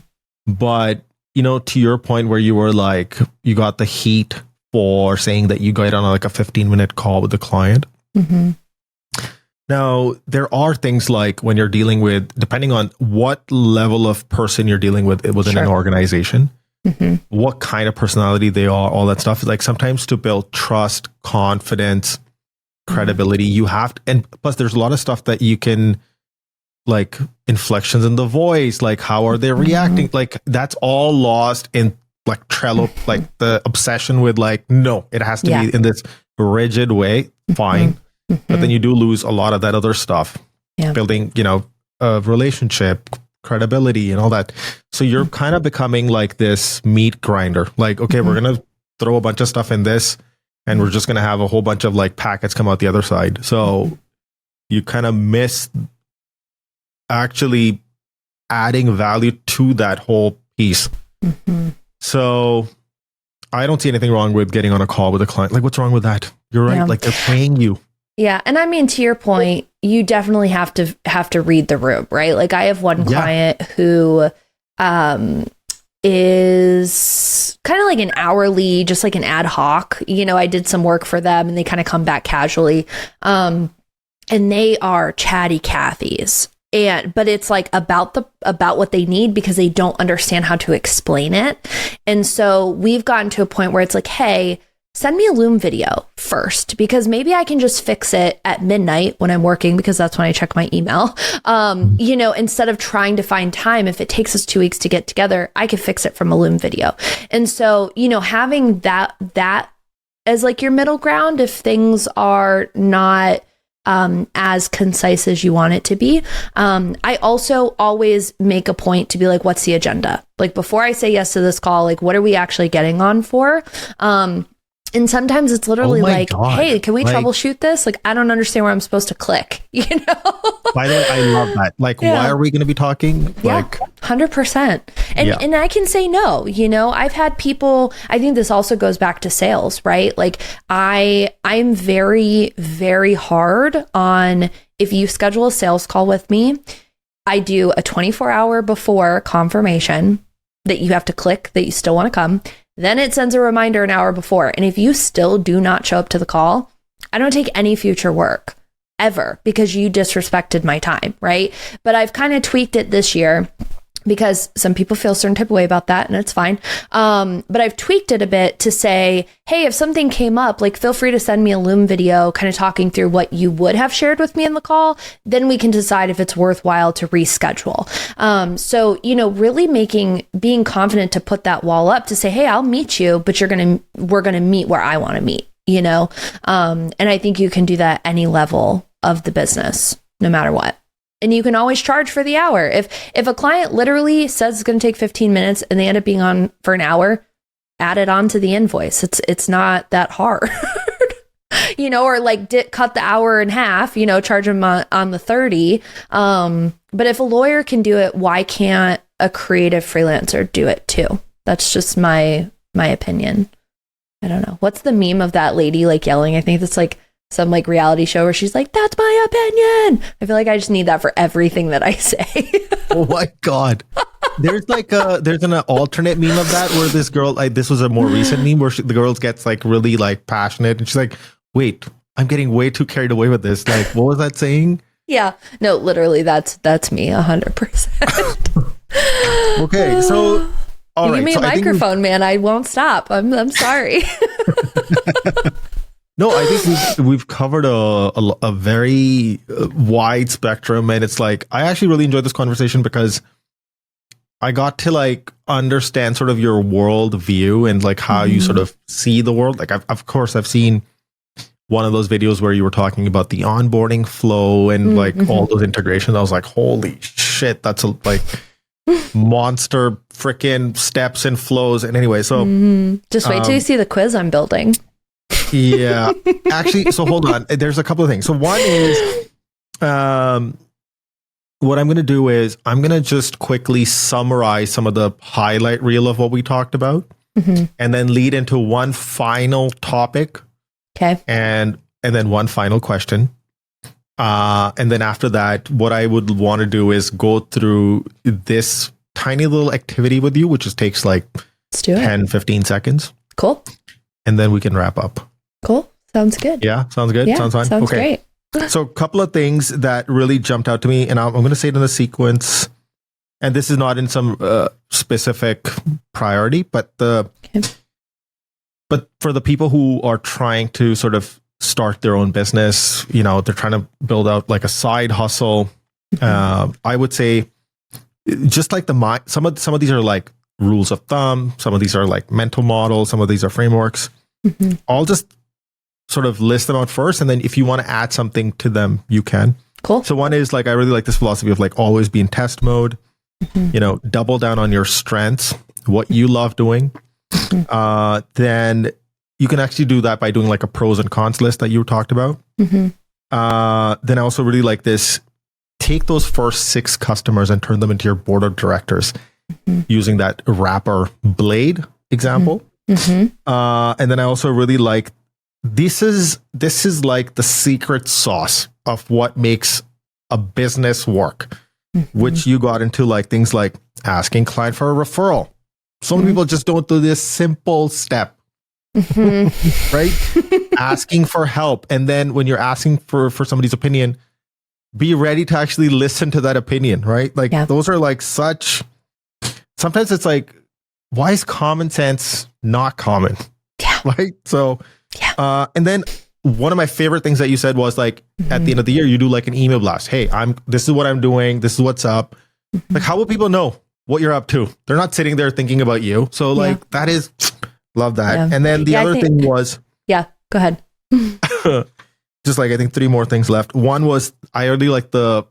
But, you know, to your point where you were like, you got the heat for saying that you got on like a 15-minute call with the client. Mm-hmm. Now, there are things like when you're dealing with, depending on what level of person you're dealing with within an organization, what kind of personality they are, all that stuff. Like sometimes to build trust, confidence, credibility, you have to, and plus there's a lot of stuff that you can, like inflections in the voice, like how are they reacting? Like that's all lost in like Trello, like the obsession with like, no, it has to be in this rigid way. Fine. But then you do lose a lot of that other stuff, building, you know, a relationship, credibility and all that. So you're kind of becoming like this meat grinder. Like, okay, we're going to throw a bunch of stuff in this and we're just going to have a whole bunch of like packets come out the other side. So you kind of miss actually adding value to that whole piece. So I don't see anything wrong with getting on a call with a client. Like, what's wrong with that? You're right. Like they're paying you. Yeah. And I mean, to your point, you definitely have to read the room, right? Like I have one client who is kind of like an hourly, just like an ad hoc, you know, I did some work for them and they kind of come back casually. And they are chatty Cathys. but it's like about what they need because they don't understand how to explain it. And so we've gotten to a point where it's like, hey, send me a Loom video first, because maybe I can just fix it at midnight when I'm working, because that's when I check my email. Instead of trying to find time, if it takes us 2 weeks to get together, I could fix it from a Loom video. And so, having that as like your middle ground, if things are not as concise as you want it to be. I also always make a point to be like, what's the agenda? Like before I say yes to this call, like what are we actually getting on for? And sometimes it's literally like, God. Hey, can we troubleshoot this? Like, I don't understand where I'm supposed to click, By the way, I love that. Like, why are we going to be talking? Yeah, 100%. And I can say no, I've had people, I think this also goes back to sales, right? Like I'm very, very hard on, if you schedule a sales call with me, I do a 24-hour before confirmation that you have to click that you still want to come. Then it sends a reminder an hour before. And if you still do not show up to the call, I don't take any future work ever, because you disrespected my time, right? But I've kind of tweaked it this year, because some people feel a certain type of way about that, and it's fine. But I've tweaked it a bit to say, hey, if something came up, like feel free to send me a Loom video kind of talking through what you would have shared with me in the call. Then we can decide if it's worthwhile to reschedule. So, really being confident to put that wall up to say, hey, I'll meet you, but we're going to meet where I want to meet, And I think you can do that at any level of the business, no matter what. And you can always charge for the hour. If a client literally says it's going to take 15 minutes and they end up being on for an hour, add it on to the invoice. It's not that hard, or like cut the hour in half, charge them on the 30. But if a lawyer can do it, why can't a creative freelancer do it too? That's just my opinion. I don't know. What's the meme of that lady like yelling? I think that's like some like reality show where she's like, that's my opinion. I feel like I just need that for everything that I say. Oh my God. There's there's an alternate meme of that where this girl, like this was a more recent meme where the girl gets like really like passionate and she's like, wait, I'm getting way too carried away with this. Like, what was that saying? Yeah, no, literally that's me 100%. Okay. So, all right. Give me a microphone, man. I won't stop. I'm sorry. No, I think we've covered a very wide spectrum, and it's like I actually really enjoyed this conversation because I got to like understand sort of your world view and like how you sort of see the world. Like of course I've seen one of those videos where you were talking about the onboarding flow and like all those integrations. I was like, holy shit, that's like monster freaking steps and flows. And anyway, so just wait till you see the quiz I'm building. Yeah, actually, so hold on. There's a couple of things. So one is, what I'm going to do is I'm going to just quickly summarize some of the highlight reel of what we talked about, and then lead into one final topic. Okay. And then one final question. And then after that, what I would want to do is go through this tiny little activity with you, which just takes like 10, 15 seconds. Cool. And then we can wrap up. Cool. Sounds good. Yeah. Sounds good. Yeah, sounds fine. Sounds great. So a couple of things that really jumped out to me, and I'm going to say it in the sequence, and this is not in some specific priority, but but for the people who are trying to sort of start their own business, they're trying to build out like a side hustle. I would say just like some of these are like rules of thumb. Some of these are like mental models. Some of these are frameworks. I'll just sort of list them out first. And then if you want to add something to them, you can. Cool. So one is like, I really like this philosophy of like always be in test mode, double down on your strengths, what you love doing. Then you can actually do that by doing like a pros and cons list that you talked about. Then I also really like this, take those first 6 customers and turn them into your board of directors using that wrapper blade example. And then I also really like, this is like the secret sauce of what makes a business work, which you got into like things like asking client for a referral. So many people just don't do this simple step, right? Asking for help. And then when you're asking for somebody's opinion, be ready to actually listen to that opinion, right? Like those are like sometimes it's like, why is common sense not common? Yeah. Right. So, and then one of my favorite things that you said was like, at the end of the year, you do like an email blast. Hey, this is what I'm doing. This is what's up. Like, how will people know what you're up to? They're not sitting there thinking about you. So like that is, love that. Yeah. And then the other thing was, go ahead. Just like, I think 3 more things left. One was, I already like if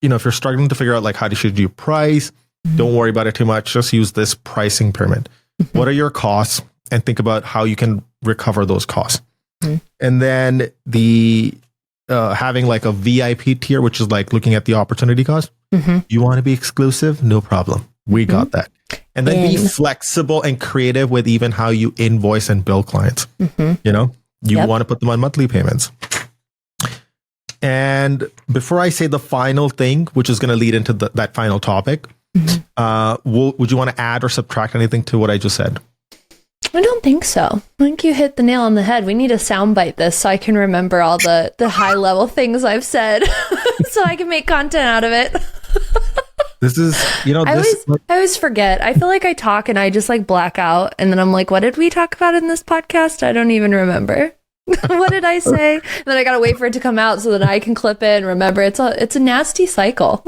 you're struggling to figure out like, how should you price? Don't worry about it too much. Just use this pricing pyramid. What are your costs? And think about how you can recover those costs. And then the having like a VIP tier, which is like looking at the opportunity cost. You want to be exclusive? No problem. We got that. And then be flexible and creative with even how you invoice and bill clients. You want to put them on monthly payments. And before I say the final thing, which is going to lead into that final topic, would you want to add or subtract anything to what I just said? I don't think so. I think you hit the nail on the head. We need to soundbite this so I can remember all the high level things I've said so I can make content out of it. This is, I always forget. I feel like I talk and I just like black out. And then I'm like, what did we talk about in this podcast? I don't even remember. What did I say? And then I got to wait for it to come out so that I can clip it and remember. It's a nasty cycle.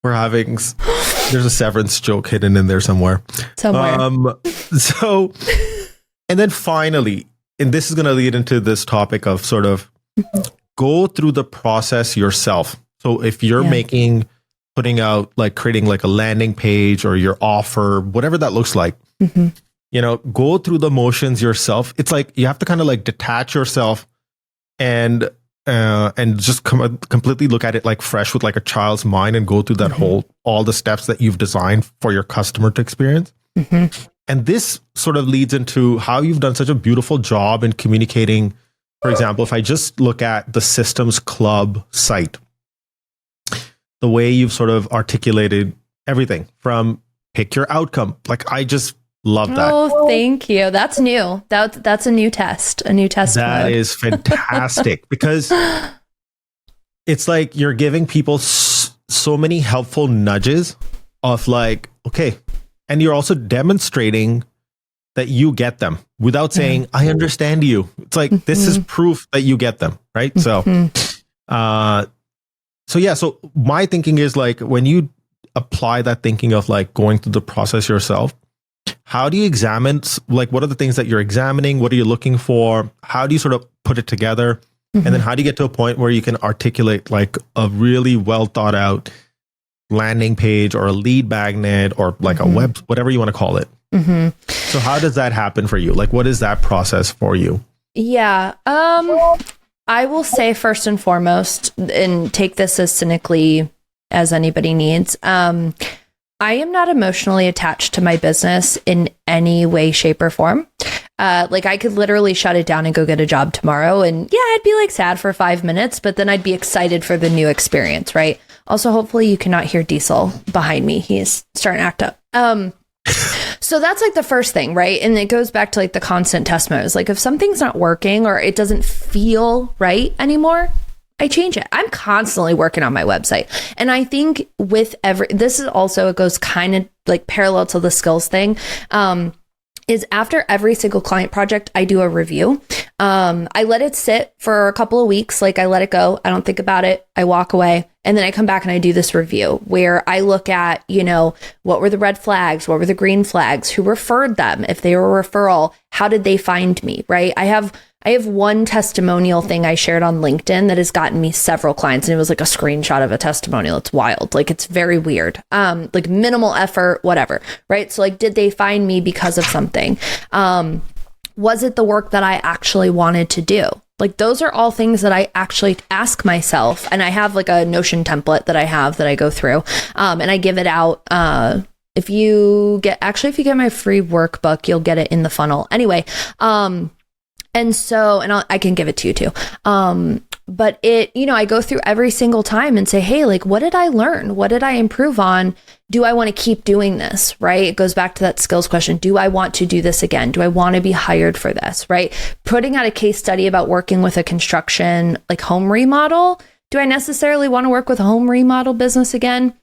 There's a severance joke hidden in there somewhere. So, and then finally, and this is going to lead into this topic of sort of go through the process yourself. So if you're putting out, like creating like a landing page or your offer, whatever that looks like, go through the motions yourself. It's like you have to kind of like detach yourself and just completely look at it like fresh with like a child's mind and go through that all the steps that you've designed for your customer to experience. And this sort of leads into how you've done such a beautiful job in communicating. For example, if I just look at the Systems Club site, the way you've sort of articulated everything from pick your outcome. Like, I just love that. Oh, thank you. That's new. That's a new test. That is fantastic because it's like you're giving people so many helpful nudges of like, okay. And you're also demonstrating that you get them without saying, I understand you. It's like, this is proof that you get them. Right. So my thinking is like, when you apply that thinking of like going through the process yourself, how do you examine, like, what are the things that you're examining? What are you looking for? How do you sort of put it together? And then how do you get to a point where you can articulate like a really well thought out landing page or a lead magnet or like a web, whatever you want to call it. So how does that happen for you? Like, what is that process for you? Yeah. I will say first and foremost, and take this as cynically as anybody needs. I am not emotionally attached to my business in any way, shape, or form. Like, I could literally shut it down and go get a job tomorrow. And yeah, I'd be like sad for 5 minutes, but then I'd be excited for the new experience, right? Also, hopefully you cannot hear Diesel behind me. He's starting to act up. So that's like the first thing, right? And it goes back to like the constant test modes. Like, if something's not working or it doesn't feel right anymore, I change it. I'm constantly working on my website. And I think with this is also, it goes kind of like parallel to the skills thing. Is after every single client project, I do a review. I let it sit for a couple of weeks. Like, I let it go. I don't think about it. I walk away. And then I come back and I do this review where I look at, what were the red flags? What were the green flags? Who referred them? If they were a referral, how did they find me? Right? I have one testimonial thing I shared on LinkedIn that has gotten me several clients, and it was like a screenshot of a testimonial. It's wild. Like, it's very weird. Like, minimal effort, whatever. Right? So like, did they find me because of something? Was it the work that I actually wanted to do? Like, those are all things that I actually ask myself. And I have like a Notion template that I go through, and I give it out. If you get my free workbook, you'll get it in the funnel. Anyway, and so, I can give it to you too. But I go through every single time and say, hey, like, what did I learn? What did I improve on? Do I want to keep doing this? Right? It goes back to that skills question. Do I want to do this again? Do I want to be hired for this? Right? Putting out a case study about working with a construction, like, home remodel Do I necessarily want to work with a home remodel business again?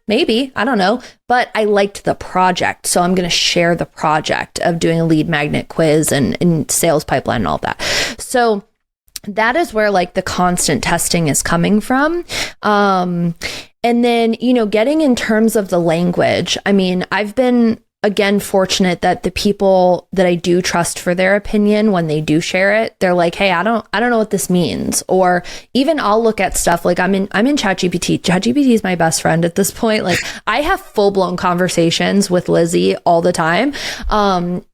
Maybe, I don't know, but I liked the project. So I'm going to share the project of doing a lead magnet quiz and sales pipeline and all that. So that is where like the constant testing is coming from. And then, getting in terms of the language, I mean, I've been, again, fortunate that the people that I do trust for their opinion, when they do share it, they're like, hey, I don't know what this means. Or even I'll look at stuff like I'm in ChatGPT. ChatGPT is my best friend at this point. Like I have full blown conversations with Lizzie all the time. And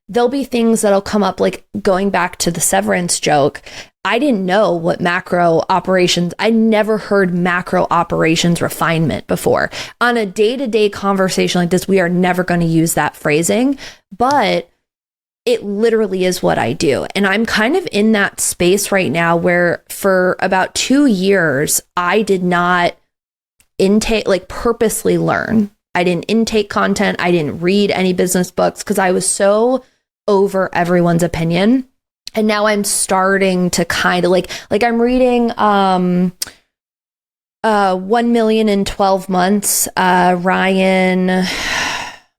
there'll be things that'll come up, like going back to the severance joke. I didn't know what macro operations, I never heard macro operations refinement before. On a day-to-day conversation like this, we are never going to use that phrasing, but it literally is what I do. And I'm kind of in that space right now where for about 2 years, I did not purposely learn. I didn't intake content. I didn't read any business books because I was so over everyone's opinion. And now I'm starting to kind of like I'm reading 1 million in 12 months. Ryan, oh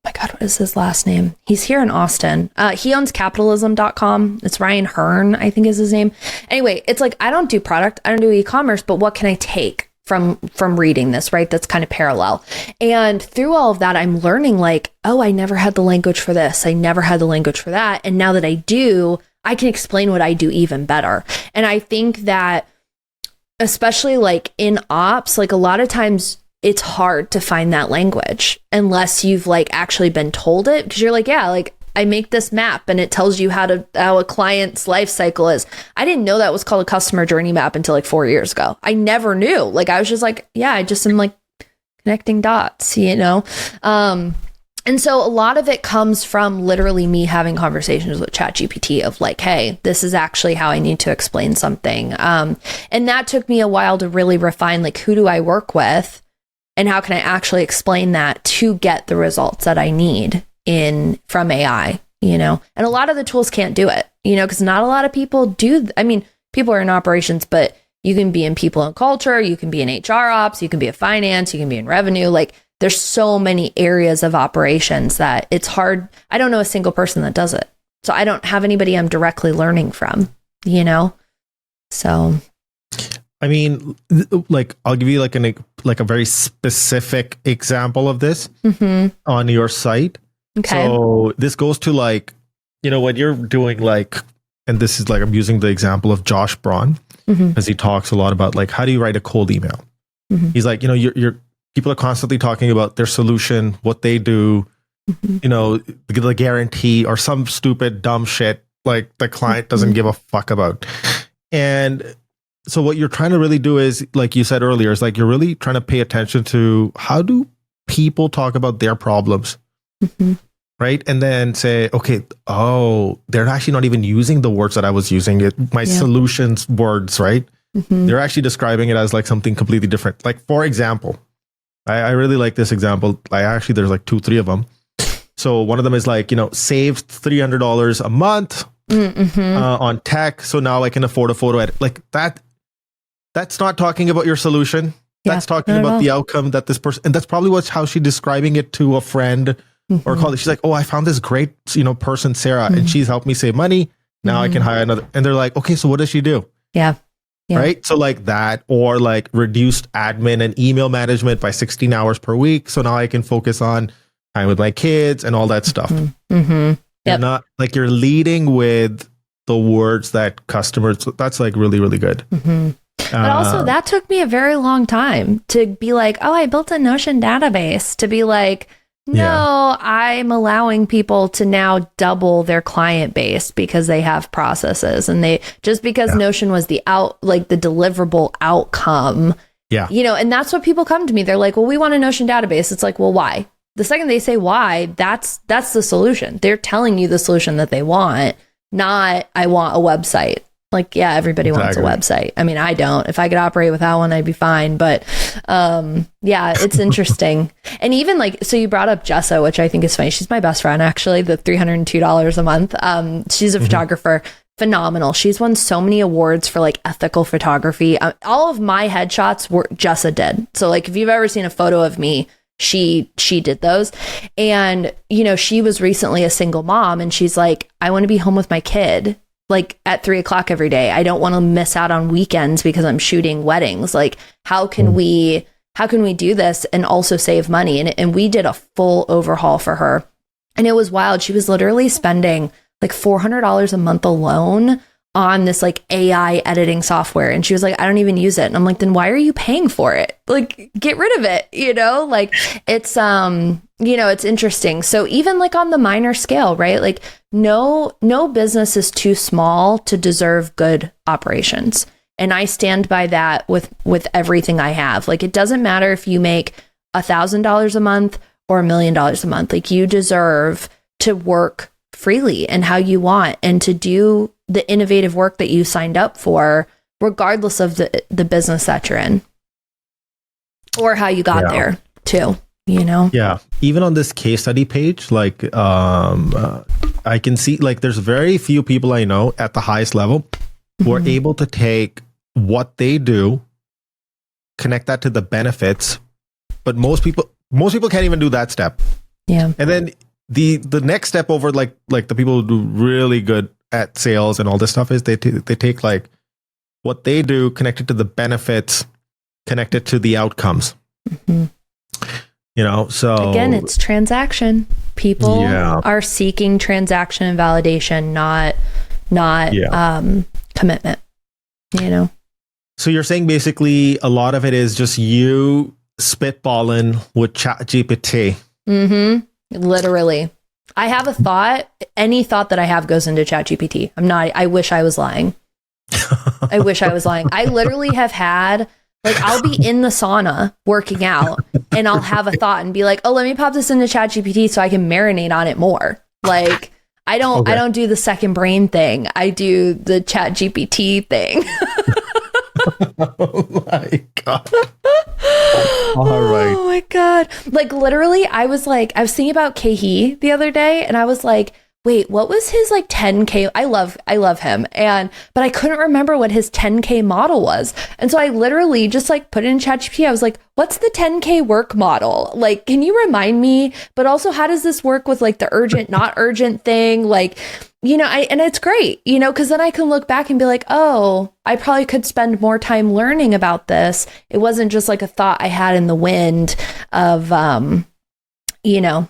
my God, what is his last name? He's here in Austin. He owns capitalism.com. It's Ryan Hearn, I think is his name. Anyway, it's like, I don't do product, I don't do e-commerce, but what can I take from reading this, right? That's kind of parallel. And through all of that, I'm learning like, oh, I never had the language for this. I never had the language for that. And now that I do, I can explain what I do even better. And I think that especially like in ops, like a lot of times it's hard to find that language unless you've like actually been told it, because you're like, yeah, like I make this map and it tells you how a client's life cycle is. I didn't know that was called a customer journey map until like 4 years ago. I never knew. Like I was just like, yeah, I just am like connecting dots, And so a lot of it comes from literally me having conversations with ChatGPT of like, hey, this is actually how I need to explain something. And that took me a while to really refine, like, who do I work with and how can I actually explain that to get the results that I need from AI, And a lot of the tools can't do it, because not a lot of people do. I mean, people are in operations, but you can be in people and culture, you can be in HR ops, you can be in finance, you can be in revenue, like there's so many areas of operations that it's hard. I don't know a single person that does it. So I don't have anybody I'm directly learning from, So. I mean, like, I'll give you like a very specific example of this on your site. Okay. So this goes to like, when you're doing like, and this is like, I'm using the example of Josh Braun because he talks a lot about like, how do you write a cold email? He's like, you're people are constantly talking about their solution, what they do, the guarantee or some stupid dumb shit like the client doesn't give a fuck about. And so what you're trying to really do is, like you said earlier, is like you're really trying to pay attention to how do people talk about their problems, right? And then say, okay, they're actually not even using the words that I was using. Solutions words, right? They're actually describing it as like something completely different. Like, for example, I really like this example. There's like 2-3 of them. So one of them is like, saved $300 a month on tech. So now I can afford a photo edit. Like that. That's not talking about your solution. That's talking about the outcome that this person, and that's probably how she's describing it to a friend or a colleague. She's like, oh, I found this great, person, Sarah, and she's helped me save money. Now I can hire another. And they're like, okay, so what does she do? Yeah. Right. So like that, or like reduced admin and email management by 16 hours per week. So now I can focus on time with my kids and all that stuff. You're not like, you're leading with the words that customers, that's like really, really good. But also that took me a very long time to be like, oh, I built a Notion database, to be like, no, I'm allowing people to now double their client base because they have processes, and because Notion was the deliverable outcome. And that's what people come to me. They're like, well, we want a Notion database. It's like, well, why? The second they say why, that's the solution. They're telling you the solution that they want, not I want a website. Like, yeah, everybody wants a website. I mean, I don't. If I could operate without one, I'd be fine. But it's interesting. And even like, so you brought up Jessa, which I think is funny. She's my best friend, actually, the $302 a month. She's a photographer, phenomenal. She's won so many awards for like ethical photography. All of my headshots were Jessa did. So like if you've ever seen a photo of me, she did those. And, you know, she was recently a single mom and she's like, I want to be home with my kid like at 3:00 every day. I don't want to miss out on weekends because I'm shooting weddings. Like, how can we do this and also save money? And we did a full overhaul for her. And it was wild. She was literally spending like $400 a month alone on this like AI editing software. And she was like, I don't even use it. And I'm like, then why are you paying for it? Like, get rid of it, you know? Like, it's, you know, it's interesting. So even like on the minor scale, right? Like no business is too small to deserve good operations. And I stand by that with everything I have. Like, it doesn't matter if you make $1,000 a month or $1 million a month. Like, you deserve to work freely and how you want and to do the innovative work that you signed up for, regardless of the business that you're in or how you got there too, you know? Yeah. Even on this case study page, like, I can see like there's very few people I know at the highest level who are able to take what they do, connect that to the benefits, but most people can't even do that step. Yeah. And then the next step over, like the people who do really good at sales and all this stuff, is they take like what they do, connected to the benefits, connected to the outcomes. You know, so again, it's transaction. People are seeking transaction and validation, not commitment. You know. So you're saying basically a lot of it is just you spitballing with ChatGPT. Literally. I have a thought. Any thought that I have goes into ChatGPT. I wish I was lying. I wish I was lying. I literally have had, like, I'll be in the sauna working out and I'll have a thought and be like, oh, let me pop this into ChatGPT so I can marinate on it more. Like, I don't do the second brain thing. I do the ChatGPT thing. Oh my God. All right. Oh my God. Like, literally, I was thinking about Kehi the other day and I was like, wait, what was his like 10K? I love him. But I couldn't remember what his 10K model was. And so I literally just like put it in ChatGPT. I was like, what's the 10K work model? Like, can you remind me? But also, how does this work with like the urgent, not urgent thing? Like, you know, and it's great, you know, because then I can look back and be like, oh, I probably could spend more time learning about this. It wasn't just like a thought I had in the wind of, you know,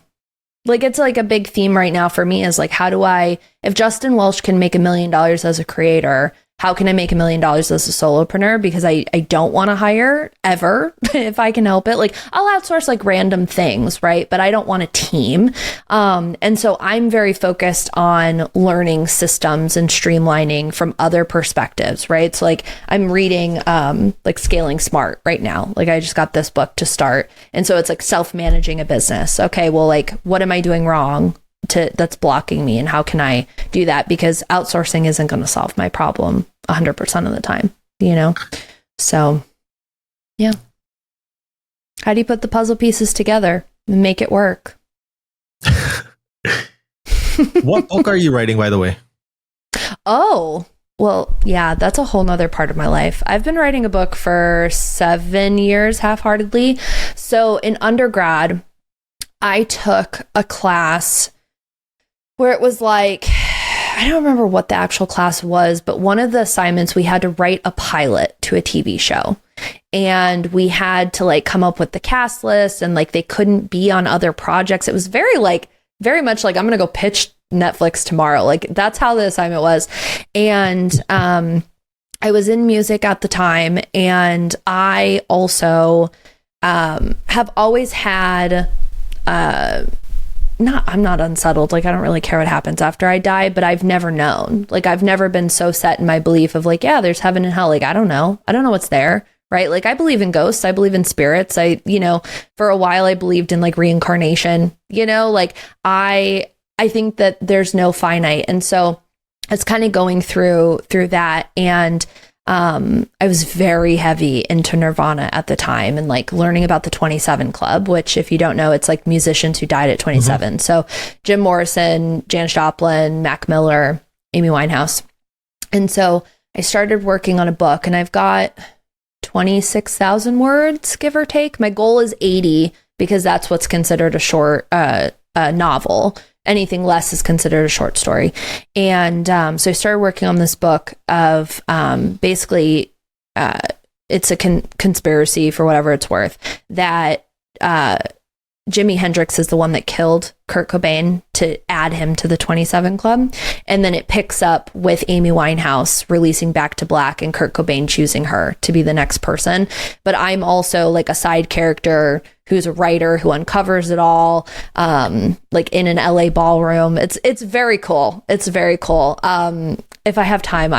like, it's like a big theme right now for me is like, if Justin Welsh can make $1 million as a creator, how can I make $1 million as a solopreneur? Because I don't want to hire ever if I can help it. Like, I'll outsource like random things, right? But I don't want a team. And so I'm very focused on learning systems and streamlining from other perspectives, right? So like I'm reading like Scaling Smart right now. Like, I just got this book to start. And so it's like self-managing a business. Okay, well, like, what am I doing wrong that's blocking me, and how can I do that? Because outsourcing isn't going to solve my problem 100% of the time, you know? So yeah. How do you put the puzzle pieces together and make it work? What book are you writing, by the way? Oh, well, yeah, that's a whole nother part of my life. I've been writing a book for 7 years, half-heartedly. So in undergrad, I took a class where it was like, I don't remember what the actual class was, but one of the assignments, we had to write a pilot to a TV show. And we had to like come up with the cast list, and like they couldn't be on other projects. It was very much like, I'm going to go pitch Netflix tomorrow. Like, that's how the assignment was. And I was in music at the time. And I also have always had I'm not unsettled. Like, I don't really care what happens after I die, but I've never known. Like, I've never been so set in my belief of like, yeah, there's heaven and hell. Like, I don't know what's there. Right. Like, I believe in ghosts. I believe in spirits. You know, for a while I believed in like reincarnation, you know, like I think that there's no finite. And so it's kind of going through that. And I was very heavy into Nirvana at the time, and like learning about the 27 Club, which, if you don't know, it's like musicians who died at 27. So Jim Morrison, Janis Joplin, Mac Miller, Amy Winehouse. And so I started working on a book, and I've got 26,000 words, give or take. My goal is 80 because that's what's considered a short novel. Anything less is considered a short story. And so I started working on this book of basically it's a conspiracy, for whatever it's worth, that Jimi Hendrix is the one that killed Kurt Cobain to add him to the 27 Club. And then it picks up with Amy Winehouse releasing Back to Black and Kurt Cobain choosing her to be the next person. But I'm also like a side character who's a writer who uncovers it all, like in an LA ballroom. It's very cool. It's very cool. If I have time,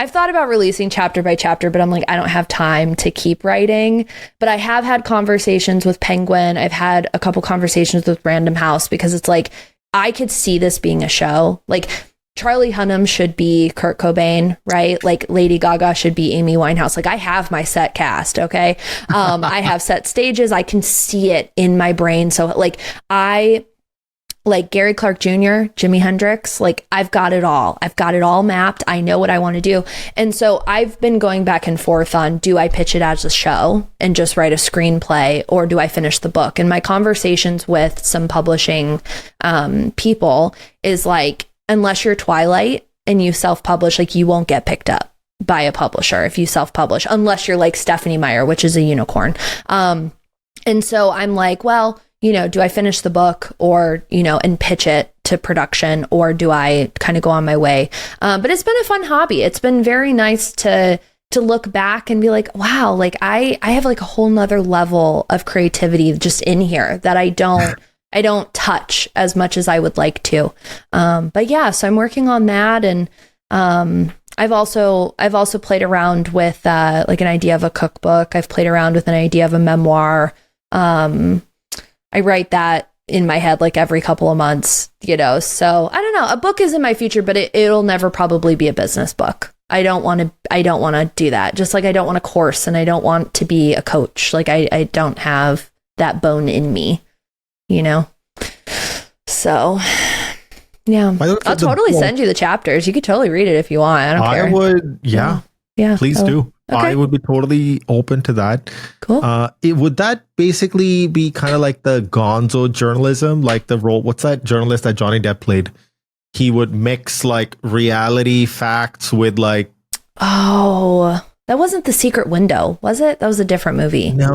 I've thought about releasing chapter by chapter, but I'm like, I don't have time to keep writing. But I have had conversations with Penguin. I've had a couple conversations with Random House, because it's like, I could see this being a show. Like Charlie Hunnam should be Kurt Cobain, right? Like Lady Gaga should be Amy Winehouse. Like I have my set cast. Okay. I have set stages. I can see it in my brain. So like Gary Clark Jr., Jimi Hendrix, like I've got it all. I've got it all mapped. I know what I want to do. And so I've been going back and forth on, do I pitch it as a show and just write a screenplay, or do I finish the book? And my conversations with some publishing people is like, unless you're Twilight and you self-publish, like you won't get picked up by a publisher if you self-publish, unless you're like Stephanie Meyer, which is a unicorn. And so I'm like, well, do I finish the book or, and pitch it to production, or do I kind of go on my way? But it's been a fun hobby. It's been very nice to look back and be like, wow, like I have like a whole nother level of creativity just in here that I don't touch as much as I would like to. But yeah, so I'm working on that. And I've also played around with like an idea of a cookbook. I've played around with an idea of a memoir. I write that in my head like every couple of months, so I don't know. A book is in my future, but it'll never probably be a business book. I don't want to do that. Just like I don't want a course, and I don't want to be a coach. Like I don't have that bone in me, So yeah, I'll totally send you the chapters. You could totally read it if you want. I don't care. I would. Yeah. Please do. Okay. I would be totally open to that. Cool. Would that basically be kind of like the gonzo journalism, like the role? What's that journalist that Johnny Depp played? He would mix like reality facts with like. Oh, that wasn't The Secret Window, was it? That was a different movie. No. I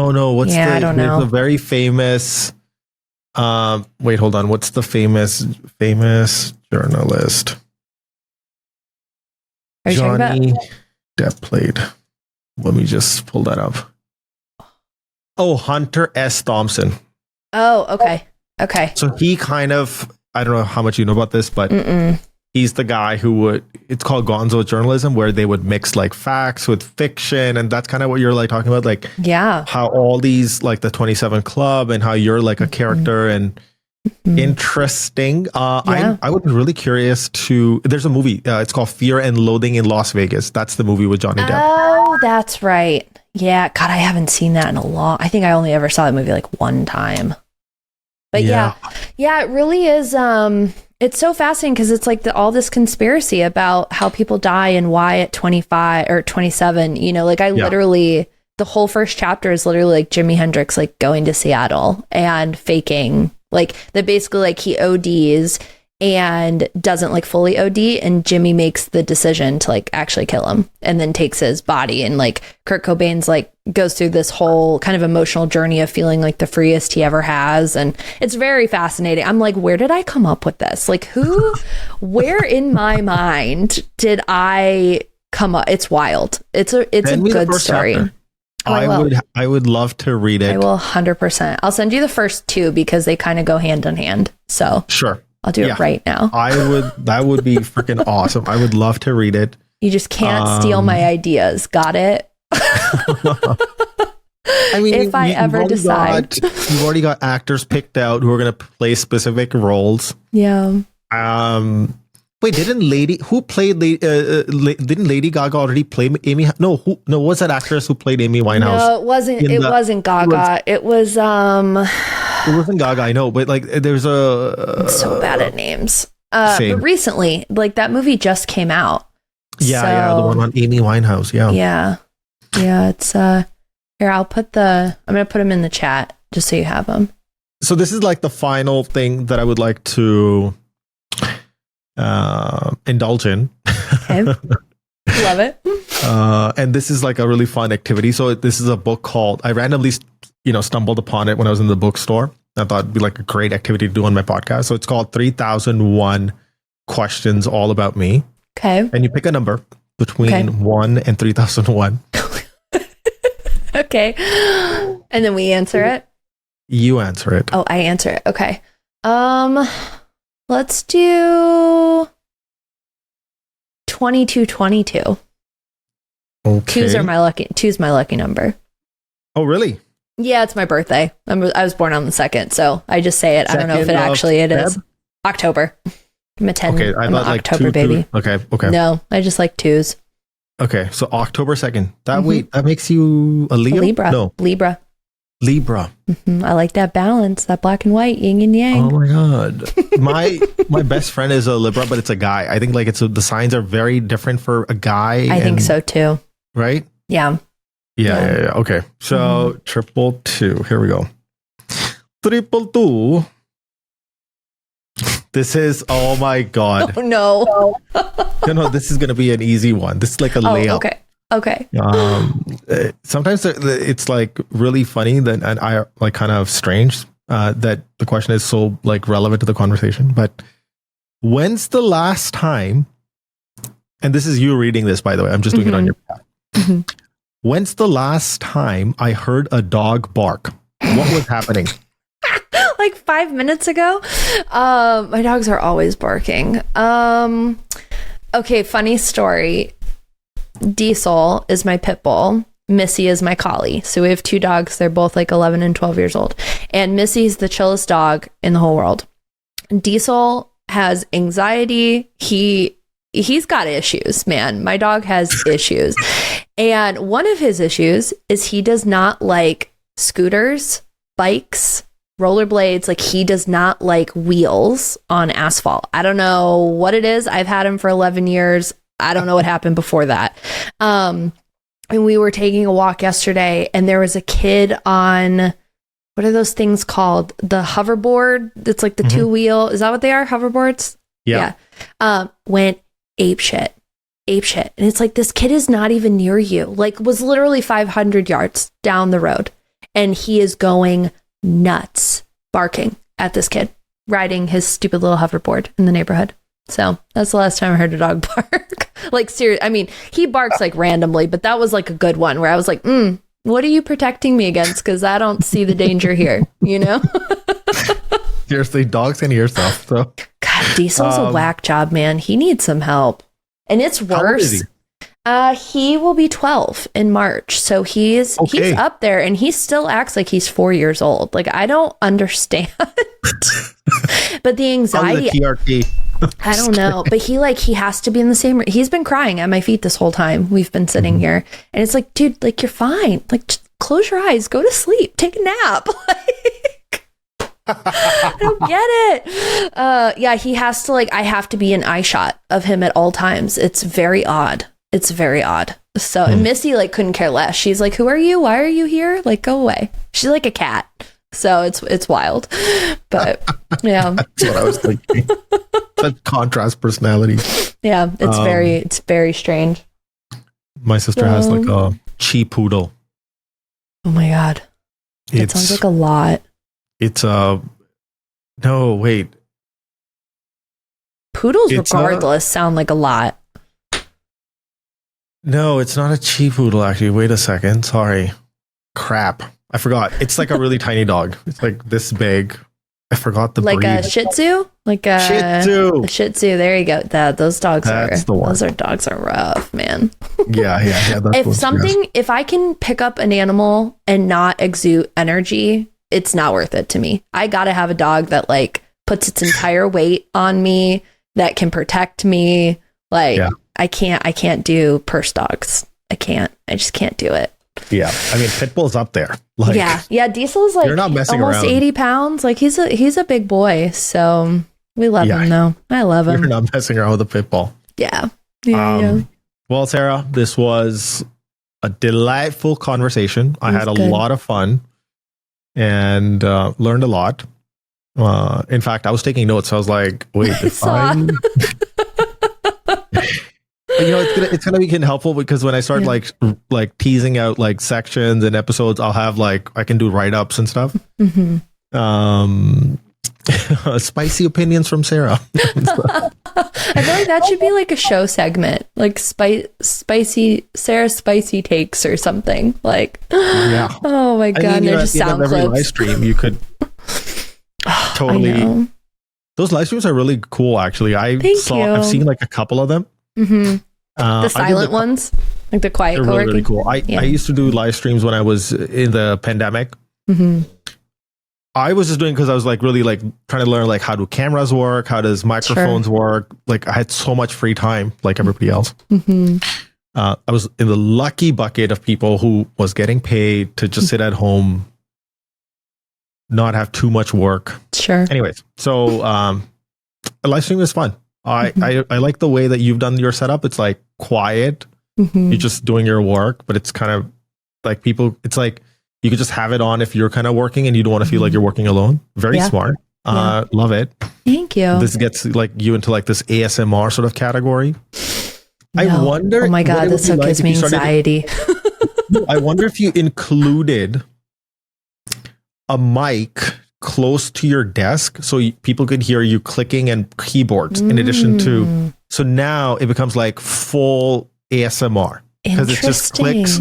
don't know. There's a very famous. Wait, hold on. What's the famous journalist? Are you Johnny Depp played. Let me just pull that up. Oh, Hunter S. Thompson. Oh, okay. Okay. So he kind of, I don't know how much you know about this, but he's the guy who it's called gonzo journalism, where they would mix like facts with fiction. And that's kind of what you're like talking about. Like, yeah, how all these, like the 27 Club, and how you're like a character and interesting. I would be really curious there's a movie, it's called Fear and Loathing in Las Vegas. That's the movie with Johnny Depp. Oh, that's right. Yeah. God, I haven't seen that in I think I only ever saw that movie like one time. But yeah, it really is. It's so fascinating because it's like all this conspiracy about how people die and why at 25 or 27, like literally, the whole first chapter is literally like Jimi Hendrix, like going to Seattle and faking like that. Basically like he ODs and doesn't like fully OD, and Jimmy makes the decision to like actually kill him and then takes his body. And like Kurt Cobain's like goes through this whole kind of emotional journey of feeling like the freest he ever has. And it's very fascinating. I'm like, where did I come up with this? Like where in my mind did I come up? It's wild. It's a good story. Chapter. I would love to read it. I will 100%. I'll send you the first two because they kind of go hand in hand. So sure. I'll do it right now. That would be freaking awesome. I would love to read it. You just can't steal my ideas. Got it? I mean, if I ever decide. You've already got actors picked out who are going to play specific roles. Yeah. Wait, didn't Lady Gaga already play Amy? No, what's that actress who played Amy Winehouse? No, it wasn't Gaga. It was It wasn't Gaga, I know, but like there's I'm so bad at names. But recently, like that movie just came out. Yeah, the one on Amy Winehouse. Yeah. It's here. I'm gonna put them in the chat just so you have them. So this is like the final thing that I would like to indulge in. Okay. Love it. And this is like a really fun activity. So this is a book called, I randomly, stumbled upon it when I was in the bookstore. I thought it'd be like a great activity to do on my podcast. So it's called 3001 Questions All About Me. Okay. And you pick a number between 1 and 3001. Okay. And then we answer it. You answer it. Oh, I answer it. Okay. Let's do 2222. Okay. Two's my lucky number. Oh, really? Yeah, it's my birthday. I was born on the 2nd, so I just say it. I don't know if it actually is. October. I'm a 10. Okay, I'm an October baby. Okay. No, I just like 2s. Okay, so October 2nd. That makes you a Leo? Libra. No. Libra. Mm-hmm. I like that balance, that black and white, yin and yang. Oh my god. My best friend is a Libra, but it's a guy. I think like the signs are very different for a guy. I think so too. Right? Yeah. Yeah. Okay. So 222. Here we go. 222. This is, oh my god. Oh no. No, this is gonna be an easy one. This is like a layup. Okay. Sometimes it's like really funny and I like kind of strange that the question is so like relevant to the conversation. But when's the last time? And this is you reading this, by the way. I'm just doing it on your behalf. Mm-hmm. When's the last time I heard a dog bark? What was happening? Like 5 minutes ago. My dogs are always barking. Okay, funny story. Diesel is my pit bull. Missy is my collie. So we have 2 dogs. They're both like 11 and 12 years old. And Missy's the chillest dog in the whole world. Diesel has anxiety. He's got issues, man. My dog has issues. And one of his issues is he does not like scooters, bikes, rollerblades. Like he does not like wheels on asphalt. I don't know what it is. I've had him for 11 years. I don't know what happened before that. And we were taking a walk yesterday and there was a kid on, what are those things called? The hoverboard. It's like the 2-wheel. Is that what they are? Hoverboards? Yeah. Went ape shit. And it's like, this kid is not even near you. Like was literally 500 yards down the road. And he is going nuts, barking at this kid, riding his stupid little hoverboard in the neighborhood. So that's the last time I heard a dog bark. Like, seriously, I mean, he barks like randomly, but that was like a good one where I was like, what are you protecting me against? Because I don't see the danger here, you know? Seriously, dogs can hear stuff. So. God, Diesel's a whack job, man. He needs some help. And it's worse. How old is he? He will be 12 in March. So he's up there and he still acts like he's 4 years old. Like, I don't understand. But the anxiety, I don't know. But he has to be in the same room. He's been crying at my feet this whole time. We've been sitting here and it's like, dude, like you're fine. Like just close your eyes, go to sleep, take a nap. Like, I don't get it. Yeah, he has to I have to be in eye shot of him at all times. It's very odd. So and Missy couldn't care less. She's like, who are you? Why are you here? Like, go away. She's like a cat. So it's wild. But yeah. That's what I was thinking. Such contrast personality. Yeah, it's very strange. My sister has like a chi poodle. Oh my god. It sounds like a lot. It's no, wait. Poodles regardless sound like a lot. No, it's not a chi poodle actually. Wait a second. Sorry. Crap. I forgot. It's like a really tiny dog. It's like this big. I forgot the breed. Like a Shih Tzu? Like a Shih Tzu. A Shih Tzu. There you go. Those dogs dogs are rough, man. Yeah. If I can pick up an animal and not exude energy, it's not worth it to me. I gotta have a dog that puts its entire weight on me, that can protect me. I can't do purse dogs. I just can't do it. Yeah. I mean, Pitbull's up there. Yeah. Diesel's you're not messing almost around. 80 pounds. Like he's a big boy. So we love him though. I love him. You're not messing around with a Pitbull. Yeah. Well, Sarah, this was a delightful conversation. I had a lot of fun and learned a lot. In fact, I was taking notes. I was like, wait, if I'm... it's gonna be helpful because when I start like teasing out like sections and episodes, I'll have like I can do write-ups and stuff. Spicy opinions from Sarah. I feel like that should be like a show segment, like spicy Sarah's spicy takes or something. Like, oh my god, they're just sound clips. Live stream, you could totally. Those live streams are really cool. Actually, I've seen like a couple of them. The silent ones, like the quiet co-working. Really, really cool. I used to do live streams when I was in the pandemic. I was just doing because I was like really like trying to learn like how do cameras work, how does microphones work. Like I had so much free time, like everybody else. I was in the lucky bucket of people who was getting paid to just sit at home, not have too much work. Anyways, so a live stream is fun. I like the way that you've done your setup. It's like quiet. You're just doing your work, but it's kind of like people. It's like you could just have it on if you're kind of working and you don't want to feel like you're working alone. Very smart. Love it. Thank you. This gets like you into like this ASMR sort of category. I wonder. Oh my god, this so gives me anxiety. I wonder if you included a mic close to your desk so people could hear you clicking and keyboards in addition to. So now it becomes like full ASMR because it just clicks.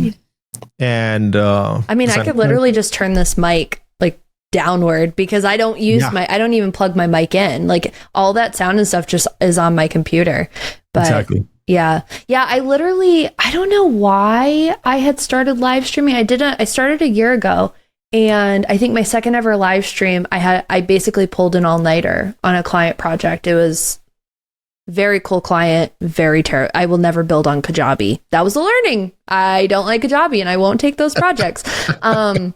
And I mean, I could literally just turn this mic like downward because I don't use I don't even plug my mic in. Like all that sound and stuff just is on my computer. But yeah, I don't know why I had started live streaming. I started a year ago. And I think my second ever live stream, I basically pulled an all-nighter on a client project. It was very cool client, very terrible. I will never build on Kajabi. That was the learning. I don't like Kajabi and I won't take those projects. And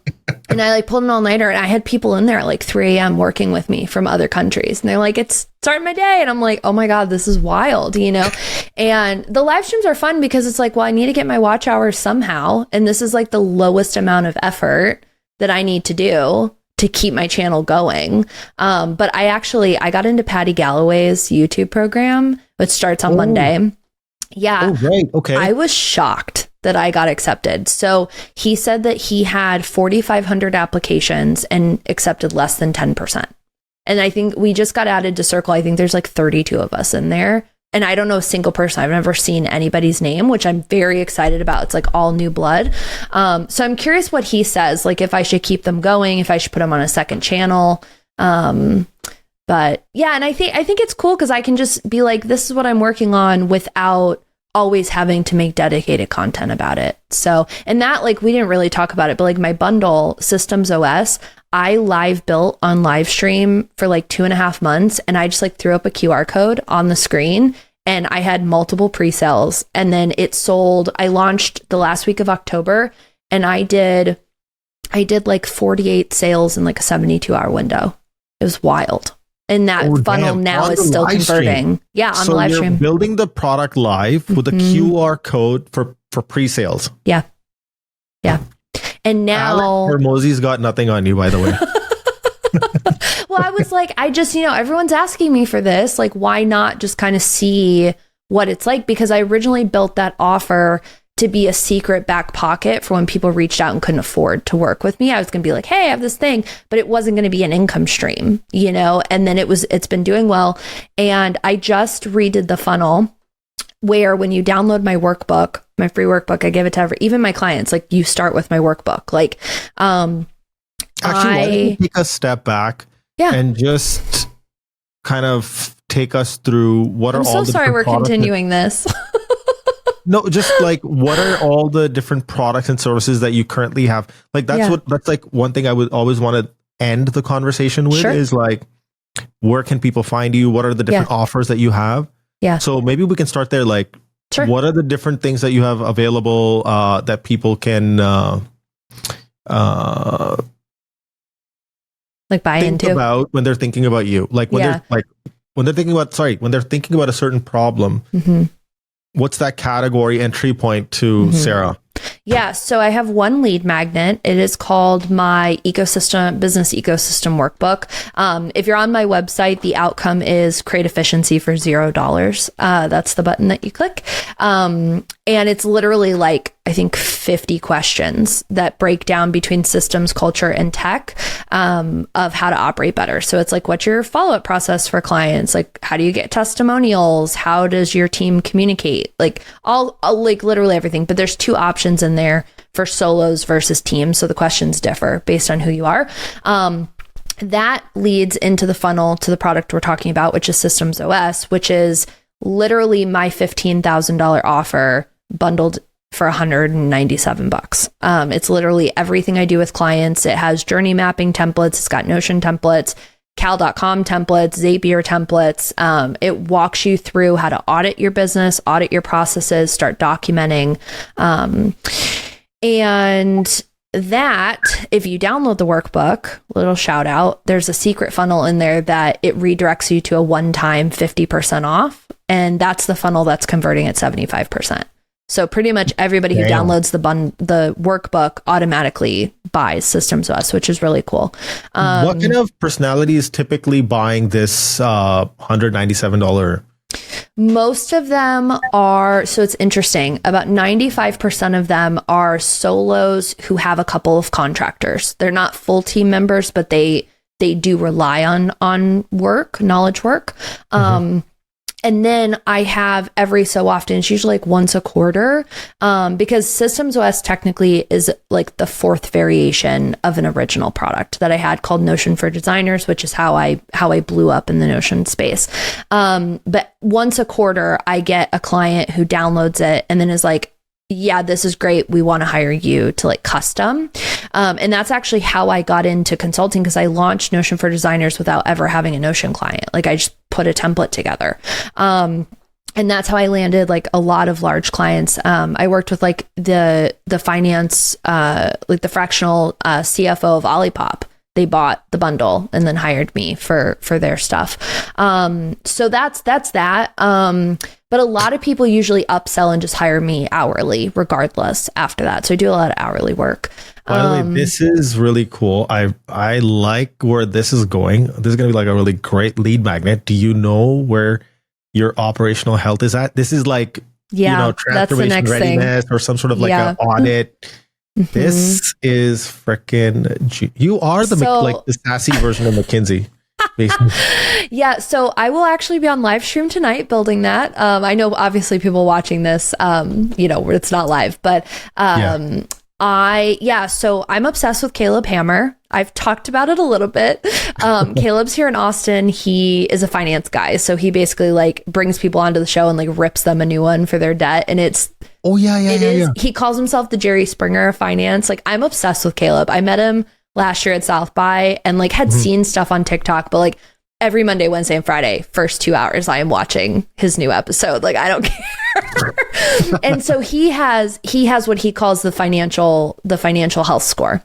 I like pulled an all-nighter and I had people in there at like 3 a.m. working with me from other countries. And they're like, it's starting my day. And I'm like, oh my God, this is wild, And the live streams are fun because it's like, well, I need to get my watch hours somehow. And this is like the lowest amount of effort that I need to do to keep my channel going. But I got into Patty Galloway's YouTube program, which starts on Monday. Yeah. Oh, right. Okay. I was shocked that I got accepted. So he said that he had 4,500 applications and accepted less than 10%. And I think we just got added to Circle. I think there's like 32 of us in there. And I don't know a single person. I've never seen anybody's name, which I'm very excited about. It's like all new blood. So I'm curious what he says, like if I should keep them going, if I should put them on a second channel. But yeah, and I think it's cool because I can just be like, this is what I'm working on without always having to make dedicated content about it. So, and that like, we didn't really talk about it, but like my bundle Systems OS, I live built on live stream for like 2.5 months. And I just like threw up a QR code on the screen and I had multiple pre-sales and then it sold. I launched the last week of October and I did like 48 sales in like a 72-hour window. It was wild. And that funnel now is still converting. Yeah, on the live stream. You're building the product live with a QR code for pre-sales. Yeah. And now Hormozi's got nothing on you, by the way. Well, I was like, everyone's asking me for this. Like, why not just kind of see what it's like? Because I originally built that offer to be a secret back pocket for when people reached out and couldn't afford to work with me. I was going to be like, hey, I have this thing, but it wasn't going to be an income stream, and then it's been doing well. And I just redid the funnel where when you download my workbook, my free workbook, I give it to even my clients, like you start with my workbook. Like, actually, why don't you take a step back and just kind of take us through what are all the I'm so sorry we're continuing this. No, just like what are all the different products and services that you currently have? Like that's like one thing I would always want to end the conversation with is like, where can people find you? What are the different offers that you have? Yeah. So maybe we can start there. Like, what are the different things that you have available that people can like buy into about when they're thinking about you? Like when they're thinking about a certain problem. what's that category entry point to Sara? Yeah, so I have one lead magnet. It is called my business ecosystem workbook. If you're on my website, the outcome is create efficiency for $0. That's the button that you click. And it's literally like, I think 50 questions that break down between systems, culture, and tech, of how to operate better. So it's like, what's your follow-up process for clients? Like, how do you get testimonials? How does your team communicate? Like all like literally everything. But there's two options in there for solos versus teams. So the questions differ based on who you are. That leads into the funnel to the product we're talking about, which is Systems OS, which is literally my $15,000 offer bundled for $197. It's literally everything I do with clients. It has journey mapping templates. It's got Notion templates, cal.com templates, Zapier templates. It walks you through how to audit your business, audit your processes, start documenting. And that, if you download the workbook, little shout out, there's a secret funnel in there that it redirects you to a one-time 50% off. And that's the funnel that's converting at 75%. So pretty much everybody who downloads the workbook automatically buys Systems OS, which is really cool. What kind of personality is typically buying this $197? Most of them are, so it's interesting, about 95% of them are solos who have a couple of contractors. They're not full team members, but they do rely on work, knowledge work. And then I have every so often, it's usually like once a quarter, because Systems OS technically is like the fourth variation of an original product that I had called Notion for Designers, which is how I blew up in the Notion space. But once a quarter, I get a client who downloads it and then is like, yeah, this is great. We want to hire you to like custom. And that's actually how I got into consulting, because I launched Notion for Designers without ever having a Notion client. Like I just put a template together. And that's how I landed like a lot of large clients. I worked with like the finance, like the fractional CFO of Olipop. They bought the bundle and then hired me for their stuff. So that's that. But a lot of people usually upsell and just hire me hourly regardless after that. So I do a lot of hourly work. By the way, this is really cool. I like where this is going. This is going to be like a really great lead magnet. Do you know where your operational health is at? This is like, transformation readiness or some sort of like an audit. This is freaking, you are the sassy version of McKinsey. Basically. Yeah, so I will actually be on live stream tonight building that. I know obviously people watching this, it's not live, but so I'm obsessed with Caleb Hammer. I've talked about it a little bit. Caleb's here in Austin. He is a finance guy. So he basically like brings people onto the show and like rips them a new one for their debt. And it's, he calls himself the Jerry Springer of finance. Like I'm obsessed with Caleb. I met him last year at South by and like had seen stuff on TikTok, but like every Monday, Wednesday, and Friday, first 2 hours, I am watching his new episode. Like I don't care. And so he has what he calls the financial health score,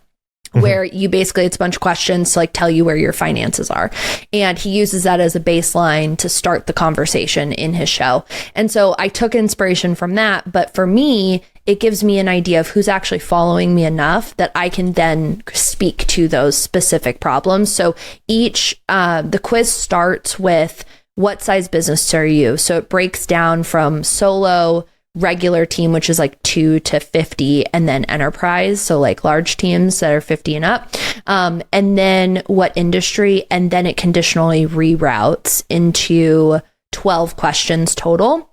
where you basically, it's a bunch of questions to like tell you where your finances are. And he uses that as a baseline to start the conversation in his show. And so I took inspiration from that. But for me, it gives me an idea of who's actually following me enough that I can then speak to those specific problems. So the quiz starts with what size business are you? So it breaks down from solo, regular team, which is like 2 to 50, and then enterprise. So like large teams that are 50 and up. And then what industry, and then it conditionally reroutes into 12 questions total,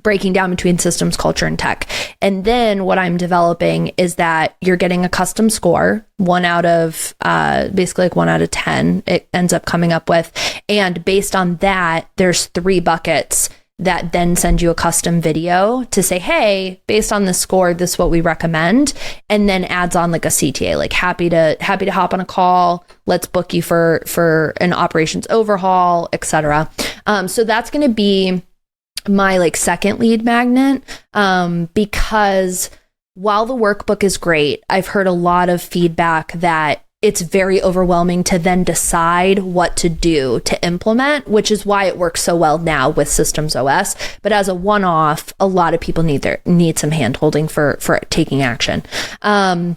breaking down between systems, culture, and tech. And then what I'm developing is that you're getting a custom score, 1 out of 10, it ends up coming up with. And based on that, there's 3 buckets that then send you a custom video to say, hey, based on this score, this is what we recommend. And then adds on like a CTA, like happy to hop on a call. Let's book you for an operations overhaul, etc. So that's going to be my like second lead magnet, because while the workbook is great, I've heard a lot of feedback that it's very overwhelming to then decide what to do to implement, which is why it works so well now with Systems OS. But as a one-off, a lot of people need some hand-holding for taking action. And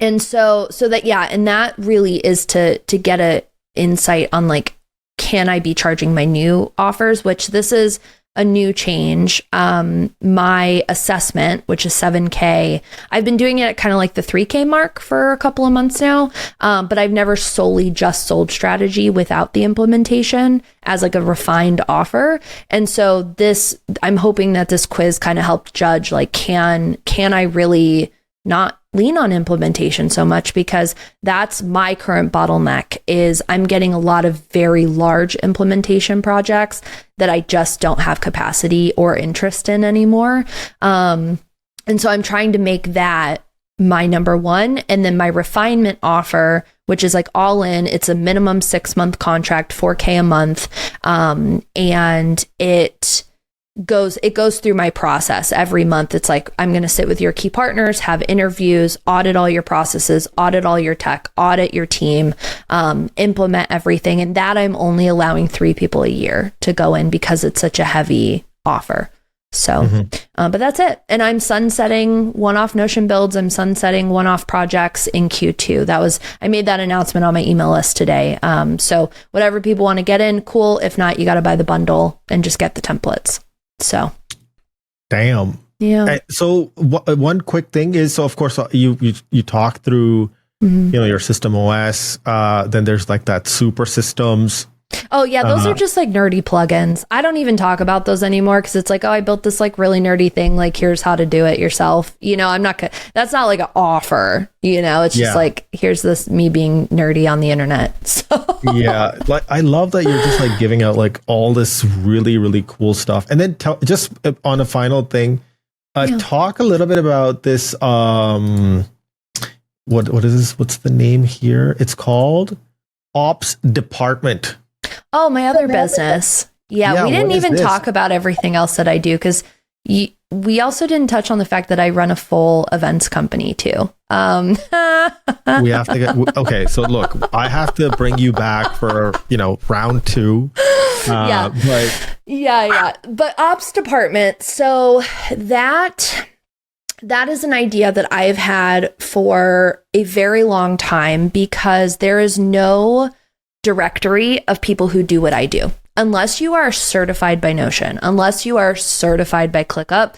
that really is to get a insight on like, can I be charging my new offers, which this is a new change. My assessment, which is $7K, I've been doing it at kind of like the $3K mark for a couple of months now. But I've never solely just sold strategy without the implementation as like a refined offer. And so I'm hoping that this quiz kind of helped judge, like, can I really not lean on implementation so much, because that's my current bottleneck. Is I'm getting a lot of very large implementation projects that I just don't have capacity or interest in anymore. And so I'm trying to make that my number one. And then my refinement offer, which is like all in, it's a minimum 6-month contract, $4K a month. And it goes through my process every month. It's like, I'm going to sit with your key partners, have interviews, audit all your processes, audit all your tech, audit your team, implement everything. And that I'm only allowing 3 people a year to go in because it's such a heavy offer. So, but that's it. And I'm sunsetting one-off Notion builds. I'm sunsetting one-off projects in Q2. I made that announcement on my email list today. So whatever people want to get in, cool. If not, you got to buy the bundle and just get the templates. So, damn. Yeah. So one quick thing is, so of course you talk through, your system OS. Then there's like that super systems. Oh yeah, those are just like nerdy plugins. I don't even talk about those anymore because it's like, oh, I built this like really nerdy thing. Like, here's how to do it yourself. I'm not gonna. That's not like an offer. It's just like, here's this me being nerdy on the internet. So yeah, like I love that you're just like giving out like all this really really cool stuff. And then just on a final thing, talk a little bit about this. What is this? What's the name here? It's called Ops Department. Oh, my other business. Yeah, we didn't even talk about everything else that I do, because we also didn't touch on the fact that I run a full events company too. We have to okay. So look, I have to bring you back for, round 2. But ops department. So that is an idea that I've had for a very long time, because there is no directory of people who do what I do. Unless you are certified by Notion, unless you are certified by ClickUp,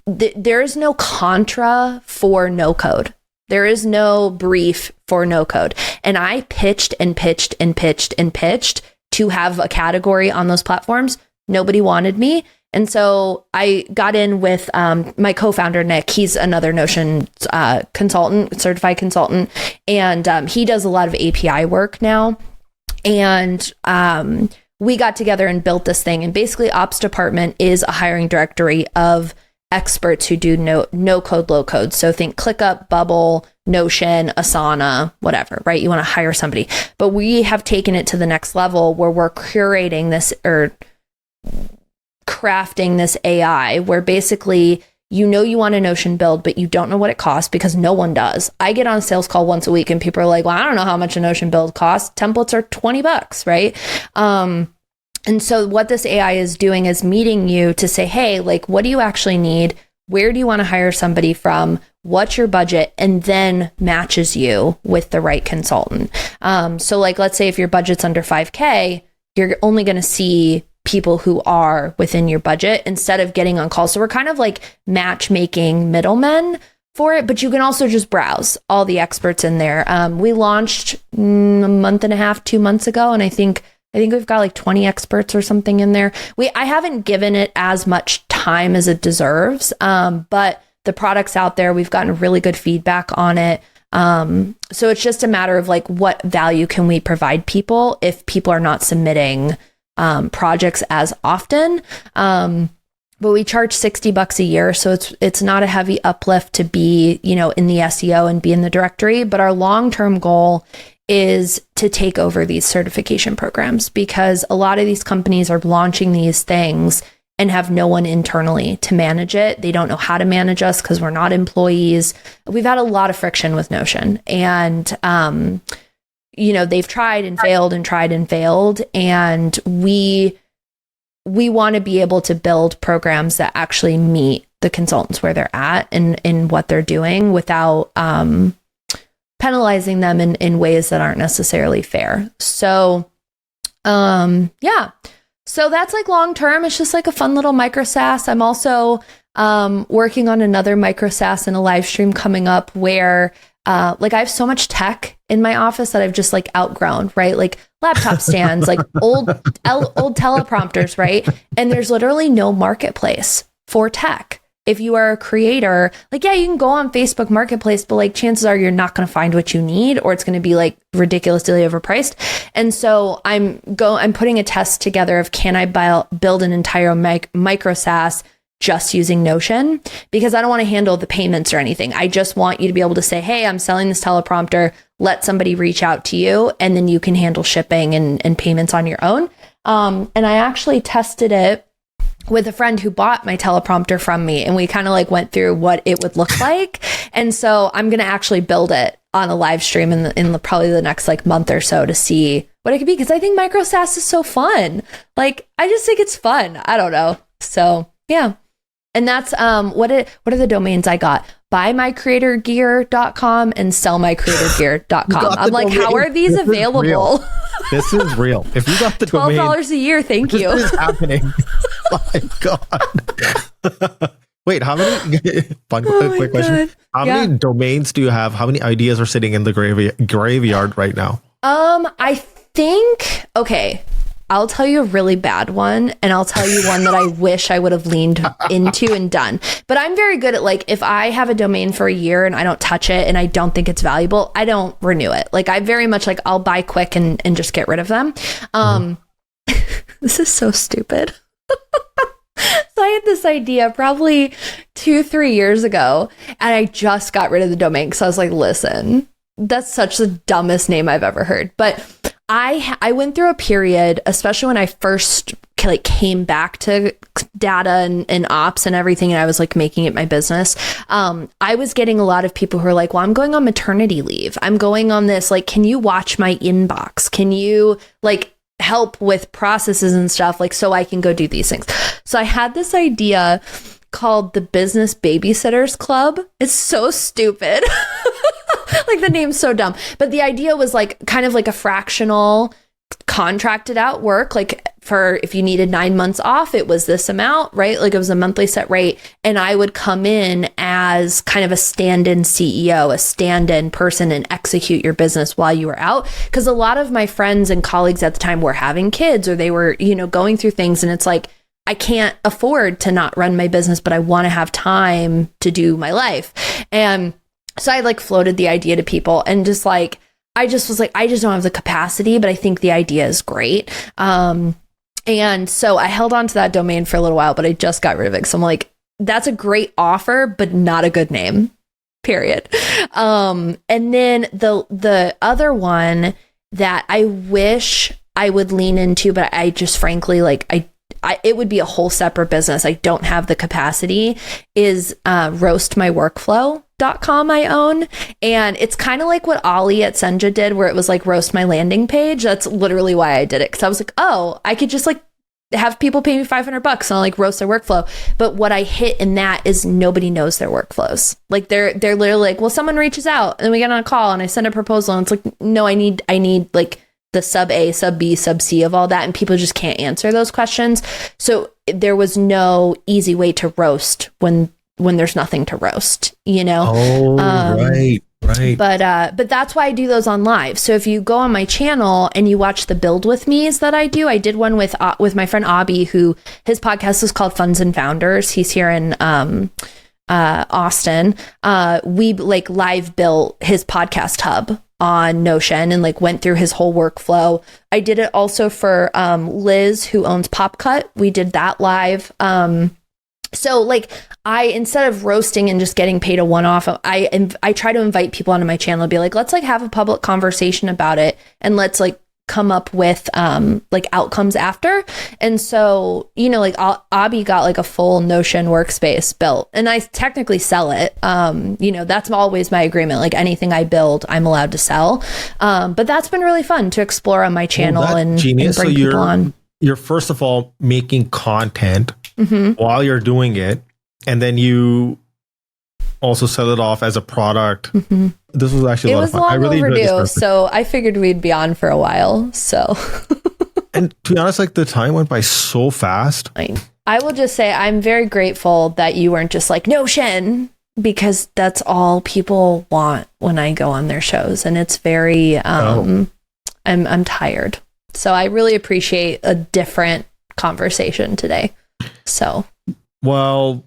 there is no contra for no code. There is no brief for no code. And I pitched and pitched and pitched and pitched to have a category on those platforms. Nobody wanted me. And so I got in with my co-founder, Nick. He's another Notion consultant, certified consultant. And he does a lot of API work now. And we got together and built this thing. And basically, Ops Department is a hiring directory of experts who do no code, low code. So think ClickUp, Bubble, Notion, Asana, whatever, right? You want to hire somebody. But we have taken it to the next level where we're curating this, or crafting this AI, where basically you want a Notion build, but you don't know what it costs, because no one does. I get on a sales call once a week and people are like, well, I don't know how much a Notion build costs. Templates are $20, right? And so what this AI is doing is meeting you to say, hey, like, what do you actually need? Where do you want to hire somebody from? What's your budget? And then matches you with the right consultant. So like, let's say if your budget's under 5K, you're only going to see people who are within your budget instead of getting on calls. So we're kind of like matchmaking middlemen for it, but you can also just browse all the experts in there. We launched a month and a half, 2 months ago, and I think we've got like 20 experts or something in there. I haven't given it as much time as it deserves, but the product's out there. We've gotten really good feedback on it. So it's just a matter of like, what value can we provide people if people are not submitting projects as often. But we charge $60 a year. So it's not a heavy uplift to be, in the SEO and be in the directory. But our long-term goal is to take over these certification programs, because a lot of these companies are launching these things and have no one internally to manage it. They don't know how to manage us because we're not employees. We've had a lot of friction with Notion, and they've tried and failed and tried and failed. And we want to be able to build programs that actually meet the consultants where they're at and in what they're doing without penalizing them in ways that aren't necessarily fair. So, yeah. So that's like long term. It's just like a fun little micro SaaS. I'm also working on another micro SaaS in a live stream coming up where I have so much tech in my office that I've just like outgrown, right? Like laptop stands, like old teleprompters, right? And there's literally no marketplace for tech. If you are a creator, like, yeah, you can go on Facebook Marketplace, but like chances are you're not going to find what you need, or it's going to be like ridiculously overpriced. And so I'm putting a test together of can I build an entire micro SaaS just using Notion, because I don't want to handle the payments or anything. I just want you to be able to say, hey, I'm selling this teleprompter. Let somebody reach out to you, and then you can handle shipping and payments on your own. And I actually tested it with a friend who bought my teleprompter from me, and we kind of like went through what it would look like. And so I'm going to actually build it on a live stream in probably the next like month or so to see what it could be. Cause I think micro SaaS is so fun. Like, I just think it's fun. I don't know. So yeah. And that's, what are the domains I got? buymycreatorgear.com and sellmycreatorgear.com. I'm like, how are these available? This is real. If you got the domain, $12 a year. Thank you. This is happening. Oh my God. Wait, how many, quick question. How many domains do you have? How many ideas are sitting in the graveyard right now? I think, okay, I'll tell you a really bad one, and I'll tell you one that I wish I would have leaned into and done. But I'm very good at like, if I have a domain for a year and I don't touch it and I don't think it's valuable, I don't renew it. Like, I very much like, I'll buy quick and just get rid of them. This is so stupid. So I had this idea probably 2-3 years ago, and I just got rid of the domain because I was like, listen, that's such the dumbest name I've ever heard. But I went through a period, especially when I first like came back to data and ops and everything, and I was like making it my business. I was getting a lot of people who are like, well, I'm going on maternity leave. I'm going on this, like, can you watch my inbox? Can you like help with processes and stuff, like, so I can go do these things. So I had this idea called the Business Babysitters Club. It's so stupid. Like, the name's so dumb. But the idea was like kind of like a fractional contracted out work. Like, for if you needed 9 months off, it was this amount, right? Like, it was a monthly set rate. And I would come in as kind of a stand-in CEO, a stand-in person, and execute your business while you were out. Because a lot of my friends and colleagues at the time were having kids, or they were, going through things. And it's like, I can't afford to not run my business, but I want to have time to do my life. And so I like floated the idea to people, and just like, I just was like, I just don't have the capacity, but I think the idea is great. And so I held on to that domain for a little while, but I just got rid of it. So I'm like, that's a great offer, but not a good name, period. And then the other one that I wish I would lean into, but I just frankly, like, it would be a whole separate business. I don't have the capacity, is roastmyworkflow.com I own. And it's kind of like what Ollie at Senja did, where it was like roast my landing page. That's literally why I did it. Cause I was like, oh, I could just like have people pay me $500 and I'll like roast their workflow. But what I hit in that is nobody knows their workflows. Like, they're literally like, well, someone reaches out and then we get on a call and I send a proposal, and it's like, no, I need like the sub A, sub B, sub C of all that. And people just can't answer those questions. So there was no easy way to roast when there's nothing to roast, Oh, right. But that's why I do those on live. So if you go on my channel and you watch the build with me's that I do, I did one with my friend Abhi, who his podcast is called Funds and Founders. He's here in Austin. We like live built his podcast hub on Notion and like went through his whole workflow. I did it also for Liz, who owns PopCut. We did that live. So like, instead of roasting and just getting paid a one-off, I try to invite people onto my channel and be like, let's like have a public conversation about it. And let's like come up with like outcomes after. And so, you know, like Abby got like a full Notion workspace built, and I technically sell it. You know, that's always my agreement. Like anything I build, I'm allowed to sell. But that's been really fun to explore on my channel and bring people on. You're first of all making content while you're doing it, and then you also sell it off as a product. This was actually a lot of fun. It was long overdue, so I figured we'd be on for a while. So, and to be honest, like the time went by so fast. I will just say I'm very grateful that you weren't just like Notion, because that's all people want when I go on their shows, and it's very I'm tired. So I really appreciate a different conversation today. So, well,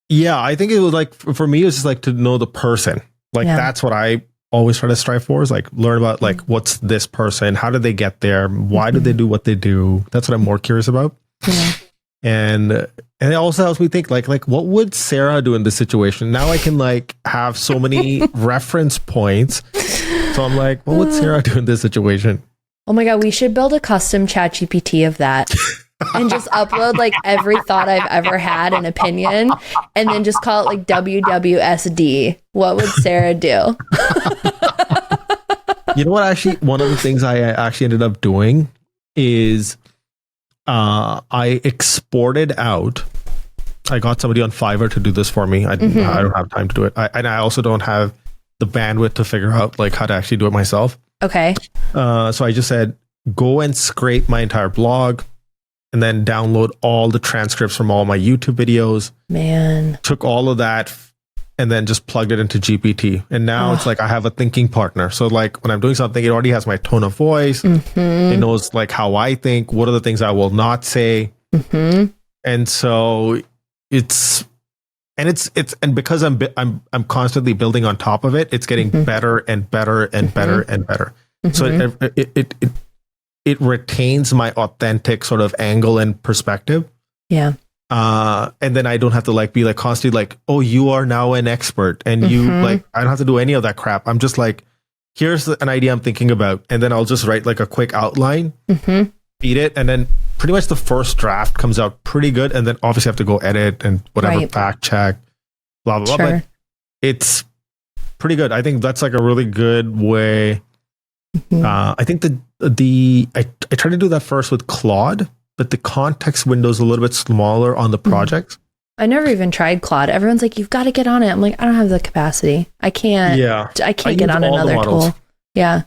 yeah, I think it was like, for me, it was just like to know the person. Like, that's what I always try to strive for, is like learn about like, what's this person? How did they get there? Why did they do what they do? That's what I'm more curious about. And it also helps me think like what would Sara do in this situation? Now I can like have so many reference points. So I'm like, what would Sara do in this situation? Oh my God, we should build a custom ChatGPT of that. And just upload like every thought I've ever had, an opinion, and then just call it like WWSD. What would Sara do? You know what? Actually, one of the things I actually ended up doing is I exported out. I got somebody on Fiverr to do this for me. I don't have time to do it. And I also don't have the bandwidth to figure out like how to actually do it myself. Okay. So I just said, go and scrape my entire blog, and then download all the transcripts from all my YouTube videos. Man. Took all of that and then just plugged it into GPT. And now it's like I have a thinking partner. So like when I'm doing something, it already has my tone of voice. It knows like how I think, what are the things I will not say. And so it's because I'm constantly building on top of it, it's getting better and better and better and better. So it retains my authentic sort of angle and perspective. Yeah. And then I don't have to like be like constantly like, oh, you are now an expert, and you like, I don't have to do any of that crap. I'm just like, here's an idea I'm thinking about, and then I'll just write like a quick outline, feed it, and then pretty much the first draft comes out pretty good, and then obviously I have to go edit and whatever, fact check, blah blah blah. But it's pretty good. I think that's like a really good way. I think I tried to do that first with Claude, but the context window is a little bit smaller on the projects. I never even tried Claude. Everyone's like, you've got to get on it. I'm like, I don't have the capacity. I can't. Yeah, I can't get on another tool. Yeah.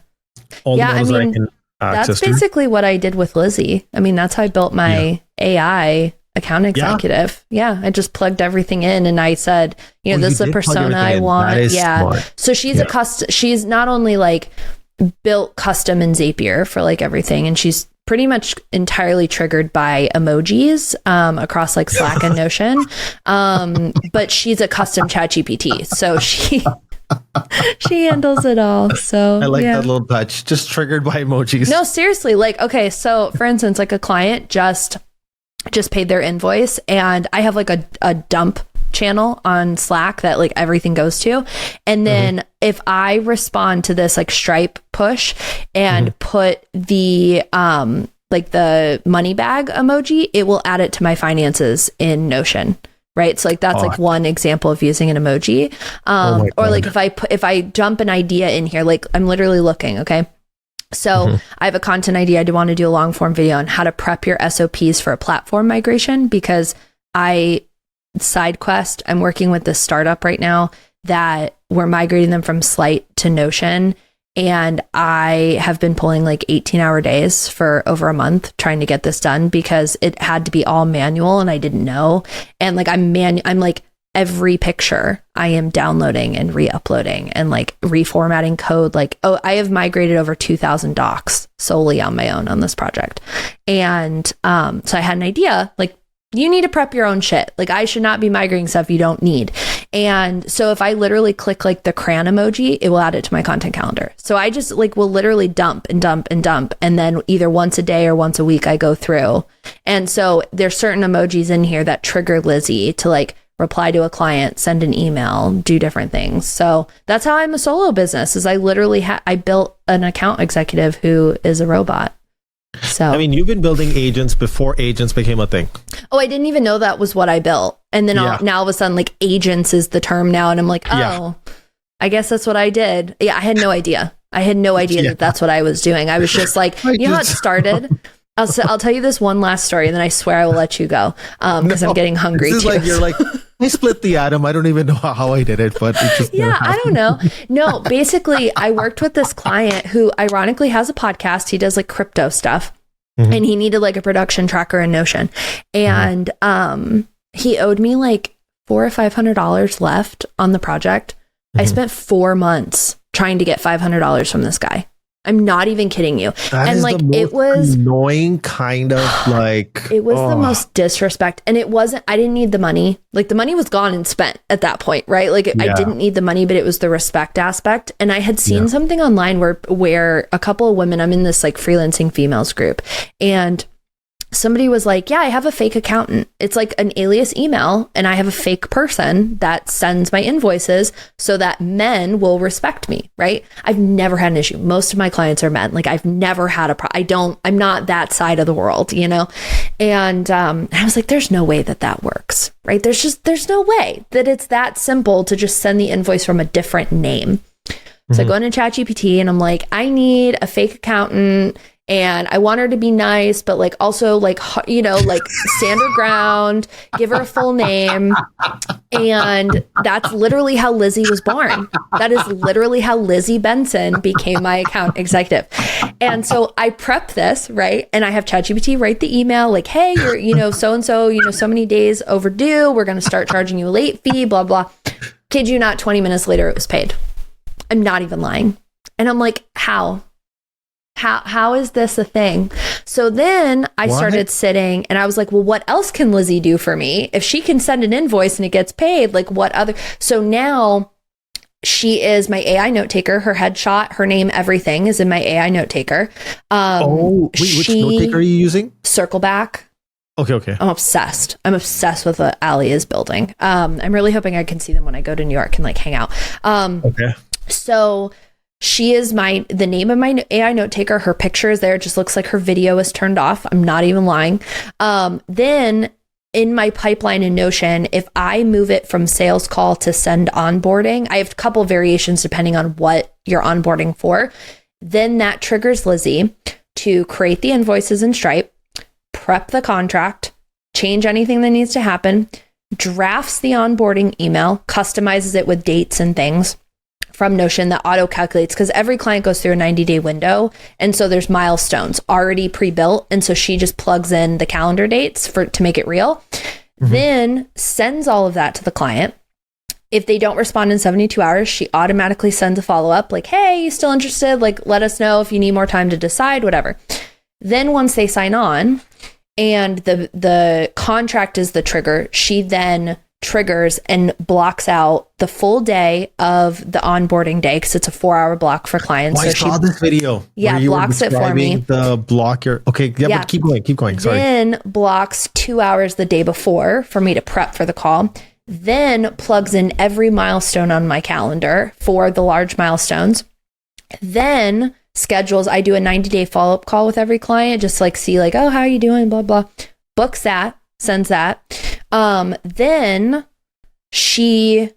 I mean, that's basically what I did with Lizzie. I mean, that's how I built my AI account executive. Yeah. I just plugged everything in, and I said, you know, this is the persona I want. Smart. So she's she's not only like built custom in Zapier for like everything, and she's pretty much entirely triggered by emojis across like Slack and Notion, but she's a custom ChatGPT, so she handles it all. So I like that little touch, just triggered by emojis. No, seriously, like, okay, so for instance, like a client just paid their invoice, and I have like a dump channel on Slack that like everything goes to, and then if I respond to this like Stripe push and put the like the money bag emoji, it will add it to my finances in Notion, right? So like that's like one example of using an emoji. Or like if I dump an idea in here, like I'm literally looking, okay, so I have a content idea. I want to do a long form video on how to prep your SOPs for a platform migration, because side quest, I'm working with this startup right now that we're migrating them from Slite to Notion, and I have been pulling like 18-hour days for over a month trying to get this done, because it had to be all manual and I didn't know. And like I'm like every picture I am downloading and re-uploading and like reformatting code. Like, I have migrated over 2,000 docs solely on my own on this project. And so I had an idea, like, you need to prep your own shit. Like, I should not be migrating stuff you don't need. And so if I literally click like the crayon emoji, it will add it to my content calendar. So I just like will literally dump and dump and dump. And then either once a day or once a week, I go through. And so there's certain emojis in here that trigger Lizzie to like reply to a client, send an email, do different things. So that's how I'm a solo business, is I literally I built an account executive who is a robot. So I mean, you've been building agents before agents became a thing. Oh, I didn't even know that was what I built. And then now all of a sudden, like, agents is the term now. And I'm like, I guess that's what I did. Yeah, I had no idea. That that's what I was doing. I was just like, you know how it started? I'll tell you this one last story, and then I swear I will let you go, because I'm getting hungry too. Like, you're like, I split the atom. I don't even know how I did it, but it just I don't know. No, basically, I worked with this client who ironically has a podcast. He does like crypto stuff, and he needed like a production tracker in Notion, and he owed me like $400 or $500 left on the project. I spent 4 months trying to get $500 from this guy. I'm not even kidding you. And like, it was annoying, kind of like, it was the most disrespect. And it wasn't, I didn't need the money. Like, the money was gone and spent at that point, right? Like, I didn't need the money, but it was the respect aspect. And I had seen something online where a couple of women, I'm in this like freelancing females group, and somebody was like, I have a fake accountant. It's like an alias email, and I have a fake person that sends my invoices so that men will respect me, right? I've never had an issue. Most of my clients are men. Like, I've never had I'm not that side of the world, you know? And I was like, there's no way that works, right? There's no way that it's that simple to just send the invoice from a different name. So I go into ChatGPT and I'm like, I need a fake accountant, and I want her to be nice, but like also like, you know, like stand her ground, give her a full name. And that's literally how Lizzie was born. That is literally how Lizzie Benson became my account executive. And so I prep this, right? And I have ChatGPT write the email like, hey, you're, you know, so-and-so, you know, so many days overdue. We're going to start charging you a late fee, blah, blah. Kid you not, 20 minutes later, it was paid. I'm not even lying. And I'm like, how is this a thing? So then I started sitting and I was like, well, what else can Lizzie do for me? If she can send an invoice and it gets paid, like what other? So now she is my AI note taker. Her headshot, her name, everything is in my AI note taker. Which note taker are you using? Circleback. Okay. I'm obsessed with what Ali is building. I'm really hoping I can see them when I go to New York and like hang out. Okay. So she is the name of my AI note taker. Her picture is there. It just looks like her video is turned off. I'm not even lying. Then in my pipeline in Notion, if I move it from sales call to send onboarding, I have a couple variations depending on what you're onboarding for. Then that triggers Lizzie to create the invoices in Stripe, prep the contract, change anything that needs to happen, drafts the onboarding email, customizes it with dates and things from Notion that auto calculates, because every client goes through a 90-day window. And so there's milestones already pre-built. And so she just plugs in the calendar dates to make it real, then sends all of that to the client. If they don't respond in 72 hours, she automatically sends a follow-up like, hey, you still interested? Like, let us know if you need more time to decide, whatever. Then once they sign on and the contract is the trigger, she then triggers and blocks out the full day of the onboarding day, because it's a 4-hour block for clients. I saw this video. Yeah, blocks it for me. The block your but keep going. Sorry. Then blocks 2 hours the day before for me to prep for the call. Then plugs in every milestone on my calendar for the large milestones. Then schedules. I do a 90-day follow-up call with every client, just like see like, oh, how are you doing? Blah blah. Books that. Sends that. Then she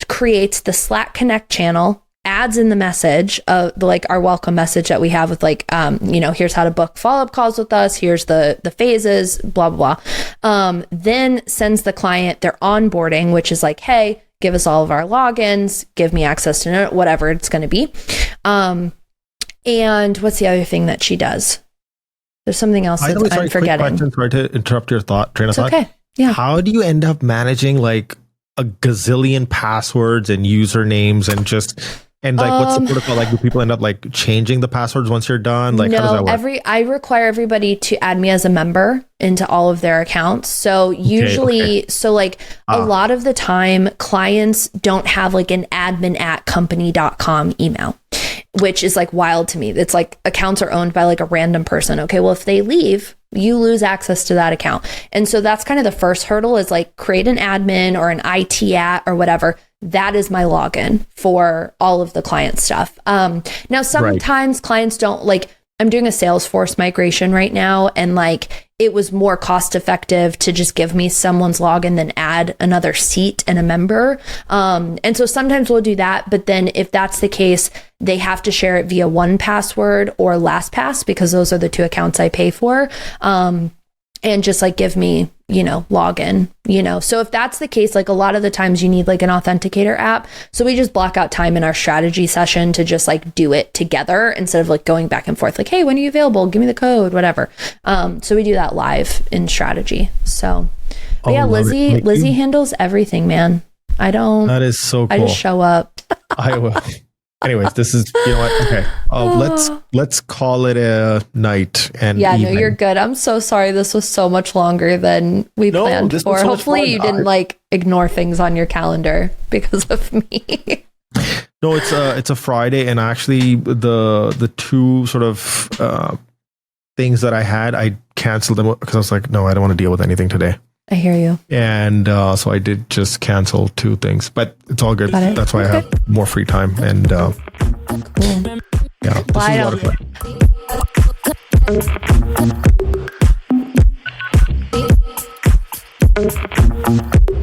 creates the Slack Connect channel, adds in the message of like our welcome message that we have with like, here's how to book follow-up calls with us. Here's the phases, blah, blah, blah. Then sends the client their onboarding, which is like, hey, give us all of our logins, give me access to whatever it's going to be. And what's the other thing that she does? There's something else that I'm forgetting. Sorry to interrupt your train of thought. Okay. Yeah. How do you end up managing like a gazillion passwords and usernames and like what's the protocol? Like, do people end up like changing the passwords once you're done? Like, how does that work? I require everybody to add me as a member into all of their accounts. So usually, a lot of the time clients don't have like an admin@company.com email. which is like wild to me. It's like accounts are owned by like a random person. Okay, well, if they leave, you lose access to that account. And so that's kind of the first hurdle, is like create an admin or an IT at or whatever. That is my login for all of the client stuff. Now, sometimes clients don't like, I'm doing a Salesforce migration right now, and like it was more cost effective to just give me someone's login than add another seat and a member. And so sometimes we'll do that. But then if that's the case, they have to share it via 1Password or LastPass, because those are the two accounts I pay for. And just like give me, login, So if that's the case, like a lot of the times you need like an authenticator app. So we just block out time in our strategy session to just like do it together instead of like going back and forth, like, hey, when are you available? Give me the code, whatever. So we do that live in strategy. So but yeah, Lizzie handles everything, man. That is so cool. I just show up. I will. Anyways, this is, what? Okay. Let's call it a night and yeah, evening. No, you're good. I'm so sorry. This was so much longer than we planned for. So hopefully you didn't like ignore things on your calendar because of me. No, it's a Friday, and actually the two sort of things that I had, I canceled them because I was like, no, I don't want to deal with anything today. I hear you. And so I did just cancel two things, but it's all good. That's why I have more free time. And cool. Yeah, this well, is a lot of fun.